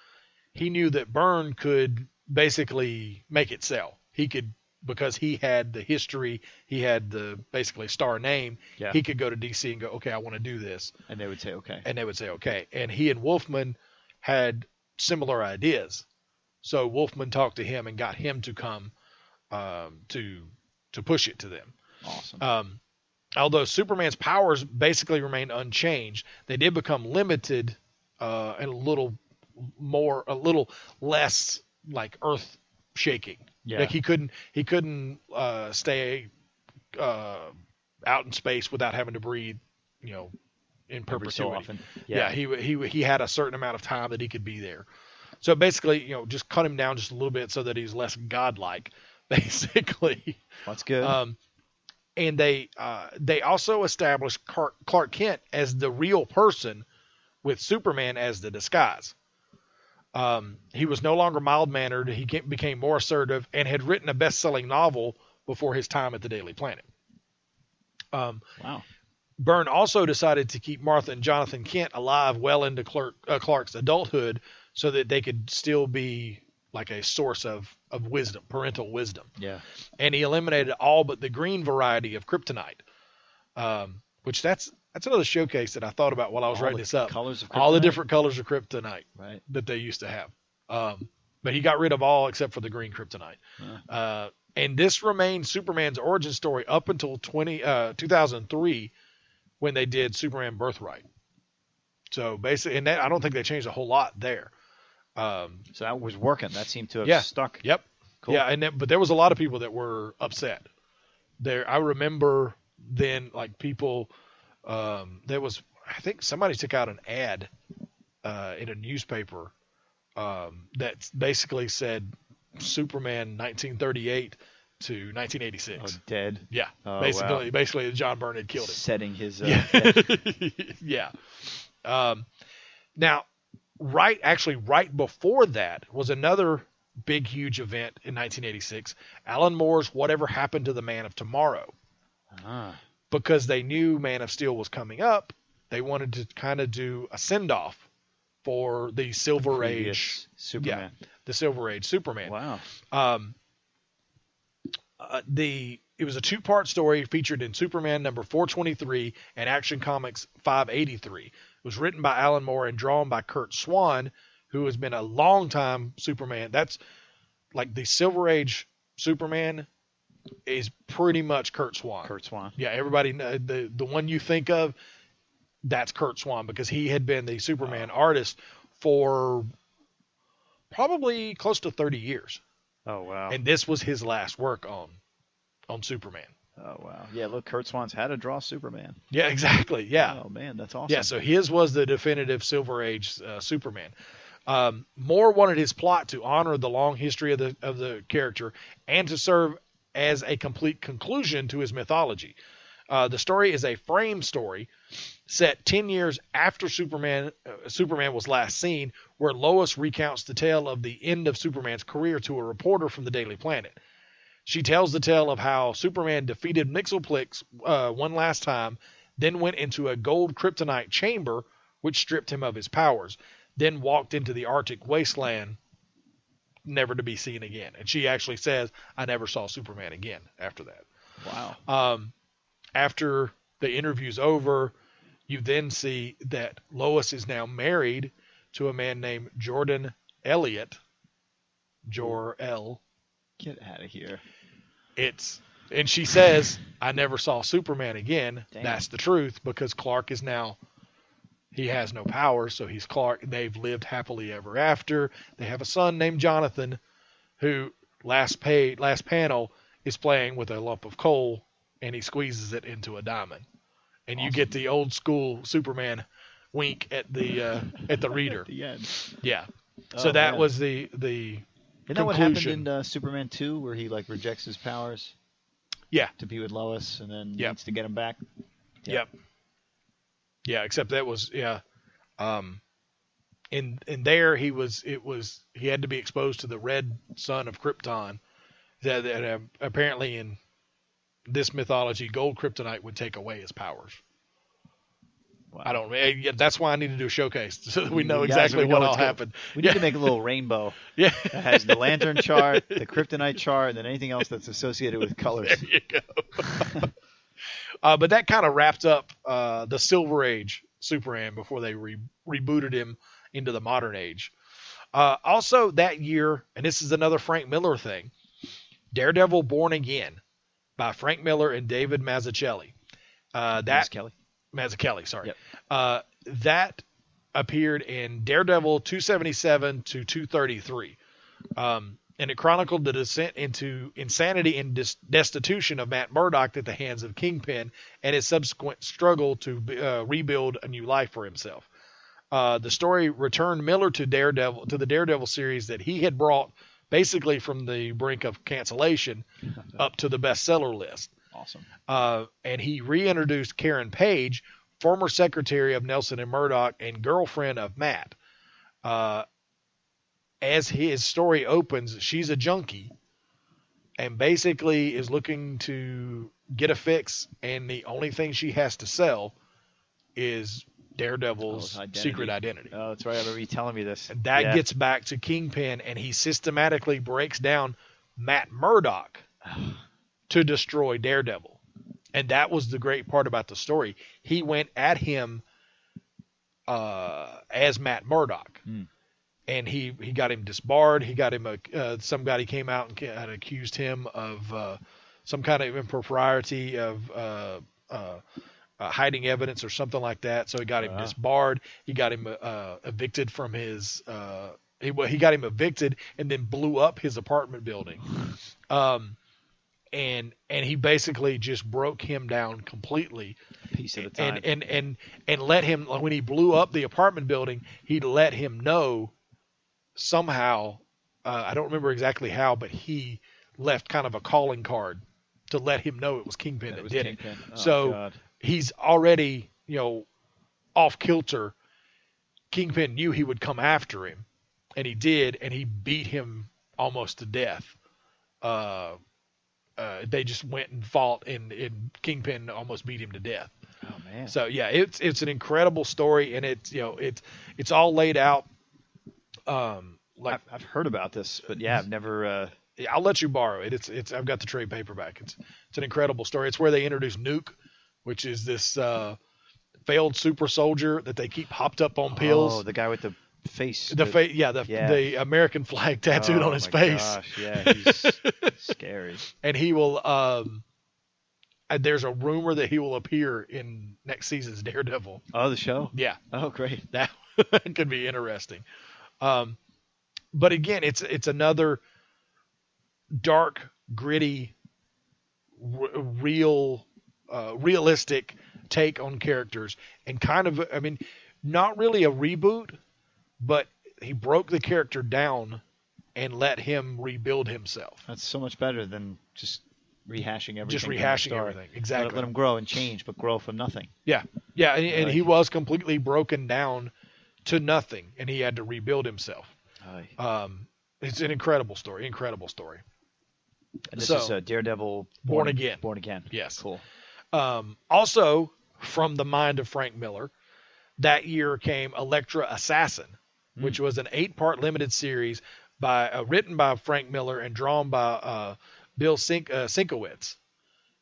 he knew that Byrne could basically make it sell. He could, because he had the history, he had the basically star name, he could go to DC and go, okay, I want to do this. And they would say okay. And he and Wolfman had similar ideas. So Wolfman talked to him and got him to come to push it to them. Awesome. Although Superman's powers basically remained unchanged, they did become limited and a little less like earth shaking. Yeah. Like he couldn't stay out in space without having to breathe, in perpetuity. Every so often. Yeah, he had a certain amount of time that he could be there. So basically, just cut him down just a little bit so that he's less godlike, basically. That's good. And they also established Clark Kent as the real person, with Superman as the disguise. He was no longer mild-mannered. He became more assertive and had written a best-selling novel before his time at the Daily Planet. Wow. Byrne also decided to keep Martha and Jonathan Kent alive well into Clark's adulthood, so that they could still be like a source of wisdom, parental wisdom. Yeah. And he eliminated all but the green variety of kryptonite, which that's another showcase that I thought about while I was writing this up. Colors of all the different colors of kryptonite right. that they used to have. But he got rid of all except for the green kryptonite. And this remained Superman's origin story up until 2003 when they did Superman Birthright. So basically, and I don't think they changed a whole lot there. So that was working. That seemed to have stuck. Yep. Cool. Yeah, but there was a lot of people that were upset. I remember then, like people, there was, I think somebody took out an ad in a newspaper that basically said Superman 1938 to 1986. Oh, dead. Yeah. Oh, basically, John Byrne had killed him. Setting his. Yeah. Now, right before that was another big, huge event in 1986, Alan Moore's Whatever Happened to the Man of Tomorrow. Because they knew Man of Steel was coming up, they wanted to kind of do a send-off for the Silver Age Superman. Yeah, the Silver Age Superman. Wow. It was a 2-part story featured in Superman number 423 and Action Comics 583. It was written by Alan Moore and drawn by Kurt Swan, who has been a long-time Superman. That's like the Silver Age Superman is pretty much Kurt Swan. Kurt Swan. Yeah, everybody, the one you think of, that's Kurt Swan, because he had been the Superman artist for probably close to 30 years. Oh, wow. And this was his last work on Superman. Oh, wow. Yeah, look, Kurt Swan's had to draw Superman. Yeah, exactly. Yeah. Oh, man, that's awesome. Yeah, so his was the definitive Silver Age Superman. Moore wanted his plot to honor the long history of the character and to serve as a complete conclusion to his mythology. The story is a frame story set 10 years after Superman was last seen, where Lois recounts the tale of the end of Superman's career to a reporter from the Daily Planet. She tells the tale of how Superman defeated Mxyzptlk one last time, then went into a gold kryptonite chamber, which stripped him of his powers, then walked into the Arctic wasteland, never to be seen again. And she actually says, I never saw Superman again after that. Wow. After the interview's over, you then see that Lois is now married to a man named Jordan Elliott. Jor-El. Get out of here. And she says, I never saw Superman again. Damn. That's the truth, because Clark is now, he has no power, so he's Clark. They've lived happily ever after. They have a son named Jonathan, who last panel is playing with a lump of coal, and he squeezes it into a diamond. And awesome. You get the old school Superman wink at the reader. At the end. Yeah. So that was the Isn't that what happened in Superman 2, where he like rejects his powers? Yeah. To be with Lois, and then needs to get him back. Yep. Yeah, except that was in there he had to be exposed to the red sun of Krypton. That apparently in this mythology, gold kryptonite would take away his powers. Wow. I don't. That's why I need to do a showcase so that we know exactly what all happened. We need to make a little rainbow. Yeah, that has the lantern chart, the kryptonite chart, and then anything else that's associated with colors. There you go. But that kind of wrapped up the Silver Age Superman before they rebooted him into the modern age. Also that year, and this is another Frank Miller thing, Daredevil Born Again by Frank Miller and David Mazzucchelli. Mazzucchelli, sorry. Yep. That appeared in Daredevil 277 to 233. And it chronicled the descent into insanity and destitution of Matt Murdock at the hands of Kingpin and his subsequent struggle to rebuild a new life for himself. The story returned Miller to the Daredevil series that he had brought basically from the brink of cancellation up to the bestseller list. Awesome. And he reintroduced Karen Page, former secretary of Nelson and Murdoch and girlfriend of Matt. As his story opens, she's a junkie and basically is looking to get a fix, and the only thing she has to sell is Daredevil's secret identity. Oh, that's right. I remember you telling me this. And that gets back to Kingpin, and he systematically breaks down Matt Murdock to destroy Daredevil. And that was the great part about the story. He went at him as Matt Murdock. And he got him disbarred. He got him somebody came out and accused him of some kind of impropriety of hiding evidence or something like that. So he got him disbarred. He got him evicted from his. He got him evicted and then blew up his apartment building. And he basically just broke him down completely. A piece at a time. And let him, when he blew up the apartment building, he let him know somehow, I don't remember exactly how, but he left kind of a calling card to let him know it was Kingpin that did it. Oh, so God. He's already, off kilter. Kingpin knew he would come after him, and he did, and he beat him almost to death. They just went and fought, and Kingpin almost beat him to death. Oh man! So yeah, it's an incredible story, and it's all laid out. Like I've heard about this, but yeah, I've never. I'll let you borrow it. It's I've got the trade paperback. It's an incredible story. It's where they introduce Nuke, which is this failed super soldier that they keep hopped up on pills. Oh, the guy with the face. The American flag tattooed on his face. Gosh, yeah, he's scary. And he will. There's a rumor that he will appear in next season's Daredevil. Oh, the show? Yeah. Oh, great. That could be interesting. But again, it's another dark, gritty, realistic take on characters, and kind of, I mean, not really a reboot, but he broke the character down and let him rebuild himself. That's so much better than just rehashing everything. Just rehashing everything, exactly. Let him grow and change, but grow from nothing. Yeah, and he was completely broken down to nothing, and he had to rebuild himself. It's an incredible story. And this is Daredevil Born Again. Born Again. Yes. Cool. Also, from the mind of Frank Miller, that year came Elektra Assassin, which was an 8-part limited series written by Frank Miller and drawn by Bill Sienkiewicz,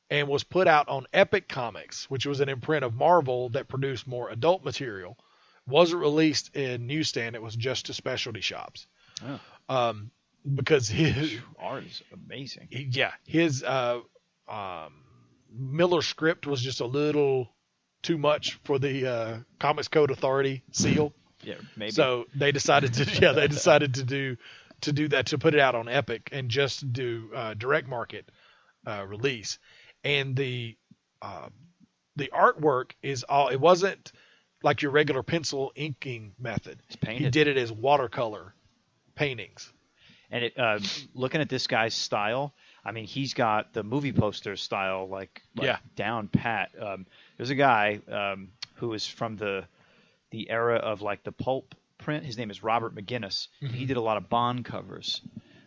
and was put out on Epic Comics, which was an imprint of Marvel that produced more adult material. Wasn't released in newsstand. It was just to specialty shops. Oh. Because his art is amazing. His Miller script was just a little too much for the Comics Code Authority seal. Yeah, maybe. So they decided to do that, to put it out on Epic and just do direct market release. And the artwork is all. It wasn't like your regular pencil inking method. It's painted. He did it as watercolor paintings. And looking at this guy's style, I mean, he's got the movie poster style like down pat. There's a guy who is from the era of like the pulp print. His name is Robert McGinnis. Mm-hmm. He did a lot of Bond covers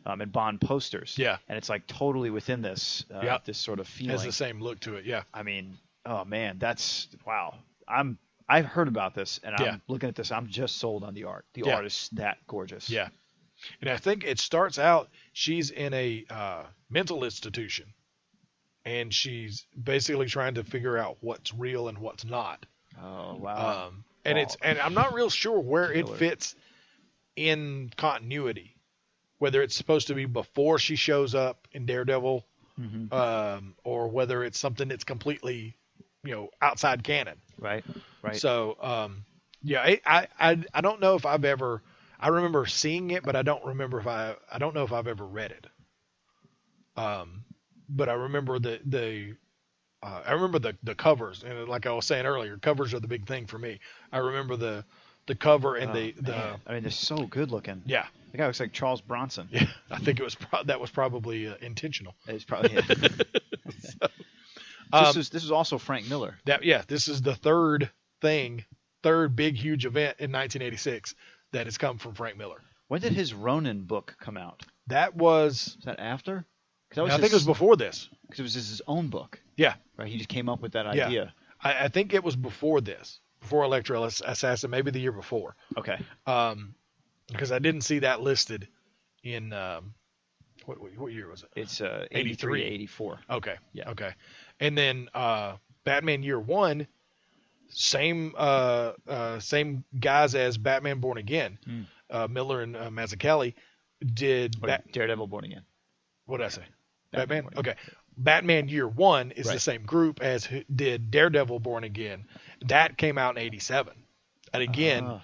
and Bond posters. Yeah. And it's like totally within this this sort of feeling. Has the same look to it. Yeah. I mean, oh man, that's wow. I've heard about this, and I'm looking at this. I'm just sold on the art. The art is that gorgeous. Yeah. And I think it starts out, she's in a mental institution, and she's basically trying to figure out what's real and what's not. Oh, wow. And I'm not real sure where it fits in continuity, whether it's supposed to be before she shows up in Daredevil, or whether it's something that's completely, outside canon. Right. So, I don't know if I've ever. I remember seeing it, but I don't remember I don't know if I've ever read it. But I remember the covers, and like I was saying earlier, covers are the big thing for me. I remember the cover and I mean, they're so good looking. Yeah, the guy looks like Charles Bronson. Yeah, I think it was that was probably intentional. It's probably this is also Frank Miller. This is the third big huge event in 1986 that has come from Frank Miller. When did his Ronin book come out? Was that after? I think it was before this. Because it was his own book. Yeah. Right. He just came up with that idea. Yeah. I think it was before this, before Elektra Assassin, maybe the year before. Okay. Because I didn't see that listed in what year was it? It's 83, 84. Okay. Yeah. Okay. And then Batman Year One. Same guys as Batman Born Again, Miller and Mazzucchelli did Daredevil Born Again. What did I say? Batman? Okay. Batman Year One is the same group as did Daredevil Born Again. That came out in 87. And again,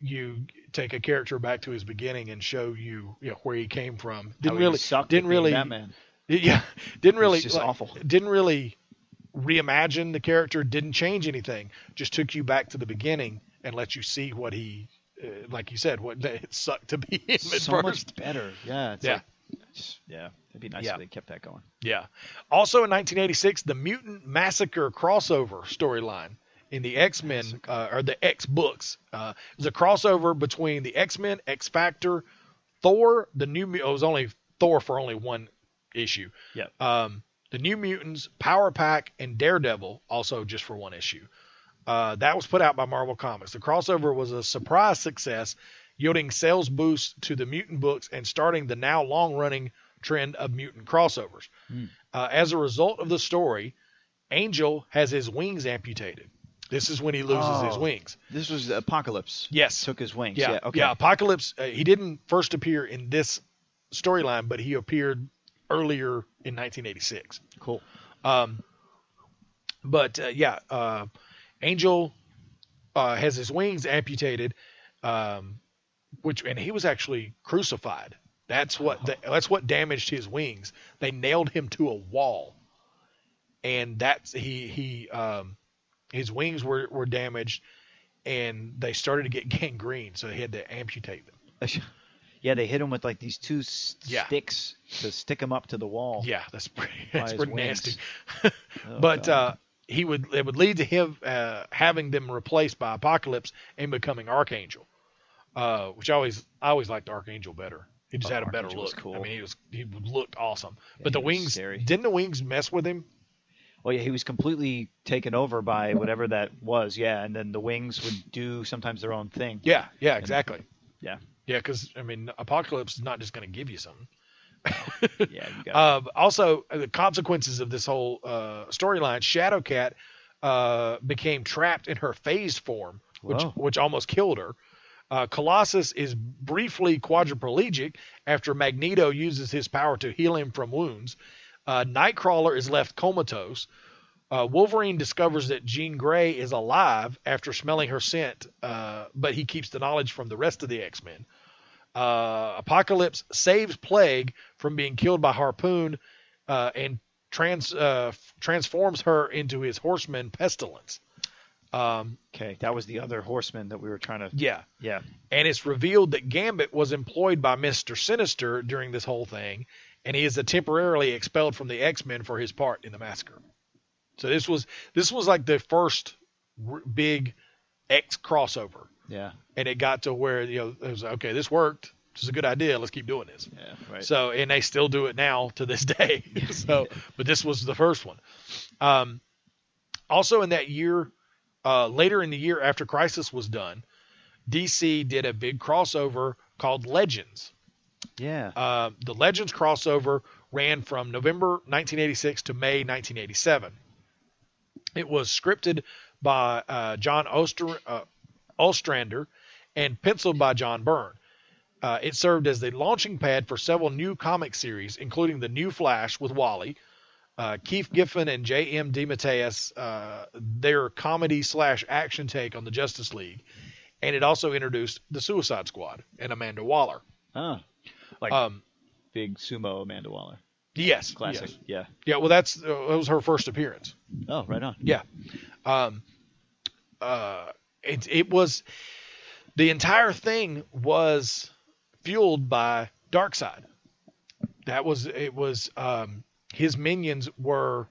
you take a character back to his beginning and show you where he came from. Didn't really Batman. Yeah. Didn't really just awful. Didn't really reimagine the character, didn't change anything, just took you back to the beginning and let you see what he, like you said, what it sucked to be him at so first. Much better. Yeah. It'd be nice if they kept that going. Yeah. Also in 1986, the Mutant Massacre crossover storyline in the X-Men, or the X books. It was a crossover between the X-Men, X-Factor, Thor, it was only Thor for only one issue. Yeah. The New Mutants, Power Pack, and Daredevil also just for one issue. That was put out by Marvel Comics. The crossover was a surprise success, yielding sales boosts to the mutant books and starting the now long-running trend of mutant crossovers. As a result of the story, Angel has his wings amputated. This is when he loses his wings. This was Apocalypse. Yes. Took his wings. Yeah. Okay. Yeah. Apocalypse, he didn't first appear in this storyline, but he appeared earlier in 1986. Cool. Angel has his wings amputated, and he was actually crucified. That's what damaged his wings. They nailed him to a wall, and his wings were damaged, and they started to get gangrene, so they had to amputate them. Yeah, they hit him with like these two sticks to stick him up to the wall. Yeah, that's pretty nasty. God. it would lead to him having them replaced by Apocalypse and becoming Archangel, which I always liked Archangel better. He just had a better Archangel look. was cool. I mean, he looked awesome. Yeah, but the he was wings, scary. didn't the wings mess with him? Well, yeah, he was completely taken over by whatever that was. Yeah, and then the wings would do sometimes their own thing. Yeah, exactly. Yeah. Yeah, because I mean, Apocalypse is not just going to give you something. Yeah, you got Also, the consequences of this whole storyline, Shadowcat became trapped in her phased form, which almost killed her. Colossus is briefly quadriplegic after Magneto uses his power to heal him from wounds. Nightcrawler is left comatose. Wolverine discovers that Jean Grey is alive after smelling her scent, but he keeps the knowledge from the rest of the X-Men. Apocalypse saves Plague from being killed by Harpoon and transforms her into his horseman Pestilence. Okay, that was the other horseman that we were trying to... Yeah. Yeah. And it's revealed that Gambit was employed by Mr. Sinister during this whole thing, and he is temporarily expelled from the X-Men for his part in the massacre. So this was like the first big X crossover. Yeah. And it got to where, it was okay, this worked. This is a good idea. Let's keep doing this. Yeah, right. So, and they still do it now to this day. But this was the first one. Also in that year, later in the year after Crisis was done, DC did a big crossover called Legends. Yeah. The Legends crossover ran from November 1986 to May 1987. It was scripted by John Ostrander and penciled by John Byrne. It served as the launching pad for several new comic series, including The New Flash with Wally, Keith Giffen and J.M. DeMatteis, their comedy/action take on the Justice League, and it also introduced the Suicide Squad and Amanda Waller. Big sumo Amanda Waller. Yes. Classic. Yes. Yeah. Yeah, well, that was her first appearance. Oh, right on. Yeah. It was, the entire thing was fueled by Darkseid. His minions were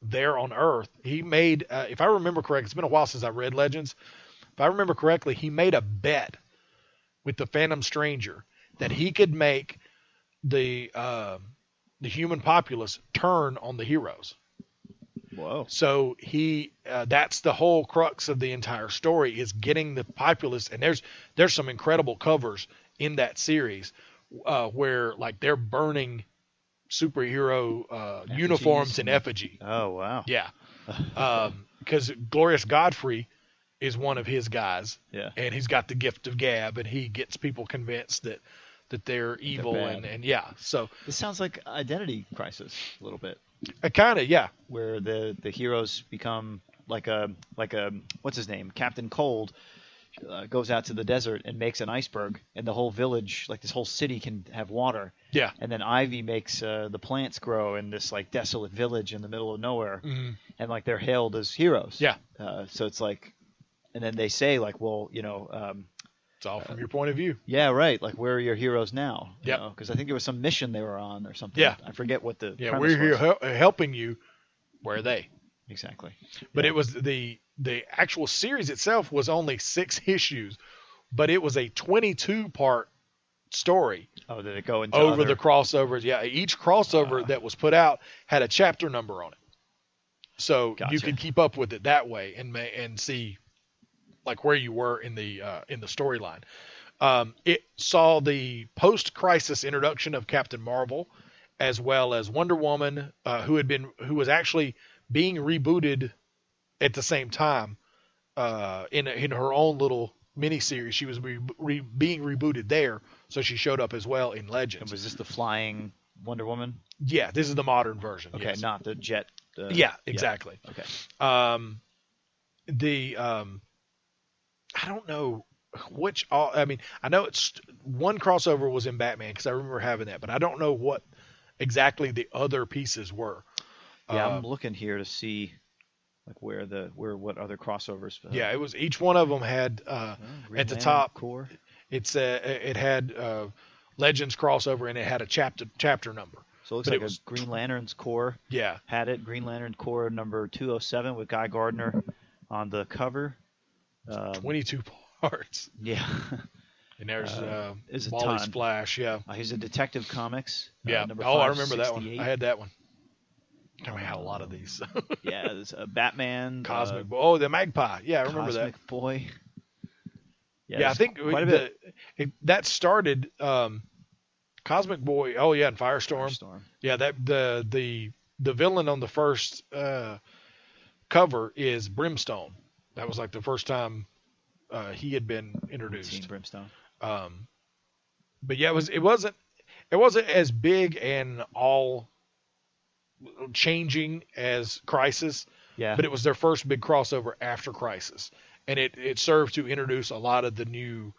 there on Earth. He made, if I remember correctly, it's been a while since I read Legends. If I remember correctly, he made a bet with the Phantom Stranger that he could make the human populace turn on the heroes. Whoa. So that's the whole crux of the entire story, is getting the populace, and there's some incredible covers in that series where like they're burning superhero uniforms in effigy. Oh, wow. Yeah. Because Glorious Godfrey is one of his guys. Yeah. And he's got the gift of gab, and he gets people convinced that they're evil, and yeah. So this sounds like Identity Crisis a little bit. Kind of, yeah. Where the heroes become like a what's his name, Captain Cold, goes out to the desert and makes an iceberg, and the whole village, like this whole city, can have water. Yeah. And then Ivy makes the plants grow in this like desolate village in the middle of nowhere, and like they're hailed as heroes. Yeah. So it's like, and then they say like, well, it's all from your point of view. Yeah, right. Like, where are your heroes now? Yeah. Because I think there was some mission they were on or something. Yeah. I forget what the yeah. premise We're was. here helping you. Where are they? Exactly. But it was the actual series itself was only 6 issues, but it was a 22-part story. Oh, did it go into over the crossovers? Yeah, each crossover that was put out had a chapter number on it, so you could keep up with it that way and see like where you were in the storyline. It saw the post-crisis introduction of Captain Marvel, as well as Wonder Woman, who was actually being rebooted at the same time in her own little miniseries. She was being rebooted there, so she showed up as well in Legends. And was this the flying Wonder Woman? Yeah, this is the modern version. Okay, yes. not the jet. Yeah, exactly. Yeah. Okay. I don't know which. I mean, I know it's one crossover was in Batman because I remember having that, but I don't know what exactly the other pieces were. Yeah, I'm looking here to see like what other crossovers. Yeah, it was each one of them had at the top core. It had Legends crossover and it had a chapter number. So it looks like Green Lantern's core. Yeah, had it. Green Lantern core number 207 with Guy Gardner on the cover. 22 parts. Yeah. And there's Wally's Flash. Yeah. He's a Detective Comics. Yeah. Number I remember that one. 568. I had that one. We had a lot of these. Yeah, there's Batman. Cosmic Boy. Oh, the Magpie. Yeah, I remember that. Cosmic Boy. Yeah, I think quite a bit. That started Cosmic Boy. Oh yeah, and Firestorm. Yeah, that the villain on the first cover is Brimstone. That was like the first time he had been introduced. Seen Brimstone. But yeah, it wasn't as big and all changing as Crisis. Yeah. But it was their first big crossover after Crisis, and it served to introduce a lot of the new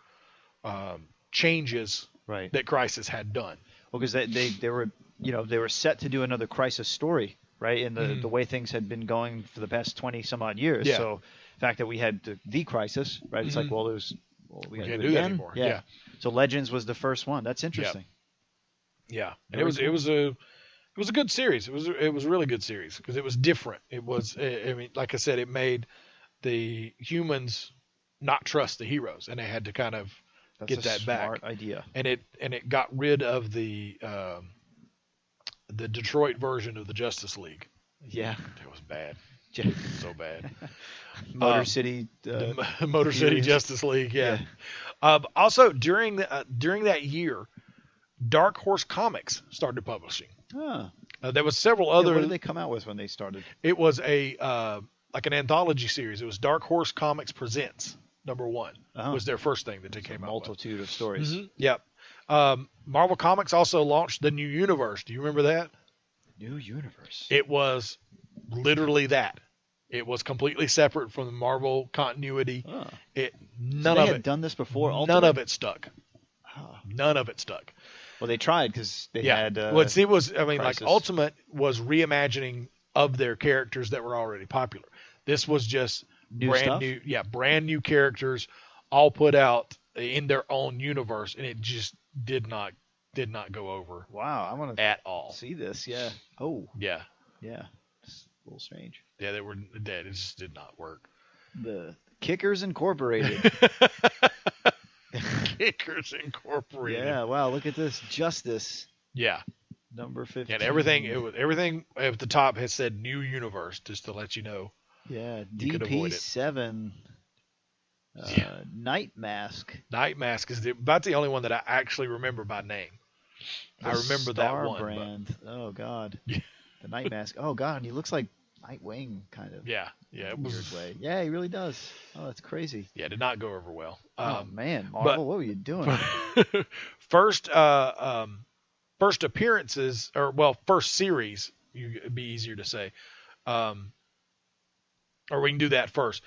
changes that Crisis had done. Well, because they were set to do another Crisis story, right? And the way things had been going for the past 20 some odd years. Yeah. So the fact that we had the Crisis, right? It's like, we can't do that anymore. Yeah. So Legends was the first one. That's interesting. Yeah. And it was a good series. It was a really good series because it was different. It was, I mean, like I said, it made the humans not trust the heroes, and they had to kind of get that back. Smart idea. And it got rid of the Detroit version of the Justice League. Yeah. It was bad. Yeah. So bad. Motor City. Motor City Justice League. Yeah. Also, during that year, Dark Horse Comics started publishing. Huh. There was several other. What did they come out with when they started? It was like an anthology series. It was Dark Horse Comics Presents #1 was their first thing that they came out with. Multitude of stories. Mm-hmm. Yep. Marvel Comics also launched the New Universe. Do you remember that? New Universe. It was literally that. It was completely separate from the Marvel continuity. Oh. None of it had done this before. None of it stuck. None of it stuck. Well, they tried because they had. It was. I mean, Crisis. like Ultimate was reimagining of their characters that were already popular. This was just brand new characters, all put out in their own universe, and it just did not go over. Wow, I want to at all see this. Yeah. Oh. Yeah. Yeah. It's a little strange. Yeah, they were dead. It just did not work. The Kickers Incorporated. Kickers Incorporated. Yeah. Wow. Look at this. Justice. Yeah. Number 15. And everything at the top has said New Universe, just to let you know. Yeah. You could avoid it. DP7. Night Mask. Night Mask is about the only one that I actually remember by name. I remember that one. Brand. But... Oh God. The Night Mask. Oh God, and he looks like Nightwing kind of. Yeah. It was weird way. Yeah, he really does. Oh, that's crazy. Yeah, it did not go over well. Oh man, Marvel, what were you doing? First appearances, first series. It'd be easier to say. Or we can do that first.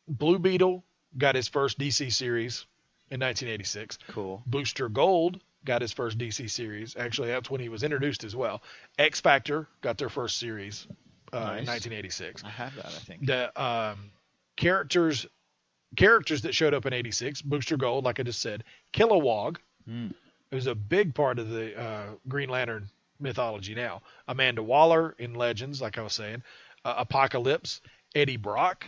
Blue Beetle got his first DC series in 1986. Cool. Booster Gold got his first DC series. Actually, that's when he was introduced as well. X Factor got their first series in 1986. I have that, I think. The characters that showed up in 86, Booster Gold, like I just said, Kilowog. It was a big part of the Green Lantern mythology now. Amanda Waller in Legends, like I was saying. Apocalypse. Eddie Brock,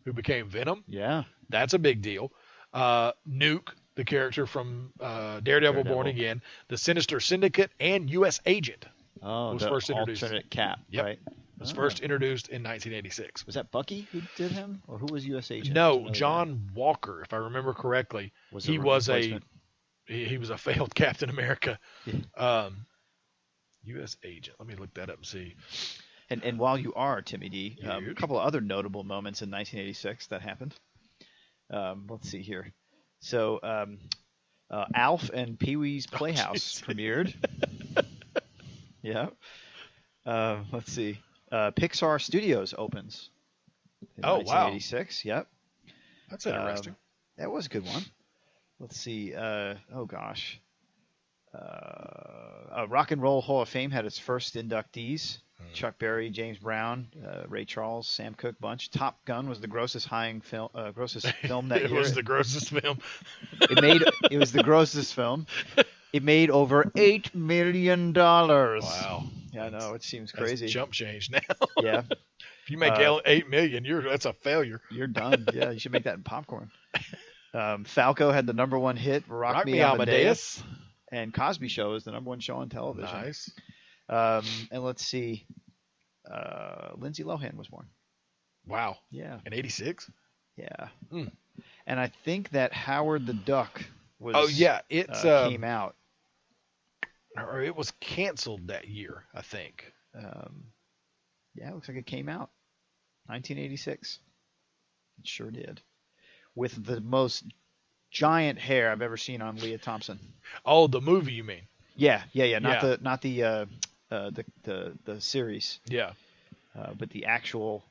who became Venom. Yeah. That's a big deal. Nuke, the character from Daredevil Born Again, the Sinister Syndicate, and U.S. Agent. Oh, was the first introduced. alternate Cap, Yep. right? Was first introduced in 1986. Was that Bucky who did him, or who was U.S. Agent? No, John Walker, if I remember correctly. He was a failed Captain America. U.S. Agent. Let me look that up and see. And while you are, Timmy D, a couple of other notable moments in 1986 that happened. Let's see here. So, Alf and Pee-wee's Playhouse premiered. Yeah. Let's see. Pixar Studios opens in 1986. Wow. Yep. That's interesting. That was a good one. Let's see. Rock and Roll Hall of Fame had its first inductees. Chuck Berry, James Brown, Ray Charles, Sam Cooke bunch. Top Gun was the grossest film that year. It was the grossest film. It was the grossest film. It made over $8 million. Wow. Yeah, I know. It seems crazy. That's chump change now. Yeah. If you make $8 million, that's a failure. You're done. Yeah, you should make that in popcorn. Falco had the #1 hit, Rock Me Amadeus. And Cosby Show is the #1 show on television. Nice. And let's see. Lindsay Lohan was born. Wow. Yeah. In 86? Yeah. And I think that Howard the Duck was. Oh yeah, it came out. Or it was canceled that year, I think. Yeah, it looks like it came out 1986. It sure did. With the most giant hair I've ever seen on Leah Thompson. Oh, the movie you mean? Yeah. Not the series. Yeah. But the actual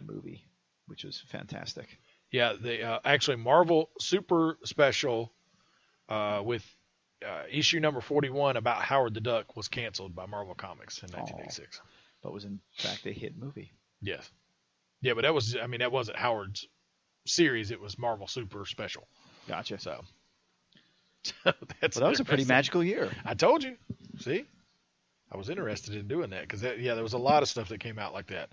movie, which was fantastic. Yeah, the actually Marvel Super Special with issue number 41 about Howard the Duck was canceled by Marvel Comics in 1986. But was in fact a hit movie. Yes. Yeah, but that wasn't Howard's series, it was Marvel Super Special. Gotcha. So that was a pretty magical year. I told you. See? I was interested in doing that because there was a lot of stuff that came out like that.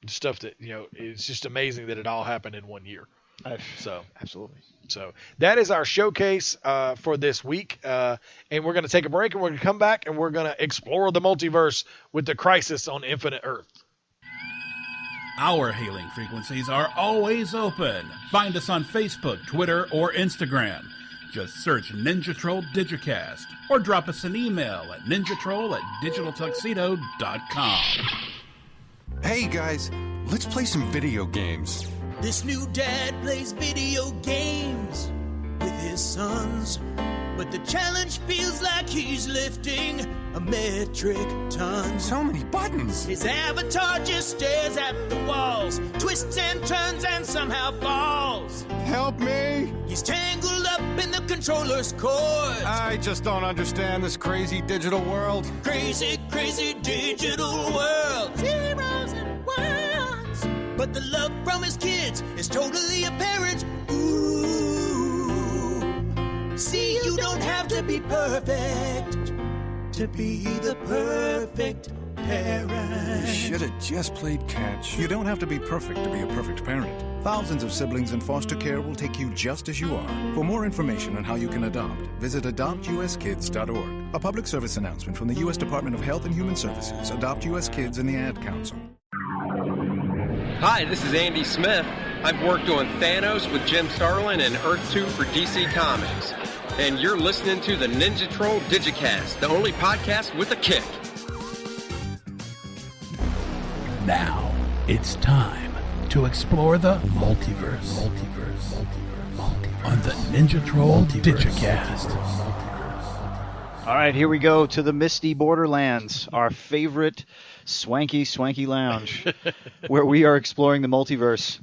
Stuff that, it's just amazing that it all happened in one year. Absolutely. So that is our showcase for this week. And we're going to take a break and we're going to come back and we're going to explore the multiverse with the Crisis on Infinite Earth. Our hailing frequencies are always open. Find us on Facebook, Twitter, or Instagram. Just search Ninja Troll Digicast or drop us an email at ninjatroll@digitaltuxedo.com. Hey guys, let's play some video games. This new dad plays video games with his sons, but the challenge feels like he's lifting a metric ton. So many buttons. His avatar just stares at the walls, twists and turns and somehow falls. Help me! He's tangled up in the controller's cords. I just don't understand this crazy digital world. Crazy, crazy digital world. Zeros and ones. But the love from his kids is totally apparent. Ooh. See, you don't have to be perfect to be the perfect parent. You should have just played catch. You don't have to be perfect to be a perfect parent. Thousands of siblings in foster care will take you just as you are. For more information on how you can adopt, visit adoptuskids.org. A public service announcement from the U.S. Department of Health and Human Services, Adopt U.S. Kids, and the Ad Council. Hi, this is Andy Smith. I've worked on Thanos with Jim Starlin and Earth 2 for DC Comics. And you're listening to the Ninja Troll Digicast, the only podcast with a kick. Now, it's time to explore the multiverse. On the Ninja Troll Digicast. All right, here we go to the Misty Borderlands, our favorite swanky lounge, where we are exploring the multiverse.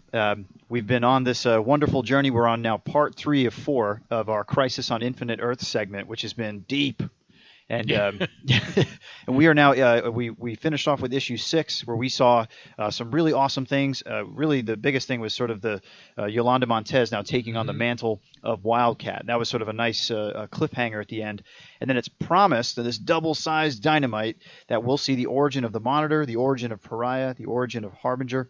We've been on this wonderful journey. We're on now part 3 of 4 of our Crisis on Infinite Earth segment, which has been deep. And and we are now we finished off with issue 6, where we saw some really awesome things. Really, the biggest thing was sort of the Yolanda Montez now taking on the mantle of Wildcat. That was sort of a nice cliffhanger at the end. And then it's promised that this double-sized dynamite that we'll see the origin of the Monitor, the origin of Pariah, the origin of Harbinger,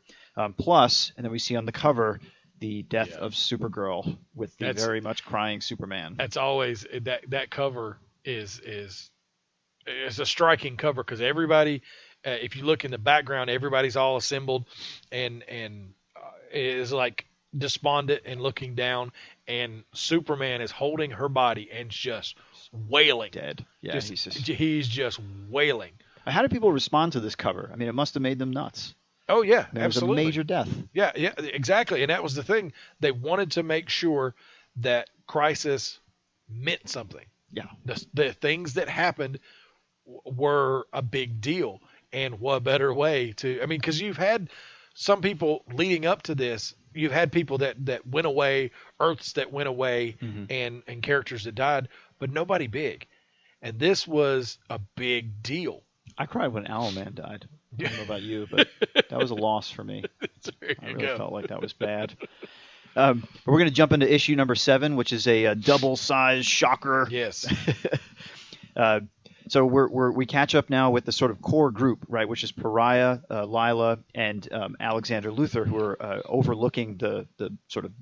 plus, and then we see on the cover the death of Supergirl with the very much crying Superman. That's always that cover is a striking cover because everybody, if you look in the background, everybody's all assembled and is like despondent and looking down, and Superman is holding her body and just wailing. Dead. Yeah, he's just wailing. How did people respond to this cover? I mean, it must have made them nuts. Oh yeah, It was absolutely. a major death. Yeah, exactly. And that was the thing. They wanted to make sure that Crisis meant something. Yeah. The things that happened were a big deal. And what better way to, I mean, because you've had some people leading up to this, you've had people that went away, Earths that went away, and characters that died, but nobody big. And this was a big deal. I cried when Owlman died. I don't know about you, but that was a loss for me. I really felt like that was bad. But we're going to jump into issue number 7, which is a double-sized shocker. Yes. So we catch up now with the sort of core group, right, which is Pariah, Lila, and Alexander Luthor, who are overlooking the sort of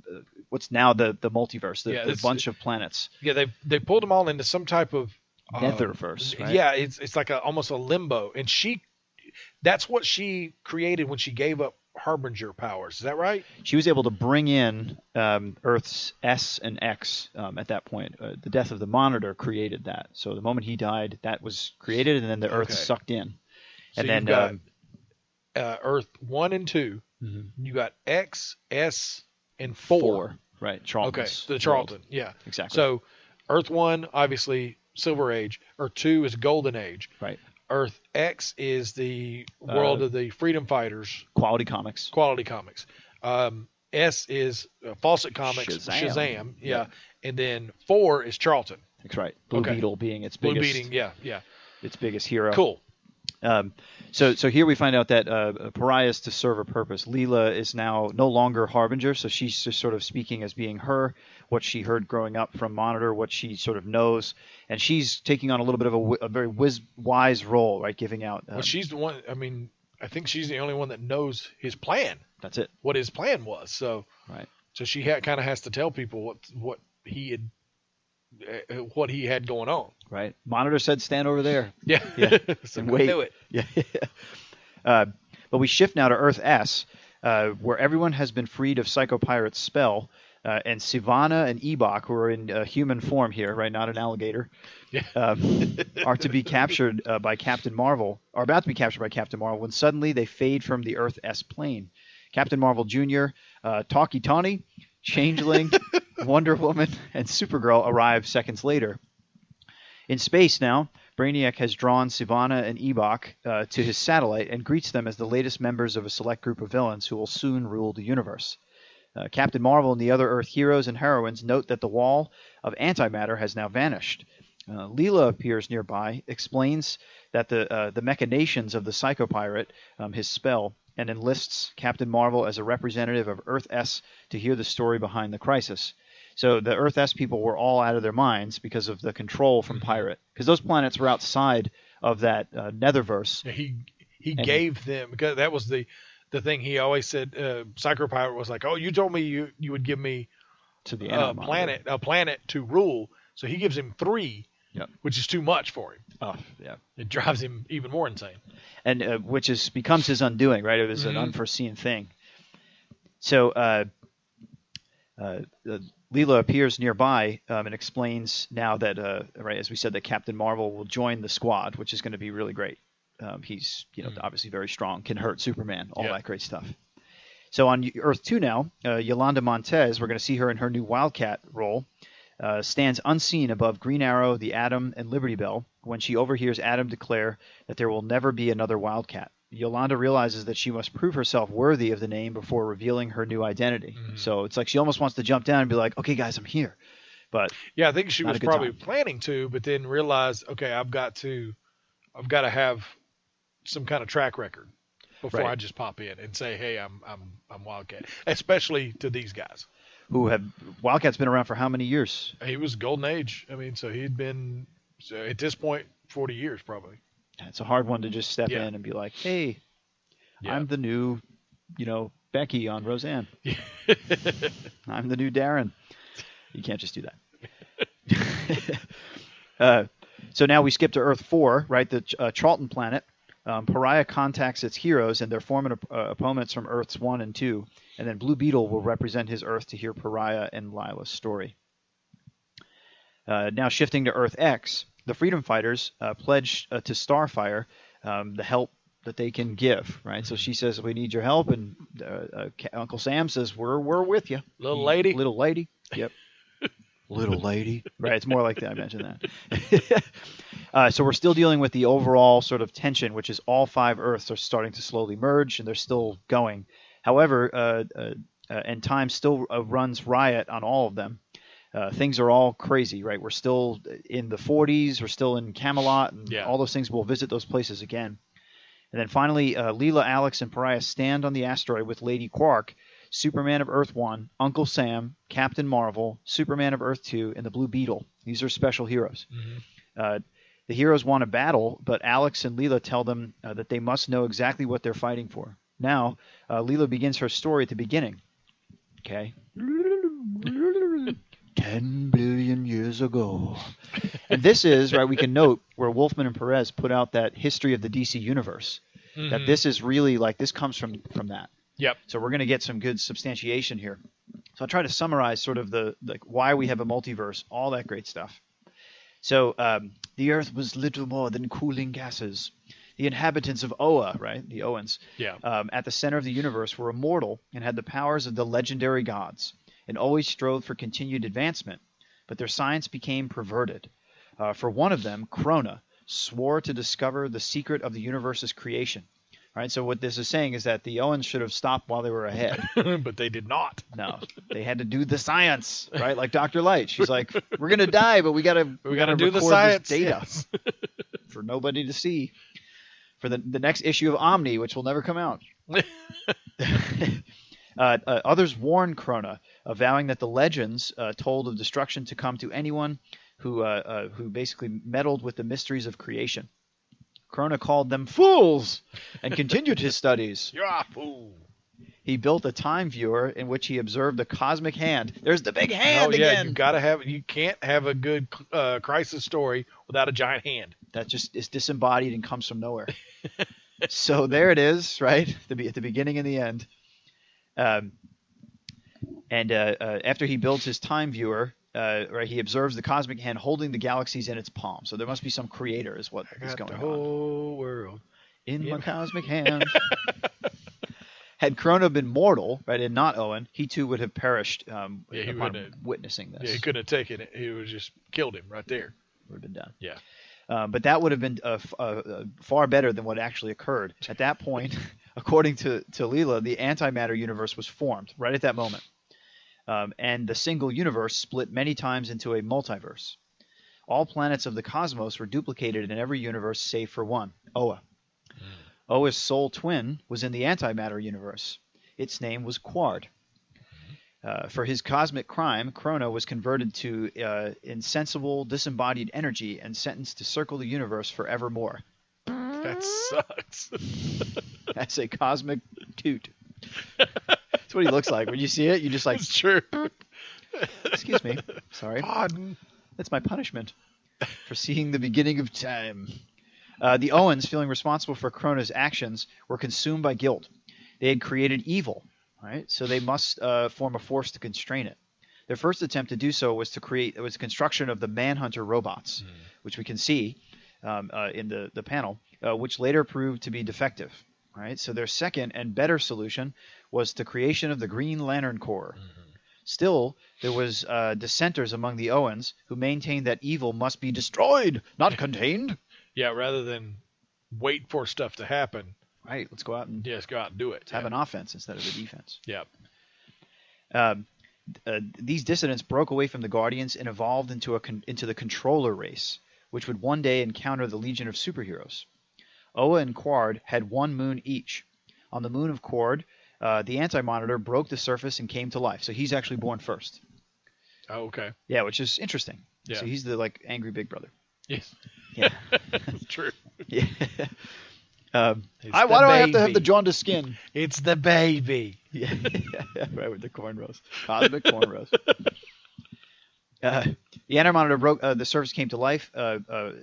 what's now the multiverse, the bunch of planets. Yeah, they pulled them all into some type of netherverse. Right? Yeah, it's like almost a limbo, and that's what she created when she gave up Harbinger powers. Is that right? She was able to bring in Earth's S and X at that point. The death of the Monitor created that. So the moment he died, that was created, and then the Earth sucked in. So and then you've got Earth 1 and 2. You got X, S, and 4. Right, Charlton. Okay, the Charlton. World. Yeah, exactly. So Earth 1, obviously Silver Age. Earth 2 is Golden Age. Right. Earth X is the world of the Freedom Fighters. Quality Comics. S is Fawcett Comics. Shazam. Yeah. And then 4 is Charlton. That's right. Blue Beetle being its biggest. Blue Beetle, yeah. Its biggest hero. Cool. So here we find out that Pariah is to serve a purpose. Leela is now no longer Harbinger, so she's just sort of speaking as being her, what she heard growing up from Monitor, what she sort of knows, and she's taking on a little bit of a very wise role, right, giving out. Well, she's the one. I mean, I think she's the only one that knows his plan. That's it. What his plan was. So right. So she kind of has to tell people what he had going on. Right. Monitor said, "Stand over there." Yeah. So and wait. Do it. Yeah. But we shift now to Earth S, where everyone has been freed of Psycho Pirate's spell, and Sivana and Ebok, who are in human form here, right, not an alligator, are to be captured by Captain Marvel, are about to be captured by Captain Marvel, when suddenly they fade from the Earth S plane. Captain Marvel Jr., Talkie Tawny, Changeling, Wonder Woman, and Supergirl arrive seconds later. In space now, Brainiac has drawn Sivana and Ebok to his satellite and greets them as the latest members of a select group of villains who will soon rule the universe. Captain Marvel and the other Earth heroes and heroines note that the wall of antimatter has now vanished. Leela appears nearby, explains that the machinations of the Psycho Pirate, his spell, and enlists Captain Marvel as a representative of Earth S to hear the story behind the crisis. So the Earth S people were all out of their minds because of the control from Pirate, because those planets were outside of that netherverse. Yeah, he gave them, because that was the thing he always said. Psycho Pirate was like, "Oh, you told me you would give me to the a planet to rule." So he gives him 3, which is too much for him. Oh, yeah. It drives him even more insane. And which becomes his undoing, right? It was an unforeseen thing. So Leela appears nearby and explains now that, right, as we said, that Captain Marvel will join the squad, which is going to be really great. He's, obviously very strong, can hurt Superman, all that great stuff. So on Earth 2 now, Yolanda Montez, we're going to see her in her new Wildcat role, stands unseen above Green Arrow, the Atom, and Liberty Bell when she overhears Atom declare that there will never be another Wildcat. Yolanda realizes that she must prove herself worthy of the name before revealing her new identity. So it's like she almost wants to jump down and be like, "Okay, guys, I'm here." But yeah, I think she was probably planning to, but then realized, okay, I've got to have some kind of track record before I just pop in and say, "Hey, I'm Wildcat," especially to these guys. Wildcat's been around for how many years? He was Golden Age. I mean, so he'd been at this point 40 years probably. It's a hard one to just step in and be like, "Hey, I'm the new, Becky on Roseanne. I'm the new Darren. You can't just do that. So now we skip to Earth 4, right? The Charlton planet. Pariah contacts its heroes and their former opponents from Earths 1 and 2. And then Blue Beetle will represent his Earth to hear Pariah and Lila's story. Now shifting to Earth X, the Freedom Fighters pledge to Starfire the help that they can give, right? So she says, we need your help, and Uncle Sam says, we're with you. Little lady. Little lady. Yep. Little lady. Right, it's more like that. I mentioned that. So we're still dealing with the overall sort of tension, which is all 5 Earths are starting to slowly merge, and they're still going. However, and time still runs riot on all of them. Things are all crazy, right? We're still in the 40s. We're still in Camelot, and all those things. We'll visit those places again. And then finally, Leela, Alex, and Pariah stand on the asteroid with Lady Quark, Superman of Earth 1, Uncle Sam, Captain Marvel, Superman of Earth 2, and the Blue Beetle. These are special heroes. The heroes want to battle, but Alex and Leela tell them that they must know exactly what they're fighting for. Now, Leela begins her story at the beginning. Okay. 10 billion years ago. And this is, right, we can note where Wolfman and Perez put out that history of the DC universe. That this is really like, this comes from that. Yep. So we're going to get some good substantiation here. So I'll try to summarize sort of the why we have a multiverse, all that great stuff. So the Earth was little more than cooling gases. The inhabitants of Oa, right, the Oans, at the center of the universe were immortal and had the powers of the legendary gods, and always strove for continued advancement. But their science became perverted. For one of them, Krona, swore to discover the secret of the universe's creation. All right, so what this is saying is that the Owens should have stopped while they were ahead. But they did not. No, they had to do the science, right? Like Dr. Light. She's like, we're going to die, but we got to do the science data for nobody to see. For the next issue of Omni, which will never come out. Others warned Krona, vowing that the legends told of destruction to come to anyone who basically meddled with the mysteries of creation. Krona called them fools and continued his studies. You're a fool. He built a time viewer in which he observed the cosmic hand. There's the big hand again. You can't have a good crisis story without a giant hand. That just is disembodied and comes from nowhere. So there it is, right? At the beginning and the end. After he builds his time viewer, right, he observes the cosmic hand holding the galaxies in its palm. So there must be some creator, is what is going on. The whole world in my cosmic hand. Had Krona been mortal, right, and not Owen, he too would have perished upon witnessing this. Yeah, he couldn't have taken it. He would have just killed him right there. Would have been done. Yeah. But that would have been far better than what actually occurred. At that point, according to Leela, the antimatter universe was formed right at that moment. And the single universe split many times into a multiverse. All planets of the cosmos were duplicated in every universe save for one, Oa. Oa's soul twin was in the antimatter universe. Its name was Quard. For his cosmic crime, Krona was converted to insensible, disembodied energy and sentenced to circle the universe forevermore. That sucks. That's a cosmic toot. That's what he looks like. When you see it, you just like... It's true. Excuse me. Sorry. Pardon. That's my punishment for seeing the beginning of time. The Owens, feeling responsible for Krona's actions, were consumed by guilt. They had created evil, right? So they must form a force to constrain it. Their first attempt to do so was the construction of the Manhunter robots, which we can see in the panel, which later proved to be defective. Right? So their second and better solution was the creation of the Green Lantern Corps. Still, there was dissenters among the Owens who maintained that evil must be destroyed, not contained. Yeah, rather than wait for stuff to happen. Right, let's go out and go out and do it. Let's have an offense instead of a defense. Yeah. These dissidents broke away from the Guardians and evolved into the Controller race, which would one day encounter the Legion of Superheroes. Oa and Quard had one moon each. On the moon of Quard, the Anti-Monitor broke the surface and came to life. So he's actually born first. Oh, okay. Yeah, which is interesting. Yeah. So he's the angry big brother. Yes. Yeah. True. Yeah. Why do I have to have the jaundiced skin? It's the baby. Yeah, right, with the cornrows. Cosmic cornrows. The Anti-Monitor broke. The surface came to life.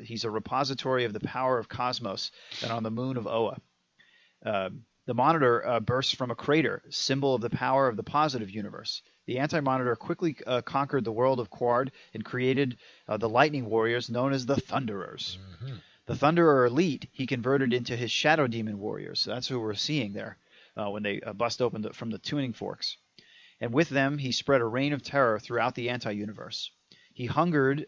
He's a repository of the power of Cosmos and on the moon of Oa. The Monitor bursts from a crater, symbol of the power of the positive universe. The Anti-Monitor quickly conquered the world of Quard and created the Lightning Warriors known as the Thunderers. Mm-hmm. The Thunderer Elite he converted into his Shadow Demon Warriors. So that's who we're seeing there when they bust open from the tuning forks. And with them, he spread a reign of terror throughout the anti-universe. He hungered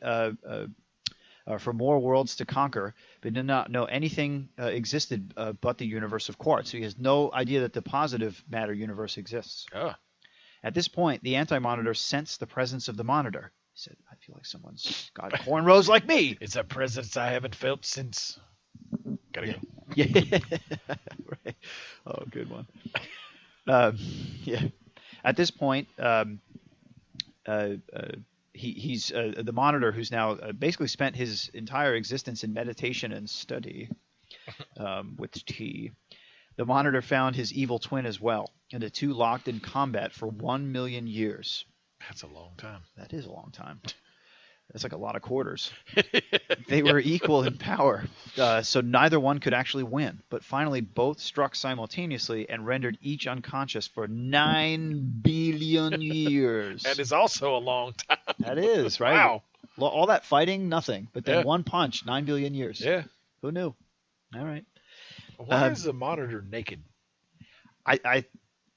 for more worlds to conquer, but did not know anything existed but the universe of Quard. So he has no idea that the positive matter universe exists. Oh. At this point, the Anti-Monitor sensed the presence of the Monitor. He said, I feel like someone's got cornrows like me. It's a presence I haven't felt since... Gotta go. Yeah. Right. Oh, good one. Yeah. At this point, he's the Monitor, who's now basically spent his entire existence in meditation and study with T. The Monitor found his evil twin as well, and the two locked in combat for 1 million years. That's a long time. That is a long time. That's like a lot of quarters. They were equal in power, so neither one could actually win. But finally, both struck simultaneously and rendered each unconscious for 9 billion years. That is also a long time. That is, right? Wow. All that fighting, nothing. But then Yeah. one punch, 9 billion years. Yeah. Who knew? All right. Why is the Monitor naked? I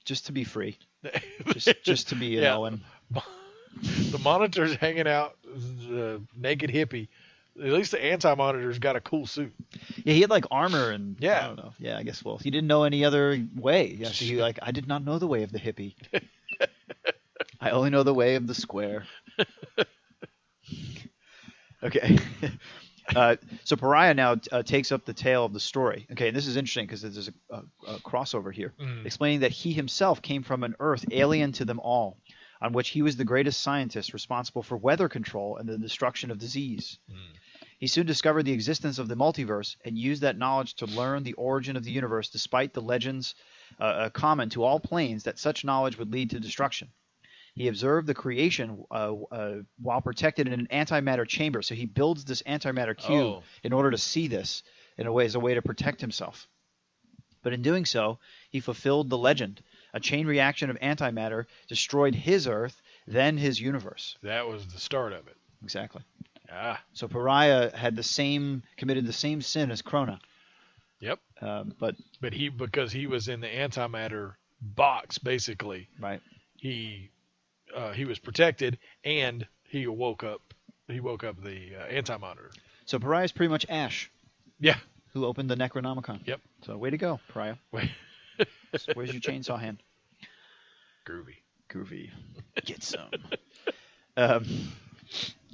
just to be free. just to be, you know, and the Monitor's hanging out, naked hippie. At least the Anti-Monitor's got a cool suit. Yeah, he had like armor and Yeah. I don't know. Yeah, I guess he didn't know any other way. Yeah, so he I did not know the way of the hippie. I only know the way of the square. Okay. So Pariah now takes up the tale of the story. Okay, and this is interesting because there's a crossover here, explaining that he himself came from an Earth alien to them all, on which he was the greatest scientist responsible for weather control and the destruction of disease. He soon discovered the existence of the multiverse and used that knowledge to learn the origin of the universe, despite the legends common to all planes that such knowledge would lead to destruction. He observed the creation while protected in an antimatter chamber. So he builds this antimatter cube in order to see this in a way as a way to protect himself. But in doing so, he fulfilled the legend. A chain reaction of antimatter destroyed his Earth, then his universe. That was the start of it. Exactly. Ah. So Pariah had committed the same sin as Krona. Yep. But because he was in the antimatter box, basically. Right. He was protected, and he woke up the Anti-Monitor. So Pariah's pretty much Ash. Yeah. Who opened the Necronomicon. Yep. So way to go, Pariah. Where's your chainsaw hand? Groovy. Get some.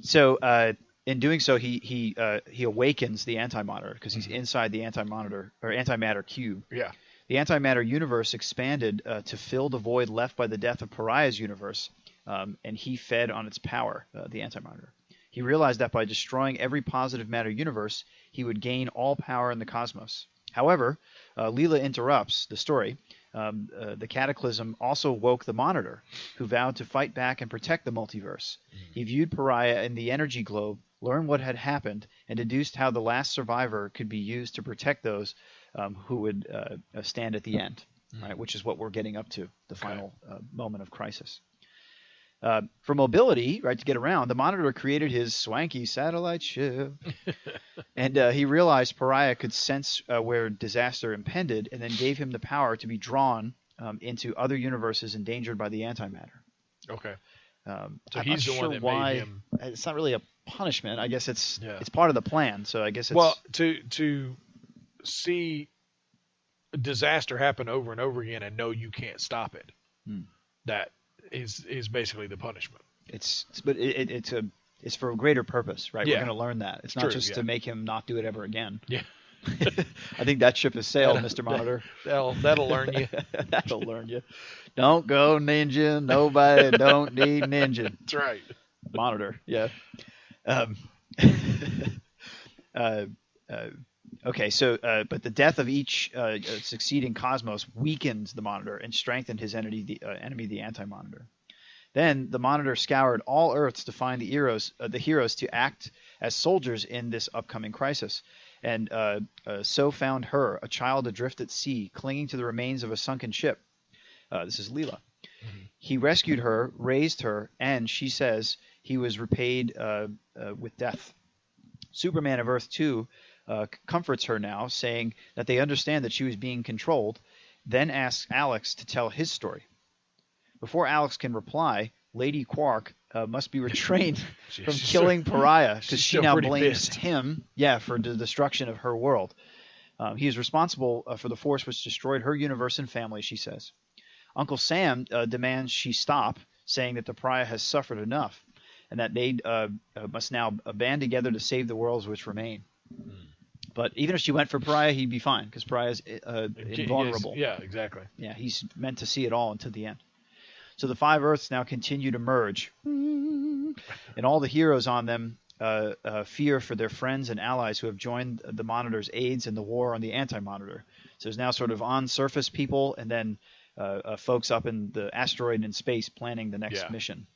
So in doing so, he awakens the Anti-Monitor because he's inside the Anti-Monitor or antimatter cube. Yeah. The antimatter universe expanded to fill the void left by the death of Pariah's universe, and he fed on its power, the Anti-Monitor. He realized that by destroying every positive matter universe, he would gain all power in the cosmos. However, Leela interrupts the story. The Cataclysm also woke the Monitor, who vowed to fight back and protect the multiverse. He viewed Pariah in the energy globe, learned what had happened, and deduced how the last survivor could be used to protect those who would stand at the end, right? Which is what we're getting up to, the final moment of crisis. For mobility, right, to get around, the Monitor created his swanky satellite ship. And he realized Pariah could sense where disaster impended and then gave him the power to be drawn into other universes endangered by the antimatter. Okay. So he's the one that made him... It's not really a punishment. I guess it's part of the plan. So I guess it's... Well, to see disaster happen over and over again and know you can't stop it, that is basically the punishment. It's for a greater purpose, right? Yeah. We're going to learn that. It's not True, just to make him not do it ever again. Yeah. I think that ship has sailed, Mr. Monitor. That'll learn you. That'll learn you. Don't go ninja. Nobody don't need ninja. That's right. Monitor. Yeah. Okay, so but the death of each succeeding Cosmos weakened the Monitor and strengthened his enemy, the Anti-Monitor. Then the Monitor scoured all Earths to find the heroes to act as soldiers in this upcoming crisis, and so found her, a child adrift at sea, clinging to the remains of a sunken ship. This is Leela. Mm-hmm. He rescued her, raised her, and she says he was repaid with death. Superman of Earth 2 comforts her now, saying that they understand that she was being controlled, then asks Alex to tell his story. Before Alex can reply, Lady Quark must be restrained from killing Pariah, because she now blames him for the destruction of her world. He is responsible for the force which destroyed her universe and family, she says. Uncle Sam demands she stop, saying that the Pariah has suffered enough, and that they must now band together to save the worlds which remain. But even if she went for Pariah, he'd be fine, because Pariah's invulnerable. Yes, yeah, exactly. Yeah, he's meant to see it all until the end. So the 5 Earths now continue to merge, and all the heroes on them fear for their friends and allies who have joined the Monitor's aides in the war on the Anti-Monitor. So there's now sort of on-surface people, and then folks up in the asteroid in space planning the next mission.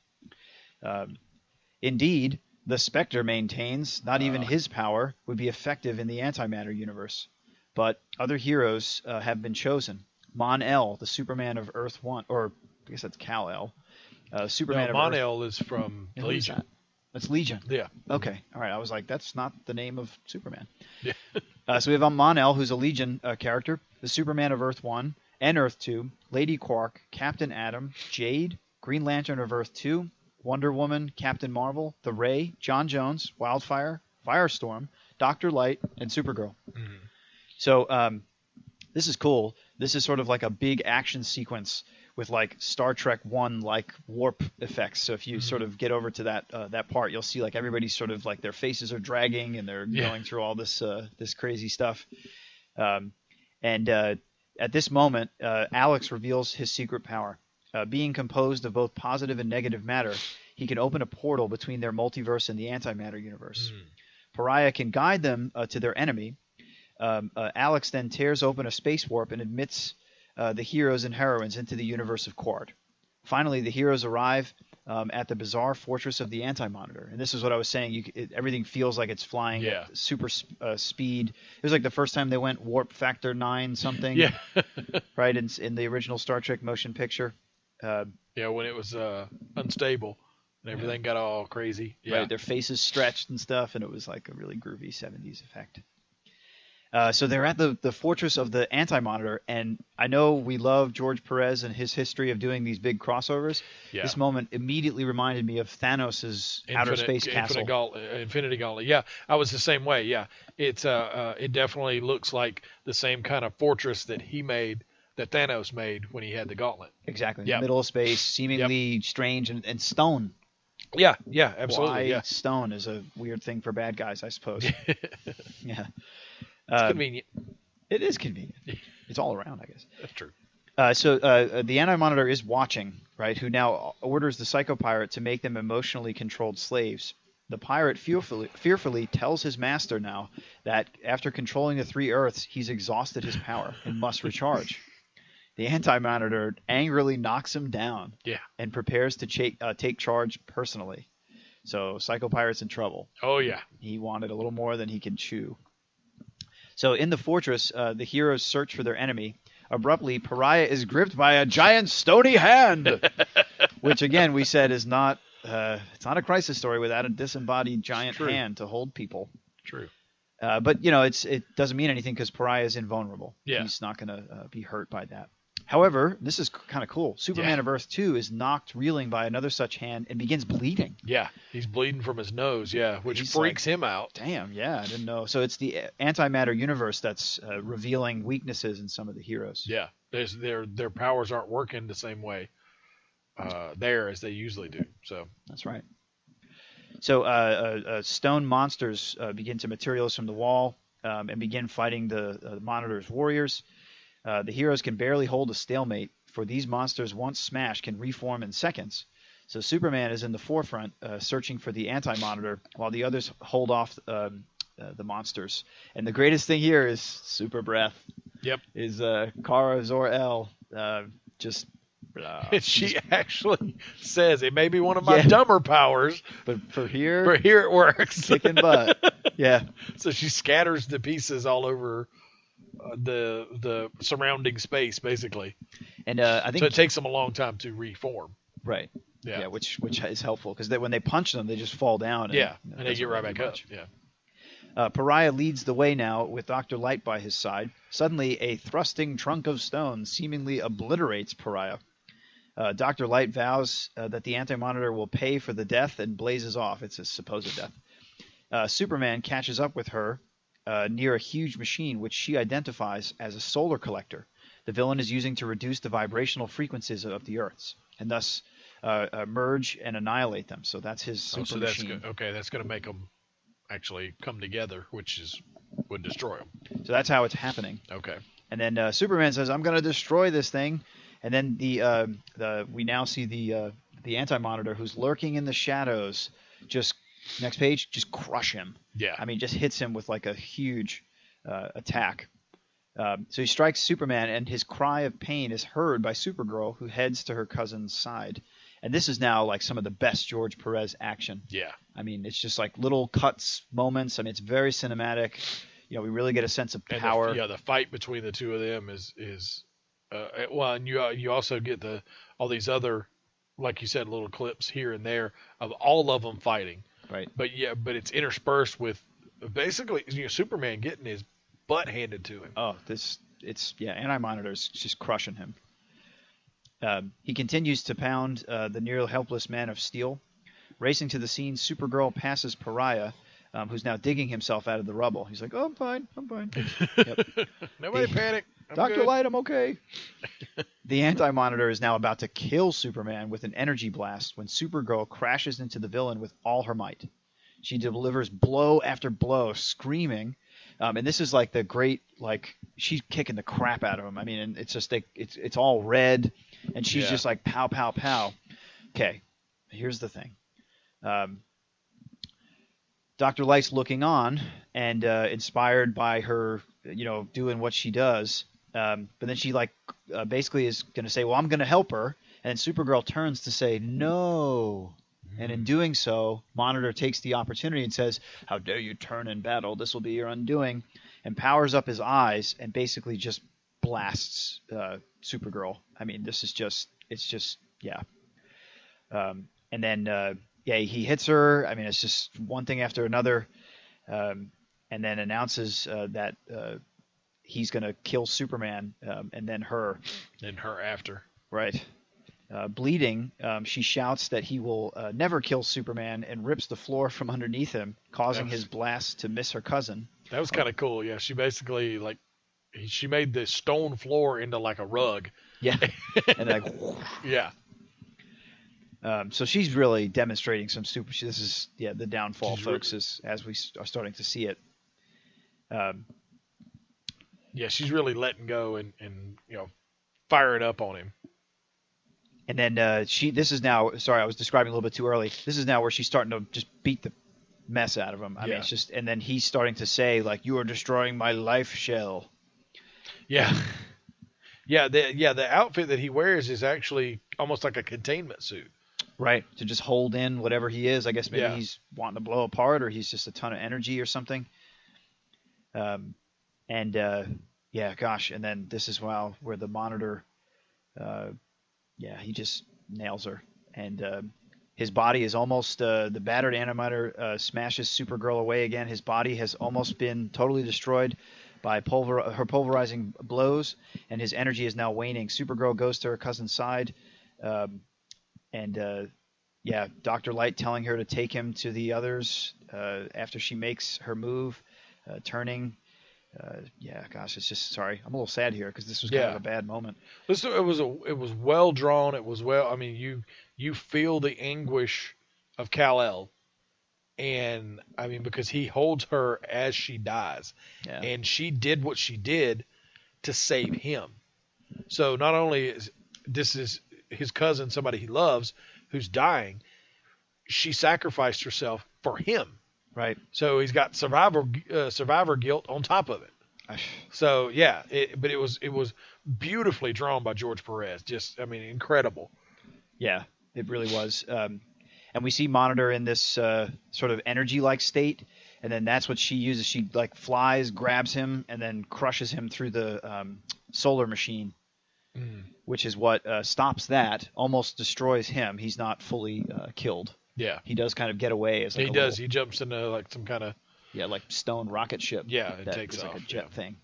Indeed, the Spectre maintains not even his power would be effective in the antimatter universe, but other heroes have been chosen. Mon-El, the Superman of Earth 1, or I guess that's Kal-El. Superman of Mon-El Earth. is from Who's Legion. that? That's Legion. Yeah. Okay. All right. I was like, that's not the name of Superman. Yeah. So we have Mon-El, who's a Legion character, the Superman of Earth 1 and Earth 2, Lady Quark, Captain Atom, Jade, Green Lantern of Earth 2, Wonder Woman, Captain Marvel, The Ray, John Jones, Wildfire, Firestorm, Dr. Light, and Supergirl. Mm-hmm. So this is cool. This is sort of like a big action sequence with like Star Trek 1 like warp effects. So if you sort of get over to that part, you'll see like everybody's sort of like their faces are dragging and they're going through all this this crazy stuff. At this moment, Alex reveals his secret power. Being composed of both positive and negative matter, he can open a portal between their multiverse and the antimatter universe. Pariah can guide them to their enemy. Alex then tears open a space warp and admits the heroes and heroines into the universe of Quard. Finally, the heroes arrive at the bizarre fortress of the Anti-Monitor. And this is what I was saying. Everything feels like it's flying at super speed. It was like the first time they went warp factor 9 something. Yeah. Right, in the original Star Trek motion picture. When it was unstable and everything got all crazy. Yeah. Right, their faces stretched and stuff, and it was like a really groovy 70s effect. So they're at the fortress of the Anti-Monitor, and I know we love George Perez and his history of doing these big crossovers. Yeah. This moment immediately reminded me of Thanos' outer space castle. Infinity Gauntlet. Yeah, I was the same way. Yeah, it's it definitely looks like the same kind of fortress that he made, that Thanos made when he had the gauntlet. Exactly. In the middle of space, seemingly strange, and stone. Yeah, absolutely. Why stone is a weird thing for bad guys, I suppose. Yeah. It's convenient. It is convenient. It's all around, I guess. That's true. So the Anti-Monitor is watching, right, who now orders the Psycho-Pirate to make them emotionally controlled slaves. The pirate fearfully tells his master now that after controlling the 3 Earths, he's exhausted his power and must recharge. The Anti-Monitor angrily knocks him down and prepares to take charge personally. So Psycho-Pirate's in trouble. Oh, yeah. He wanted a little more than he can chew. So in the fortress, the heroes search for their enemy. Abruptly, Pariah is gripped by a giant stony hand, which again we said is not. It's not a crisis story without a disembodied giant hand to hold people. True. But it doesn't mean anything because Pariah is invulnerable. Yeah. He's not going to be hurt by that. However, this is kind of cool. Superman of Earth 2 is knocked reeling by another such hand and begins bleeding. Yeah, he's bleeding from his nose, which freaks him out. Damn, I didn't know. So it's the antimatter universe that's revealing weaknesses in some of the heroes. Yeah, their powers aren't working the same way there as they usually do. So that's right. So stone monsters begin to materialize from the wall and begin fighting the Monitor's warriors. The heroes can barely hold a stalemate, for these monsters, once smashed, can reform in seconds. So Superman is in the forefront, searching for the Anti-Monitor, while the others hold off the monsters. And the greatest thing here is super breath. Yep. Is Kara Zor-El just... she actually says it may be one of my dumber powers, but for here it works. Kicking butt. Yeah. So she scatters the pieces all over the surrounding space, basically. And I think so. It takes them a long time to reform. Right. Yeah. Which is helpful because when they punch them, they just fall down. And they get right back up. Yeah. Pariah leads the way now with Dr. Light by his side. Suddenly, a thrusting trunk of stone seemingly obliterates Pariah. Dr. Light vows that the Anti-Monitor will pay for the death and blazes off. It's a supposed death. Superman catches up with her near a huge machine, which she identifies as a solar collector. The villain is using to reduce the vibrational frequencies of the Earth's, and thus merge and annihilate them. So that's his super machine. That's going to make them actually come together, which would destroy them. So that's how it's happening. Okay. And then Superman says, "I'm going to destroy this thing." And then we now see the Anti-Monitor, who's lurking in the shadows, just next page, just crush him. Yeah. I mean, just hits him with like a huge attack. So he strikes Superman, and his cry of pain is heard by Supergirl, who heads to her cousin's side. And this is now like some of the best George Perez action. Yeah. I mean, it's just like little cuts, moments. I mean, it's very cinematic. We really get a sense of power. And the fight between the two of them is and you also get all these other, like you said, little clips here and there of all of them fighting. Right. But it's interspersed with basically Superman getting his butt handed to him. Oh, Anti-Monitor's just crushing him. He continues to pound the nearly helpless Man of Steel. Racing to the scene, Supergirl passes Pariah, who's now digging himself out of the rubble. He's like, "Oh, I'm fine. Yep. Nobody panic. Dr. Light, I'm okay." The Anti-Monitor is now about to kill Superman with an energy blast when Supergirl crashes into the villain with all her might. She delivers blow after blow, screaming. And this is like the great, she's kicking the crap out of him. I mean, and it's just, it's all red, and she's just like, pow, pow, pow. Okay, here's the thing. Dr. Light's looking on and inspired by her, doing what she does. But then she basically is going to say, "Well, I'm going to help her." And then Supergirl turns to say, "No." And in doing so, Monitor takes the opportunity and says, "How dare you turn in battle? This will be your undoing." And powers up his eyes and basically just blasts Supergirl. I mean, yeah. And then, he hits her. I mean, it's just one thing after another. And then announces that he's going to kill Superman and then her. And her after. Right. Bleeding, she shouts that he will never kill Superman and rips the floor from underneath him, causing his blast to miss her cousin. That was kind of cool. Yeah, she basically she made the stone floor into like a rug. Yeah, and yeah. So she's really demonstrating some super. This is the downfall, folks, as we are starting to see it. She's really letting go and firing up on him. And then this is now, sorry, I was describing a little bit too early. This is now where she's starting to just beat the mess out of him. I mean, it's just, and then he's starting to say, "You are destroying my life shell." Yeah. The outfit that he wears is actually almost like a containment suit. Right. To just hold in whatever he is. I guess maybe he's wanting to blow apart, or he's just a ton of energy or something. And then this is where the Monitor, he just nails her. And his body is almost, the battered Anti-Monitor smashes Supergirl away again. His body has almost been totally destroyed by her pulverizing blows, and his energy is now waning. Supergirl goes to her cousin's side, Dr. Light telling her to take him to the others after she makes her move, turning. It's just, sorry, I'm a little sad here because this was kind of a bad moment. Listen, it was well drawn. It was well. I mean, you feel the anguish of Kal-El, and I mean because he holds her as she dies, and she did what she did to save him. So not only is this his cousin, somebody he loves, who's dying, she sacrificed herself for him. Right. So he's got survivor guilt on top of it. So yeah, but it was beautifully drawn by George Perez. Just, I mean, incredible. Yeah, it really was. And we see Monitor in this sort of energy-like state, and then that's what she uses. She like flies, grabs him, and then crushes him through the solar machine, which is what stops that. Almost destroys him. He's not fully killed. Yeah, he does kind of get away. As like he does. He jumps into like some kind of like stone rocket ship. Yeah, it takes off. Like a jet thing.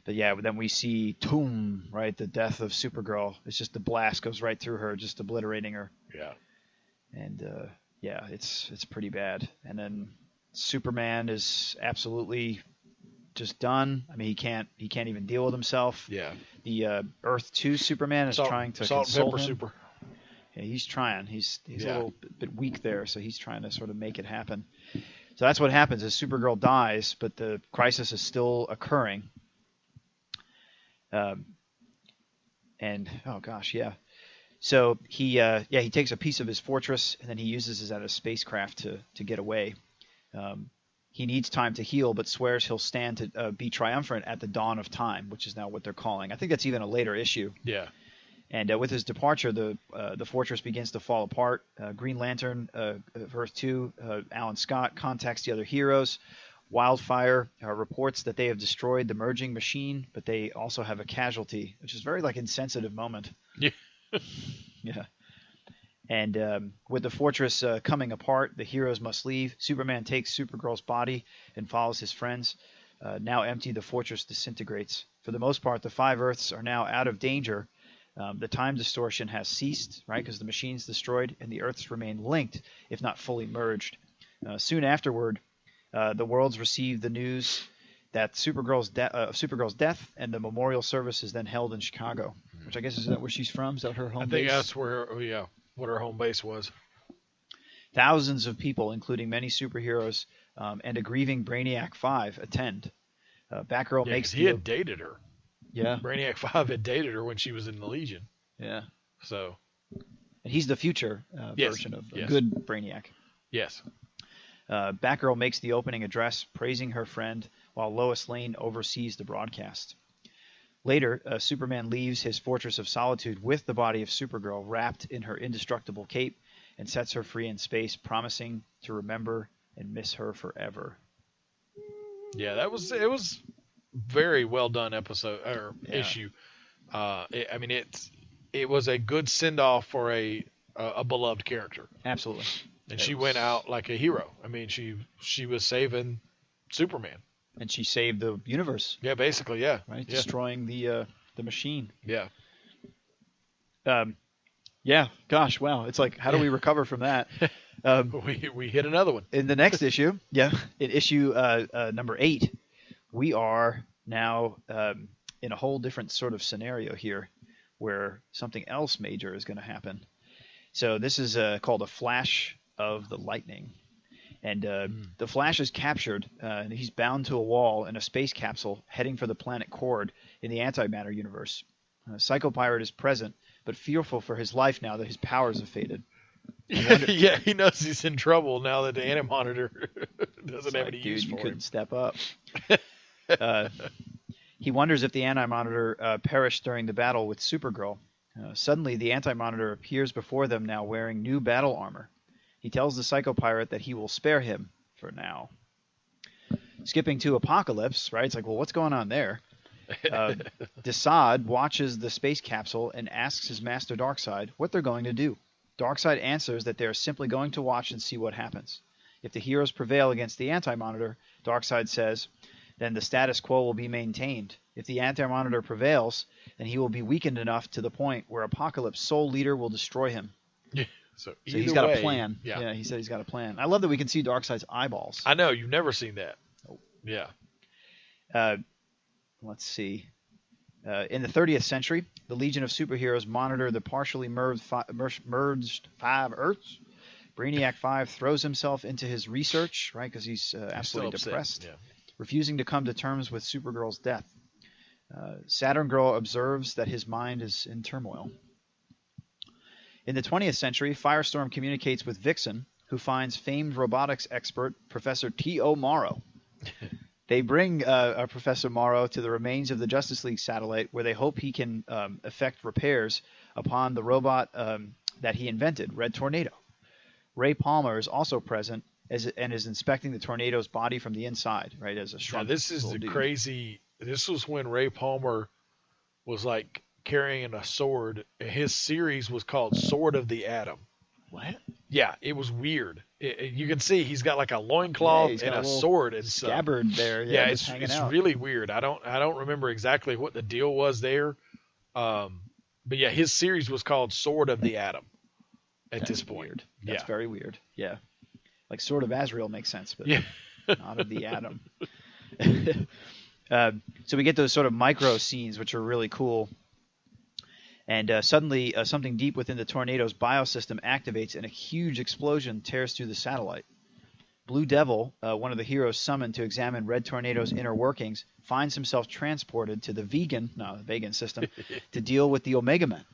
But yeah, then we see Toom, right? The death of Supergirl. It's just the blast goes right through her, just obliterating her. Yeah. And yeah, it's pretty bad. And then Superman is absolutely just done. I mean, he can't even deal with himself. Yeah. The Earth 2 Superman is trying to console him. Super. Yeah, he's trying. He's a little bit weak there, so he's trying to sort of make it happen. So that's what happens is Supergirl dies, but the crisis is still occurring. And oh gosh, yeah. So he takes a piece of his fortress and then he uses it as a spacecraft to get away. He needs time to heal, but swears he'll stand to be triumphant at the dawn of time, which is now what they're calling. I think that's even a later issue. Yeah. And with his departure, the fortress begins to fall apart. Green Lantern of Earth 2, Alan Scott contacts the other heroes. Wildfire reports that they have destroyed the merging machine, but they also have a casualty, which is a very like insensitive moment. Yeah. Yeah. And with the fortress coming apart, the heroes must leave. Superman takes Supergirl's body and follows his friends. Now empty, the fortress disintegrates. For the most part, the 5 Earths are now out of danger. The time distortion has ceased, right, because the machine's destroyed, and the Earths remain linked, if not fully merged. Soon afterward, the worlds receive the news that Supergirl's death, and the memorial service is then held in Chicago, which I guess is that where she's from? Is that her home base? I think that's where, what her home base was. Thousands of people, including many superheroes and a grieving Brainiac 5, attend. Batgirl makes he had dated her. Yeah. Brainiac 5 had dated her when she was in the Legion. Yeah. So. And he's the future version of a good Brainiac. Yes. Batgirl makes the opening address, praising her friend, while Lois Lane oversees the broadcast. Later, Superman leaves his Fortress of Solitude with the body of Supergirl wrapped in her indestructible cape and sets her free in space, promising to remember and miss her forever. Yeah, it was very well done issue. It was a good send off for a beloved character. Absolutely. And she went out like a hero. I mean, she was saving Superman. And she saved the universe. Yeah, basically, yeah. Right, yeah. Destroying the machine. Yeah. Yeah. Gosh, wow. It's like, how do we recover from that? We hit another one. In the next issue, in issue number 8, we are now in a whole different sort of scenario here, where something else major is going to happen. So this is called a Flash of the Lightning. And the Flash is captured, and he's bound to a wall in a space capsule heading for the planet Cord in the antimatter universe. Psycho Pirate is present, but fearful for his life now that his powers have faded. Yeah, he knows he's in trouble now that the Anti-Monitor doesn't have any use for him. You couldn't step up. He wonders if the Anti-Monitor perished during the battle with Supergirl. Suddenly, the Anti-Monitor appears before them now wearing new battle armor. He tells the Psycho Pirate that he will spare him for now. Skipping to Apocalypse, right? It's like, well, what's going on there? Desaad watches the space capsule and asks his master Darkseid what they're going to do. Darkseid answers that they're simply going to watch and see what happens. If the heroes prevail against the Anti-Monitor, Darkseid says, then the status quo will be maintained. If the Anti-Monitor prevails, then he will be weakened enough to the point where Apocalypse's sole leader will destroy him. Yeah. So he's got a plan. Yeah, he said he's got a plan. I love that we can see Darkseid's eyeballs. I know, you've never seen that. Oh. Yeah. Let's see. In the 30th century, the Legion of Superheroes monitor the partially merged 5 Earths. Brainiac 5 throws himself into his research, right, because he's absolutely depressed, refusing to come to terms with Supergirl's death. Saturn Girl observes that his mind is in turmoil. In the 20th century, Firestorm communicates with Vixen, who finds famed robotics expert Professor T.O. Morrow. They bring Professor Morrow to the remains of the Justice League satellite, where they hope he can effect repairs upon the robot that he invented, Red Tornado. Ray Palmer is also present and is inspecting the Tornado's body from the inside, right, as a shrunk. Now, this is the dude. crazy. This was when Ray Palmer was like carrying a sword. His series was called Sword of the Atom. What? Yeah, it was weird. You can see he's got like a loincloth and a sword and scabbard there. Yeah, it's really weird. I don't remember exactly what the deal was there. But yeah, his series was called Sword of the Atom at this point. Weird. That's very weird. Yeah. Like Sword of Azrael makes sense, but not of the Atom. So we get those sort of micro scenes, which are really cool. And suddenly, something deep within the Tornado's biosystem activates, and a huge explosion tears through the satellite. Blue Devil, one of the heroes summoned to examine Red Tornado's inner workings, finds himself transported to the Vegan system to deal with the Omega Men.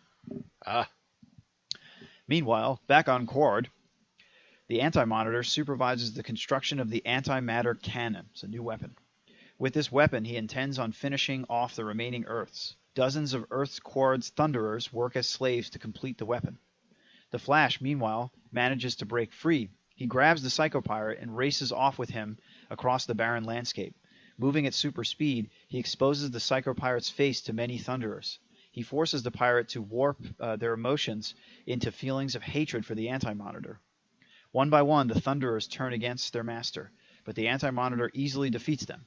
Meanwhile, back on Quard, the Anti-Monitor supervises the construction of the antimatter cannon. It's a new weapon. With this weapon, he intends on finishing off the remaining Earths. Dozens of Earth's Quard's Thunderers work as slaves to complete the weapon. The Flash, meanwhile, manages to break free. He grabs the Psychopirate and races off with him across the barren landscape. Moving at super speed, he exposes the Psychopirate's face to many Thunderers. He forces the pirate to warp their emotions into feelings of hatred for the Anti-Monitor. One by one, the Thunderers turn against their master, but the Anti-Monitor easily defeats them.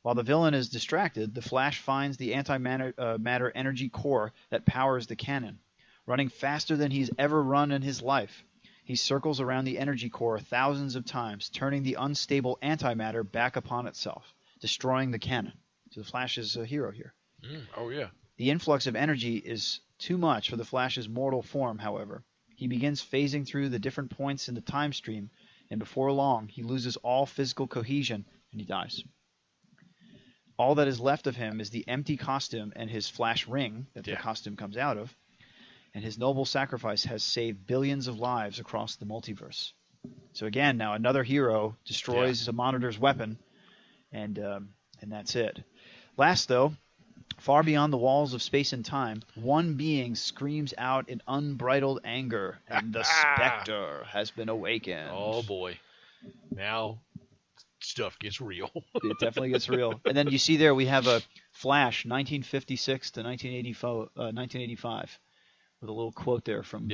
While the villain is distracted, the Flash finds the antimatter energy core that powers the cannon. Running faster than he's ever run in his life, he circles around the energy core thousands of times, turning the unstable antimatter back upon itself, destroying the cannon. So the Flash is a hero here. Oh, yeah. The influx of energy is too much for the Flash's mortal form, however. He begins phasing through the different points in the time stream, and before long, he loses all physical cohesion, and he dies. All that is left of him is the empty costume and his Flash ring that the costume comes out of, and his noble sacrifice has saved billions of lives across the multiverse. So again, now another hero destroys the Monitor's weapon, and that's it. Last, though, far beyond the walls of space and time, one being screams out in unbridled anger, and the Spectre has been awakened. Oh, boy. Now stuff gets real. It definitely gets real. And then you see there we have a Flash, 1956 to 1985, with a little quote there from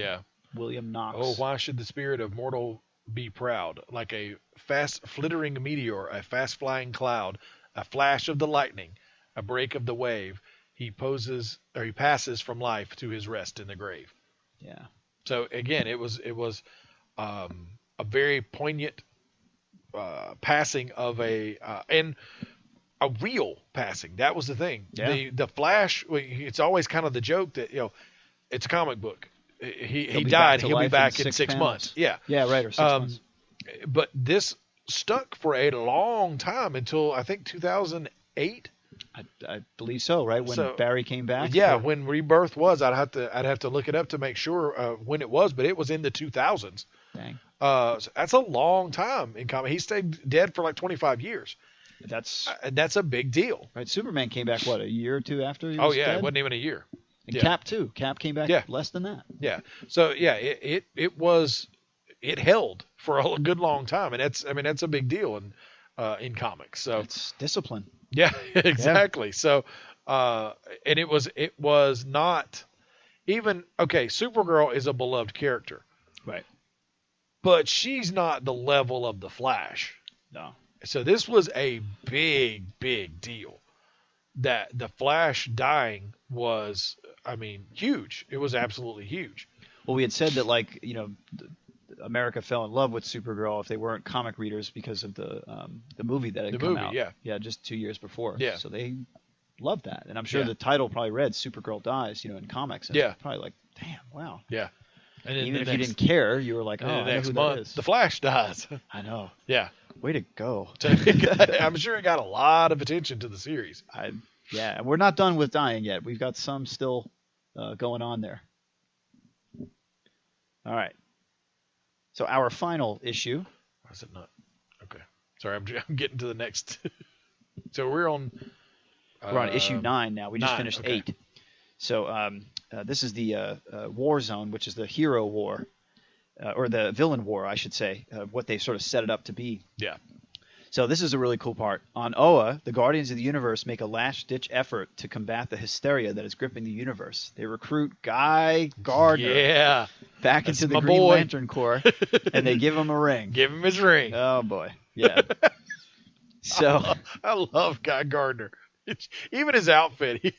William Knox. Oh, why should the spirit of mortal be proud? Like a fast flittering meteor, a fast flying cloud, a flash of the lightning, a break of the wave, he passes from life to his rest in the grave. Yeah. So again, it was a very poignant passing of and a real passing. That was the thing. Yeah. The Flash. It's always kind of the joke that it's a comic book. He died. He'll be back in 6 months. Yeah. Yeah. Right. Or 6 months. But this stuck for a long time until I think 2008. I believe so. Right when Barry came back. Yeah. When Rebirth was, I'd have to look it up to make sure when it was, but it was in the 2000s. Dang. So that's a long time in comic. He stayed dead for like 25 years. That's a big deal. Right. Superman came back a year or two after he was dead? It wasn't even a year. And Cap too. Cap came back less than that. Yeah. So it held for a good long time, and that's a big deal in comics. So it's discipline. Yeah, exactly. Yeah. So and it was not even Supergirl is a beloved character. Right. But she's not the level of the Flash. No. So this was a big, big deal. That the Flash dying was, huge. It was absolutely huge. Well, we had said that, America fell in love with Supergirl if they weren't comic readers because of the movie that had come out. Yeah, just 2 years before. Yeah. So they loved that. And I'm sure the title probably read Supergirl Dies, in comics. And it's probably like, damn, wow. Yeah. And then even if you didn't care, you were like, oh, I know next who month, that is. The Flash dies. I know. Yeah. Way to go. I'm sure it got a lot of attention to the series. And we're not done with dying yet. We've got some still going on there. All right. So our final issue. Why is it not? Okay. Sorry, I'm getting to the next. So we're on issue 9 now. We just 9, finished okay. 8. So this is the War Zone, which is the hero war, or the villain war, I should say, what they sort of set it up to be. Yeah. So this is a really cool part. On Oa, the Guardians of the Universe make a last-ditch effort to combat the hysteria that is gripping the universe. They recruit Guy Gardner back That's into my the Green boy. Lantern Corps, and they give him a ring. Give him his ring. Oh, boy. Yeah. So I love Guy Gardner. Even his outfit, he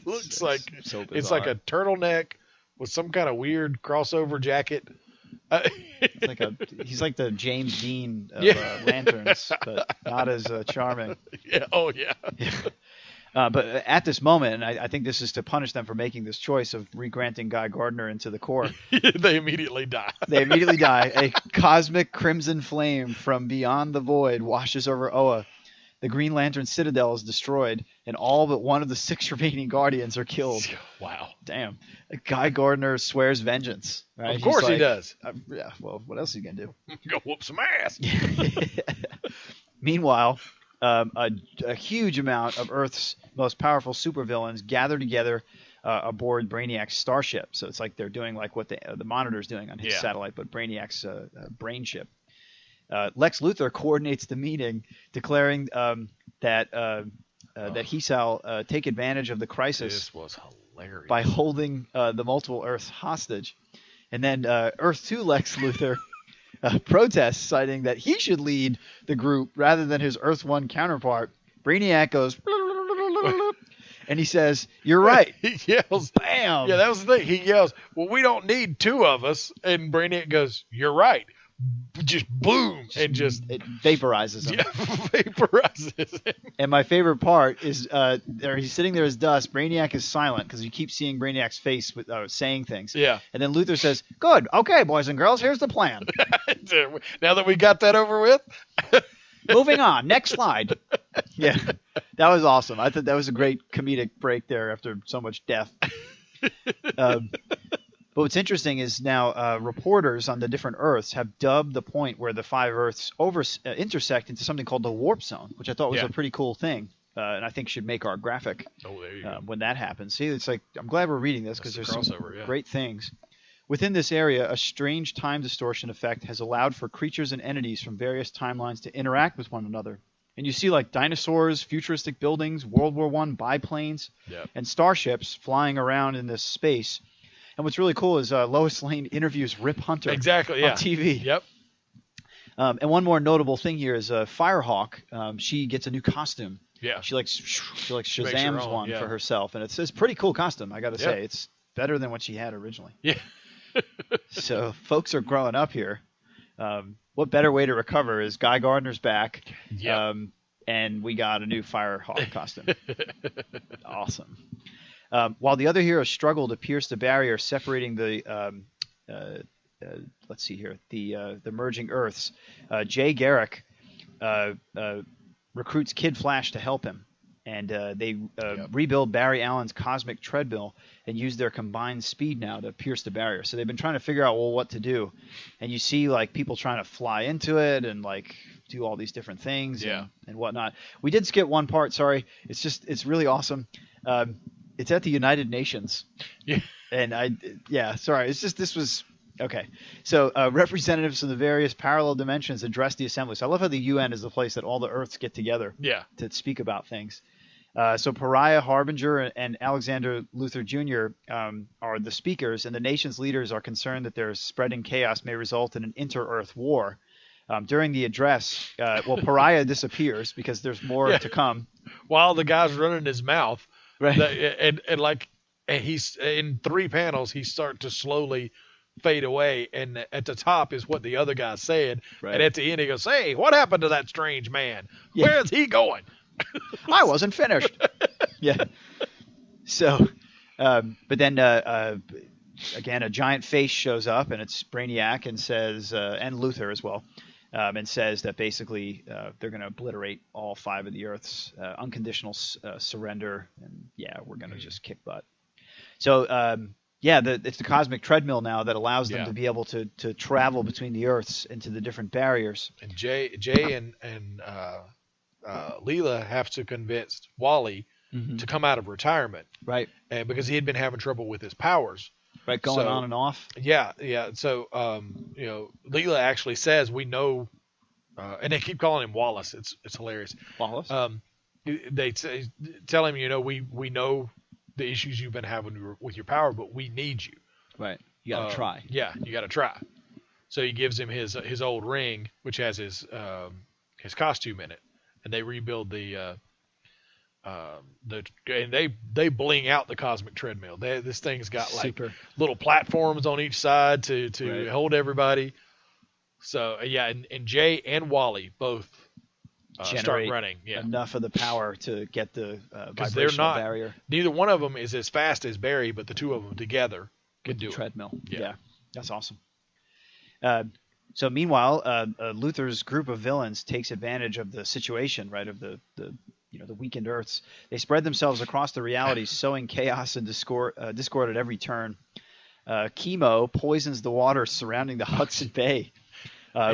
looks like so it's like a turtleneck with some kind of weird crossover jacket. He's like the James Dean of Yeah. Lanterns, but not as charming. Yeah. Oh, yeah. But at this moment, and I think this is to punish them for making this choice of regranting Guy Gardner into the Corps. They immediately die. They immediately die. A cosmic crimson flame from beyond the void washes over Oa. The Green Lantern Citadel is destroyed, and all but one of the 6 remaining Guardians are killed. Wow. Damn. Guy Gardner swears vengeance. Right? Of course he does. Yeah, well, what else are you going to do? Go whoop some ass. Meanwhile, a huge amount of Earth's most powerful supervillains gather together aboard Brainiac's starship. So it's like they're doing like what the Monitor's doing on his satellite, but Brainiac's brain ship. Lex Luthor coordinates the meeting, declaring that he shall take advantage of the crisis. This was hilarious. By holding the multiple Earths hostage. And then Earth 2 Lex Luthor protests, citing that he should lead the group rather than his Earth 1 counterpart. Brainiac goes, and he says, "You're right." He yells, "Bam!" Yeah, that was the thing. He yells, "Well, we don't need 2 of us." And Brainiac goes, "You're right." Just boom, and just it vaporizes him. Yeah, vaporizes him. And my favorite part is he's sitting there as dust. Brainiac is silent because you keep seeing Brainiac's face with saying things. Yeah. And then Luthor says, "Good, okay, boys and girls, here's the plan. Now that we got that over with, moving on. Next slide." Yeah, that was awesome. I thought that was a great comedic break there after so much death. But what's interesting is now reporters on the different Earths have dubbed the point where the 5 Earths intersect into something called the Warp Zone, which I thought was a pretty cool thing, and I think should make our graphic when that happens. See, it's like I'm glad we're reading this because there's some great things. Within this area, a strange time distortion effect has allowed for creatures and entities from various timelines to interact with one another. And you see like dinosaurs, futuristic buildings, World War I biplanes, and starships flying around in this space. And what's really cool is Lois Lane interviews Rip Hunter on TV. Yep. And one more notable thing here is Firehawk. She gets a new costume. Yeah. She Shazam's own, one for herself, and it's a pretty cool costume. I got to say, it's better than what she had originally. Yeah. So folks are growing up here. What better way to recover is Guy Gardner's back. Yeah. And we got a new Firehawk costume. Awesome. While the other heroes struggle to pierce the barrier separating the let's see here, the merging Earths, Jay Garrick recruits Kid Flash to help him, and they rebuild Barry Allen's cosmic treadmill and use their combined speed now to pierce the barrier. So they've been trying to figure out what to do, and you see like people trying to fly into it and like do all these different things and whatnot. We did skip one part. Sorry, it's really awesome. It's at the United Nations. Yeah. And sorry. It's just, this was, okay. So representatives from the various parallel dimensions address the assembly. So I love how the UN is the place that all the Earths get together to speak about things. So Pariah, Harbinger, and Alexander Luthor Jr. Are the speakers, and the nation's leaders are concerned that their spreading chaos may result in an inter-Earth war. During the address, Pariah disappears because there's more to come. While the guy's running his mouth. Right. And he's in 3 panels, he starts to slowly fade away, and at the top is what the other guy said, and at the end he goes, "Hey, what happened to that strange man? Where's he going?" I wasn't finished. Yeah. So, but then again, a giant face shows up, and it's Brainiac, and says, and Luthor as well. And says that basically they're going to obliterate all 5 of the Earths, unconditional surrender, and we're going to just kick butt. So Yeah, it's the cosmic treadmill now that allows them to be able to travel between the Earths into the different barriers. And Jay and Leela have to convince Wally to come out of retirement, right? And because he had been having trouble with his powers, right, going on and off. Yeah. So Leela actually says, "We know," and they keep calling him Wallace. It's hilarious. Wallace. They tell him, we know the issues you've been having with your power, but we need you. Right. You got to try. Yeah, you got to try. So he gives him his old ring, which has his costume in it, and they rebuild and they bling out the cosmic treadmill. This thing's got like little platforms on each side to hold everybody. So and Jay and Wally both start running. Yeah, enough of the power to get the vibrational barrier. Neither one of them is as fast as Barry, but the two of them together can do treadmill. it. Yeah, that's awesome. So meanwhile, Luthor's group of villains takes advantage of the situation, right? Of the weakened Earths. They spread themselves across the realities, sowing chaos and discord at every turn. Chemo poisons the water surrounding the Hudson Bay,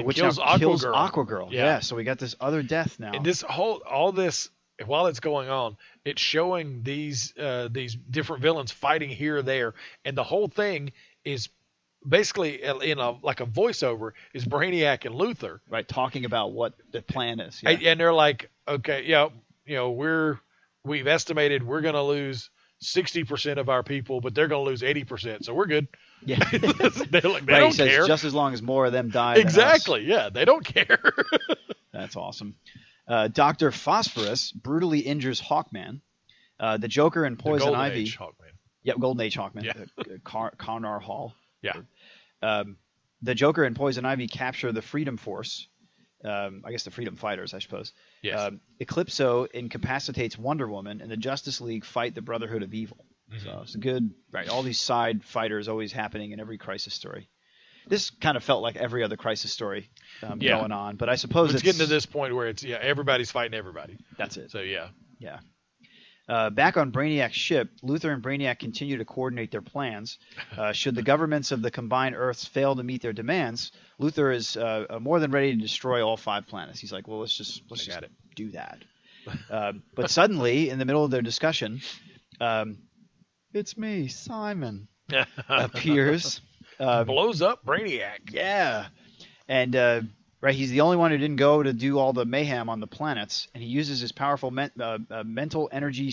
which kills Aquagirl. Yeah, so we got this other death now. And all this, while it's going on, it's showing these different villains fighting here or there, and the whole thing is basically in a voiceover is Brainiac and Luthor, right, talking about what the plan is. Yeah. And they're like, okay, we've estimated we're going to lose 60% of our people, but they're going to lose 80%, so we're good. Yeah, they don't care. Just as long as more of them die. Exactly. Yeah, they don't care. That's awesome. Dr. Phosphorus brutally injures Hawkman. The Joker and Poison Golden Ivy. Age Hawkman. Yep, Golden Age Hawkman. Yeah. Karnar Hall. Yeah. The Joker and Poison Ivy capture the Freedom Force. I guess the Freedom Fighters, I suppose. Yes. Eclipso incapacitates Wonder Woman, and the Justice League fight the Brotherhood of Evil. Mm-hmm. So it's a good, right? All these side fighters always happening in every Crisis story. This kind of felt like every other Crisis story going on, but I suppose it's getting to this point where it's everybody's fighting everybody. That's it. So yeah. Back on Brainiac's ship, Luthor and Brainiac continue to coordinate their plans. Should the governments of the combined Earths fail to meet their demands, Luthor is more than ready to destroy all 5 planets. He's like, well, let's just do that. But suddenly, in the middle of their discussion, it's me, Simon, appears. Blows up Brainiac. Yeah. And right, he's the only one who didn't go to do all the mayhem on the planets, and he uses his powerful mental energy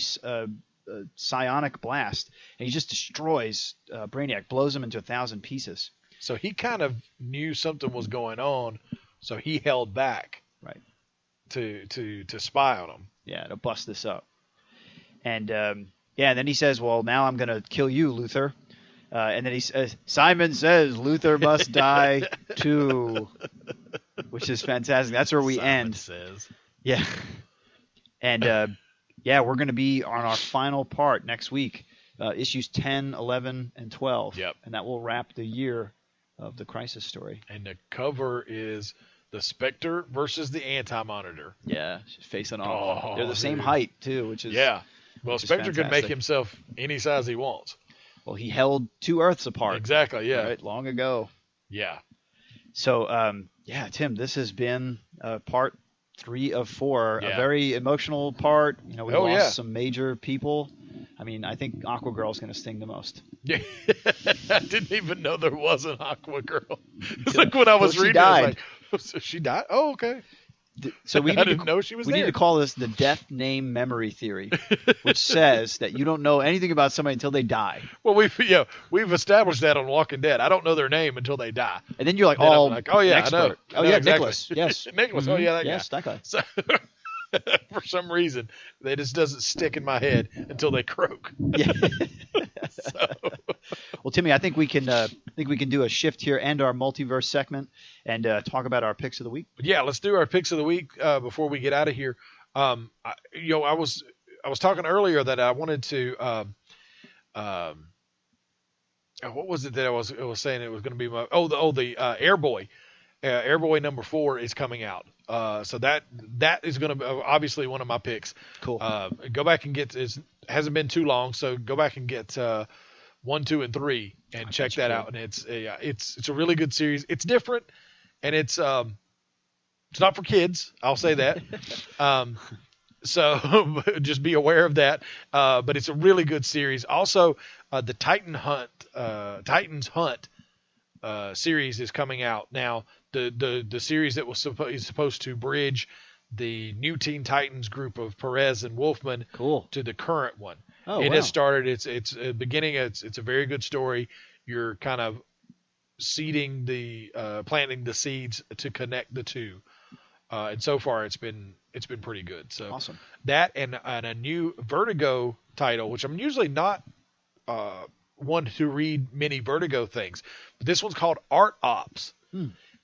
psionic blast, and he just destroys Brainiac, blows him into 1,000 pieces. So he kind of knew something was going on, so he held back, right, to spy on him. Yeah, to bust this up. And and then he says, "Well, now I'm going to kill you, Luthor." And then Simon says, "Luthor must die too." Which is fantastic. That's where we end. Says. Yeah. And we're going to be on our final part next week, issues 10, 11, and 12. Yep. And that will wrap the year of the Crisis story. And the cover is the Spectre versus the Anti-Monitor. Yeah, she's facing off. They're the same height too, which is Well, Spectre can make himself any size he wants. Well, he held 2 Earths apart. Exactly. Yeah. Right, long ago. Yeah. So, Tim, this has been part 3 of 4, a very emotional part. We lost some major people. I mean, I think Aquagirl's going to sting the most. Yeah, I didn't even know there was an Aquagirl. It's like when I was reading, died. I was like, she died? Oh, okay. So I didn't know she was there. We need to call this the death name memory theory, which says that you don't know anything about somebody until they die. Well, we've established that on Walking Dead. I don't know their name until they die. And then you're like, oh yeah, expert. I know. Oh yeah, exactly. Nicholas. Yes, Nicholas. Oh yeah, that guy. Yes, that guy. So, for some reason, it just doesn't stick in my head until they croak. Yeah. Well, Timmy, I think we can do a shift here and our multiverse segment and talk about our picks of the week. Yeah, let's do our picks of the week before we get out of here. I was talking earlier that I wanted to. What was it that I was saying? It was going to be my the Airboy. Airboy number 4 is coming out. So that is going to be obviously one of my picks. Cool. Go back and get it hasn't been too long, so go back and get 1, 2, and 3, and check that out. And it's a really good series. It's different, and it's not for kids. I'll say that. So just be aware of that. But it's a really good series. Also, the Titans Hunt series is coming out now. The series that was is supposed to bridge the new Teen Titans group of Perez and Wolfman to the current one. It has started. It's beginning. It's a very good story. You're kind of seeding planting the seeds to connect the two. And so far it's been pretty good. So awesome. That and a new Vertigo title, which I'm usually not one to read many Vertigo things, but this one's called Art Ops.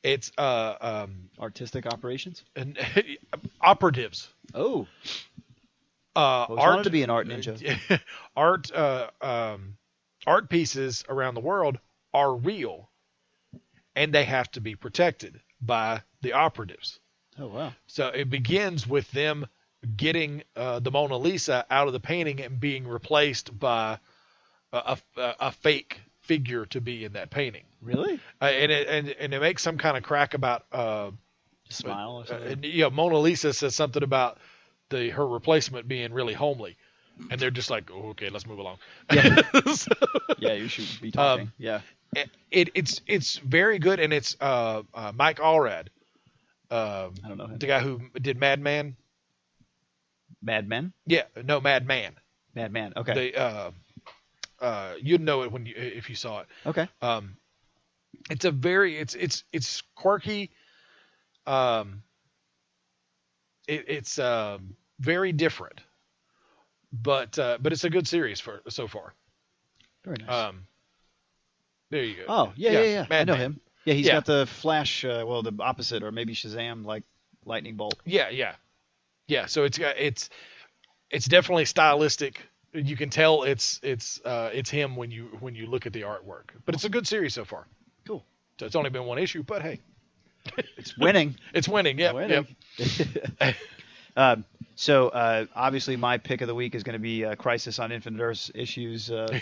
It's artistic operations and operatives. Oh, wanted to be an art ninja. Art pieces around the world are real, and they have to be protected by the operatives. Oh, wow. So it begins with them getting the Mona Lisa out of the painting and being replaced by a fake figure to be in that painting. Really? And it makes some kind of crack about smile or something. Mona Lisa says something about her replacement being really homely. And they're just like, oh, okay, let's move along. Yeah, yeah, you should be talking. Yeah. It's very good, and it's Mike Allred. I don't know him. The guy who did Mad Men. Mad Men? Yeah, no, Mad Man. Mad Man. Okay. You'd know it if you saw it. Okay. It's a very it's quirky. It's very different, but it's a good series so far. Very nice. There you go. Oh yeah. I know him. Yeah, he's got the Flash. The opposite, or maybe Shazam, like lightning bolt. Yeah. So it's definitely stylistic. You can tell it's him when you look at the artwork. But it's a good series so far. Cool. So it's only been one issue, but hey, it's winning. It's winning. Yeah. Winning. Yep. So obviously my pick of the week is going to be Crisis on Infinite Earths issues 10,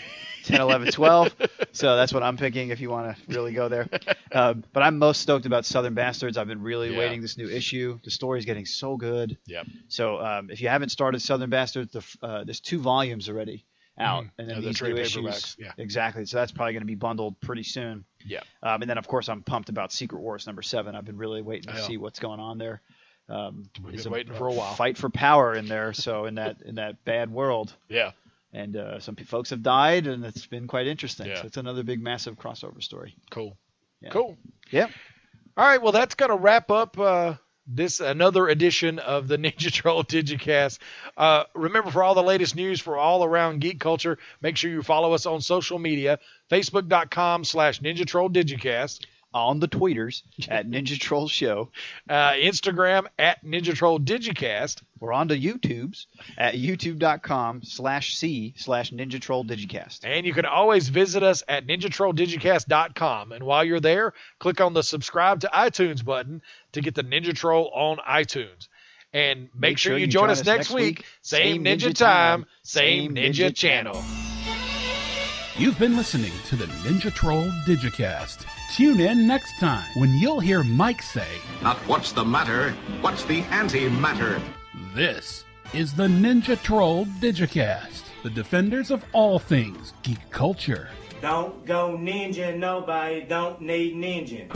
11, 12. So that's what I'm picking if you want to really go there. But I'm most stoked about Southern Bastards. I've been really waiting this new issue. The story's getting so good. Yep. So if you haven't started Southern Bastards, there's 2 volumes already out. And then these new issues. Yeah. Exactly. So that's probably going to be bundled pretty soon. Yeah. And then, of course, I'm pumped about Secret Wars #7. I've been really waiting to see what's going on there. We've been waiting for a while. Fight for power in there. So in that bad world. Yeah. And some folks have died, and it's been quite interesting. Yeah. So it's another big, massive crossover story. Cool. Yeah. Cool. Yeah. All right. Well, that's going to wrap up another edition of the Ninja Troll Digicast. Remember, for all the latest news for all around geek culture, make sure you follow us on social media, facebook.com/Ninja Troll Digicast. On the tweeters at Ninja Troll Show. Instagram at Ninja Troll Digicast. We're on the YouTubes at youtube.com/C/Ninja Troll Digicast. And you can always visit us at NinjaTrollDigicast.com. And while you're there, click on the subscribe to iTunes button to get the Ninja Troll on iTunes. And make sure you join us next week. Same Ninja time, same Ninja channel. You've been listening to the Ninja Troll Digicast. Tune in next time when you'll hear Mike say, "Not what's the matter, what's the anti-matter?" This is the Ninja Troll Digicast, the defenders of all things geek culture. Don't go ninja, nobody don't need ninja.